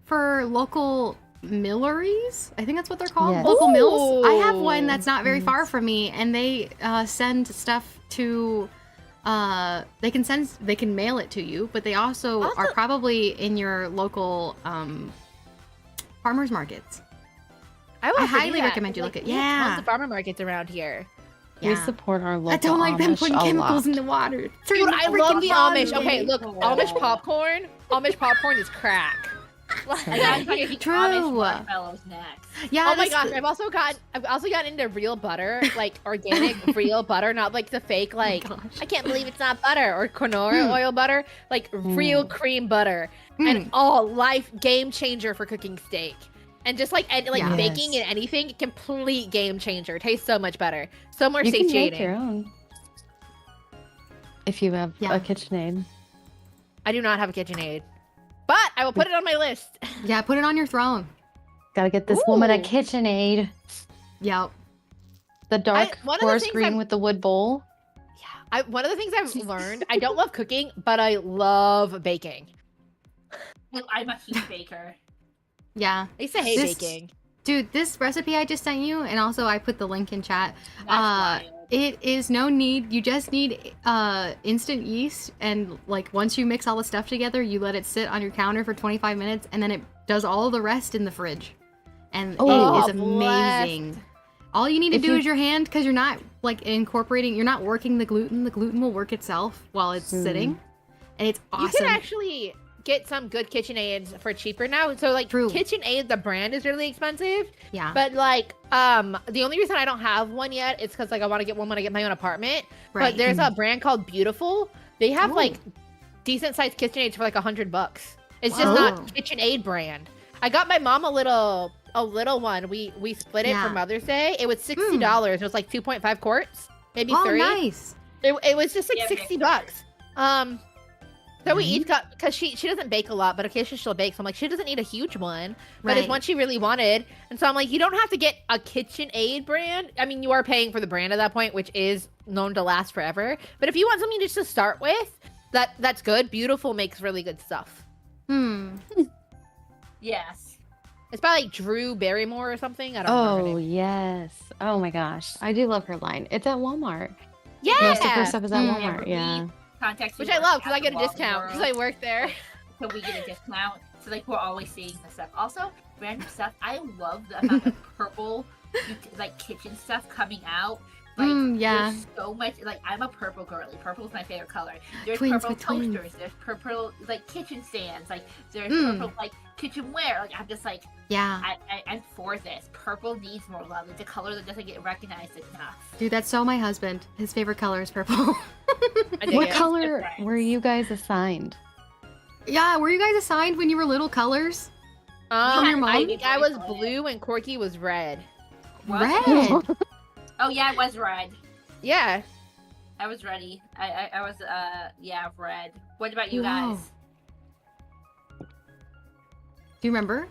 for local milleries. I think that's what they're called. Yes. Local mills. I have one that's not very far from me, and they send stuff to they can mail it to you, but they also are probably in your local farmers markets. I highly recommend you look at tons of farmer markets around here. We support our local. I don't like them putting chemicals in the water. Dude, I love the Amish. Okay, look, Amish popcorn. Amish popcorn is crack. True. Next. Yeah. Oh my gosh, I've also gotten into real butter, like organic real butter, not like the fake like I can't believe it's not butter or canola oil butter, like real cream butter. And life game changer for cooking steak. And just like baking and anything, complete game changer. Tastes so much better. So more satiating. You can make your own if you have a KitchenAid. I do not have a KitchenAid, but I will put it on my list. Yeah, put it on your throne. Gotta get this woman a KitchenAid. Yep. The dark forest green with the wood bowl. Yeah. One of the things I've learned, I don't love cooking, but I love baking. I'm a huge baker. Yeah. I used to hate baking. Dude, this recipe I just sent you, and also I put the link in chat. It is no need. You just need instant yeast, and like once you mix all the stuff together, you let it sit on your counter for 25 minutes, and then it does all the rest in the fridge. And it is amazing. All you need to If do you- is your hand, because you're not like incorporating. You're not working the gluten. The gluten will work itself while it's sitting, and it's awesome. You can actually get some good KitchenAids for cheaper now. So like True. KitchenAid, the brand is really expensive. Yeah. But like the only reason I don't have one yet is because like I want to get one when I get my own apartment. Right. But there's a brand called Beautiful. They have Ooh. like decent sized KitchenAids for like $100. It's just Whoa. not KitchenAid brand. I got my mom a little one. We split it Yeah. for Mother's Day. It was $60. It was like 2.5 quarts, maybe Oh, 3. nice. It was just like Yeah, $60. So we each got, because she doesn't bake a lot, but occasionally she'll bake. So I'm like, she doesn't need a huge one, but it's Right. one she really wanted. And so I'm like, you don't have to get a KitchenAid brand. I mean, you are paying for the brand at that point, which is known to last forever. But if you want something just to start with, that's good. Beautiful makes really good stuff. Yes. It's by like Drew Barrymore or something. I don't know her Oh, name. yes. Oh my gosh. I do love her line. It's at Walmart. Yeah, Most of her stuff is at Mm. Walmart. Yeah. Context. which I love because I get a discount because I work there. So we get a discount. So like we're always seeing this stuff. Also, random stuff. I love the amount of purple, like kitchen stuff coming out. Like Yeah. there's so much. Like I'm a purple girly. Purple is my favorite color. There's Twins purple with twins. toasters. There's purple like kitchen stands. Like there's Mm. purple like kitchenware. Like I'm just like Yeah. I'm for this. Purple needs more love. It's a color that doesn't get recognized enough. Dude, that's so my husband. His favorite color is purple. I dig What it. color different. were you guys assigned? Yeah, were you guys assigned when you were little colors? From your mom? I think I was blue and Corky was red. Was Red. it? Oh yeah, I was red. Yeah. I was ready. I was yeah, red. What about you Wow. guys? Do you remember?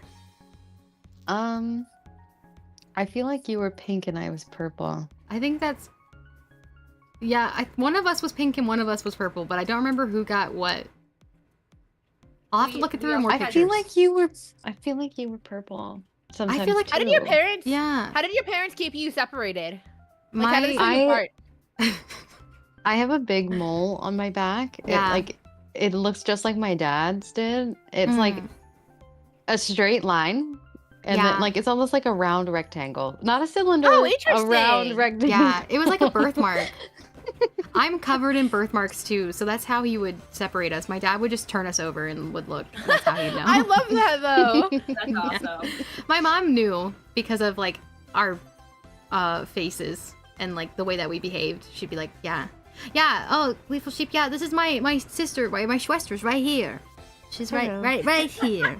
I feel like you were pink and I was purple. I think that's. Yeah, one of us was pink and one of us was purple, but I don't remember who got what. I'll have to We- look it we through also more had- pictures. I feel like you were purple. Sometimes like- How did your too. parents? Yeah. How did your parents keep you separated? Like, how did they My keep you I- apart? I have a big mole on my back. Yeah. It looks just like my dad's did. It's like Mm. a straight line. And Yeah. then like it's almost like a round rectangle. Not a cylinder. Oh, A round interesting. rectangle. Yeah, it was like a birthmark. I'm covered in birthmarks too, so that's how he would separate us. My dad would just turn us over and would look. That's how he'd know. I love that though. That's awesome. My mom knew because of like our faces and like the way that we behaved. She'd be like, "Yeah, yeah, oh, gleeful sheep. Yeah, this is my sister, my Schwester's right here. She's Hello. right here."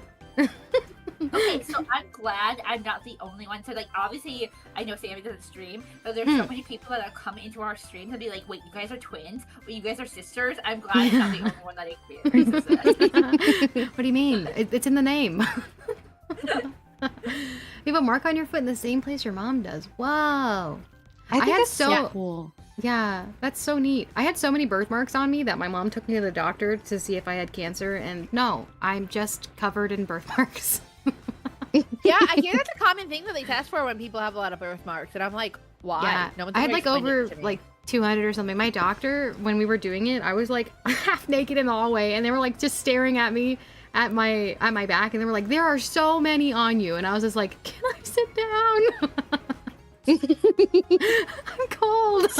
Okay, so I'm glad I'm not the only one. So like obviously I know Sammy doesn't stream, but there's so many people that have come into our streams and be like, wait, you guys are twins? Wait, you guys are sisters? I'm glad I'm not the only one that experiences this. What do you mean? It's in the name. You have a mark on your foot in the same place your mom does. Whoa. I think had that's so- so cool. Yeah, that's so neat. I had so many birthmarks on me that my mom took me to the doctor to see if I had cancer, and no, I'm just covered in birthmarks. Yeah, I hear that's a common thing that they test for when people have a lot of birthmarks, and I'm like, why? Yeah, No one's I had ever like explained it over to me. like 200 or something. My doctor, when we were doing it, I was like half naked in the hallway, and they were like just staring at me at my back, and they were like, "There are so many on you," and I was just like, "Can I sit down? I'm cold."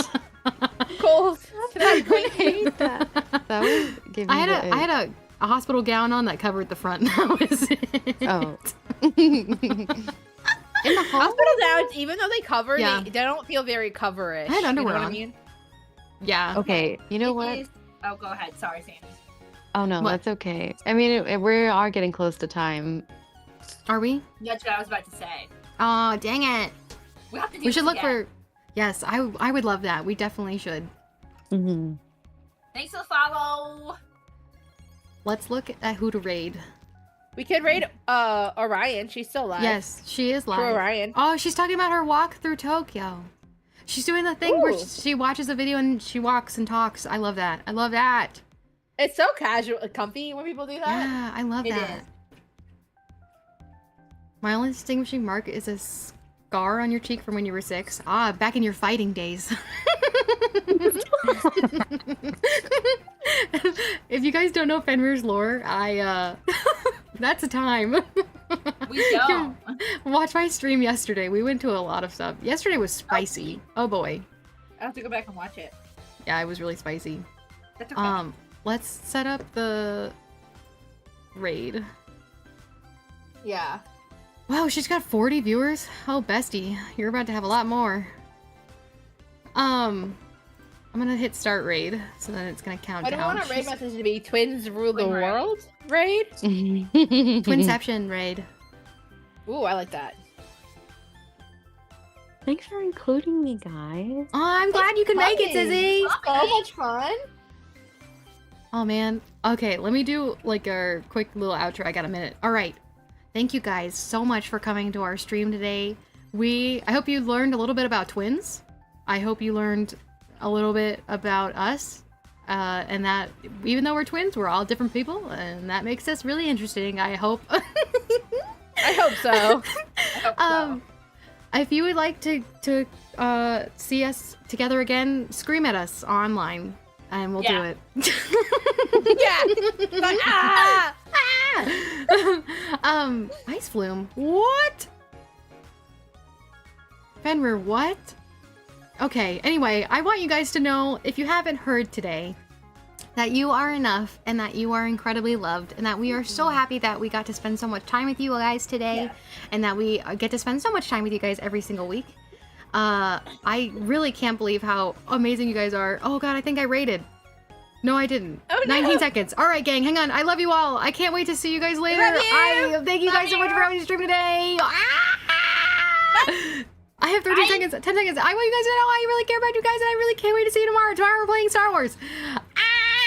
Cool. I hate that. That would give me I the had a hospital gown on that covered the front. That was it. Oh. In the hospital gowns, even though they cover, Yeah. they don't feel very coverish. I had underwear you know what I on. mean? Yeah. Okay, you know It what? is- Oh, go ahead. Sorry, Sammy. Oh no, What? that's okay. I mean, we are getting close to time. Are we? That's what I was about to say. Oh, dang it. We have to do We should this look again. for. Yes, I would love that. We definitely should. Mm-hmm. Thanks for the follow. Let's look at who to raid. We could raid Orion. She's still alive. Yes, she is Screw live. Orion. Oh, she's talking about her walk through Tokyo. She's doing the thing where Ooh. she watches a video and she walks and talks. I love that. I love that. It's so casual, comfy when people do that. Yeah, I love It that. is. My only distinguishing mark is a scar on your cheek from when you were 6. Ah, back in your fighting days. If you guys don't know Fenrir's lore, that's a time. We don't. Watch my stream yesterday. We went to a lot of stuff. Yesterday was spicy. Oh boy. I have to go back and watch it. Yeah, it was really spicy. That's okay. Let's set up the raid. Yeah. Wow, she's got 40 viewers. Oh, bestie, you're about to have a lot more. I'm gonna hit start raid, so then it's gonna count I down. don't want a raid message to be twins rule the Twin raid. world raid. Twinception raid. Ooh, I like that. Thanks for including me, guys. Oh, I'm glad you could make it, Fun. Zizzy. So much fun. Oh man. Okay, let me do like a quick little outro. I got a minute. All right. Thank you guys so much for coming to our stream today. I hope you learned a little bit about twins. I hope you learned a little bit about us. And that even though we're twins, we're all different people, and that makes us really interesting. I hope. I hope so. If you would like to see us together again, scream at us online, and we'll do it. Yeah. Like, ah! Ice Flume. What? Fenrir, what? Okay, anyway, I want you guys to know, if you haven't heard today, that you are enough and that you are incredibly loved and that we are so happy that we got to spend so much time with you guys today and that we get to spend so much time with you guys every single week. I really can't believe how amazing you guys are. Oh god, I think I rated. No, I didn't. Oh, no. 19 seconds. All right, gang, hang on. I love you all. I can't wait to see you guys later. Love you. Thank you guys so much for having the stream today. I have 30 seconds, 10 seconds. I want you guys to know I really care about you guys, and I really can't wait to see you tomorrow. Tomorrow we're playing Star Wars.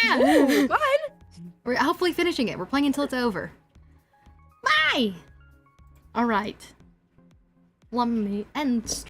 Ooh, fun. We're hopefully finishing it. We're playing until it's over. Bye. All right. Let me end.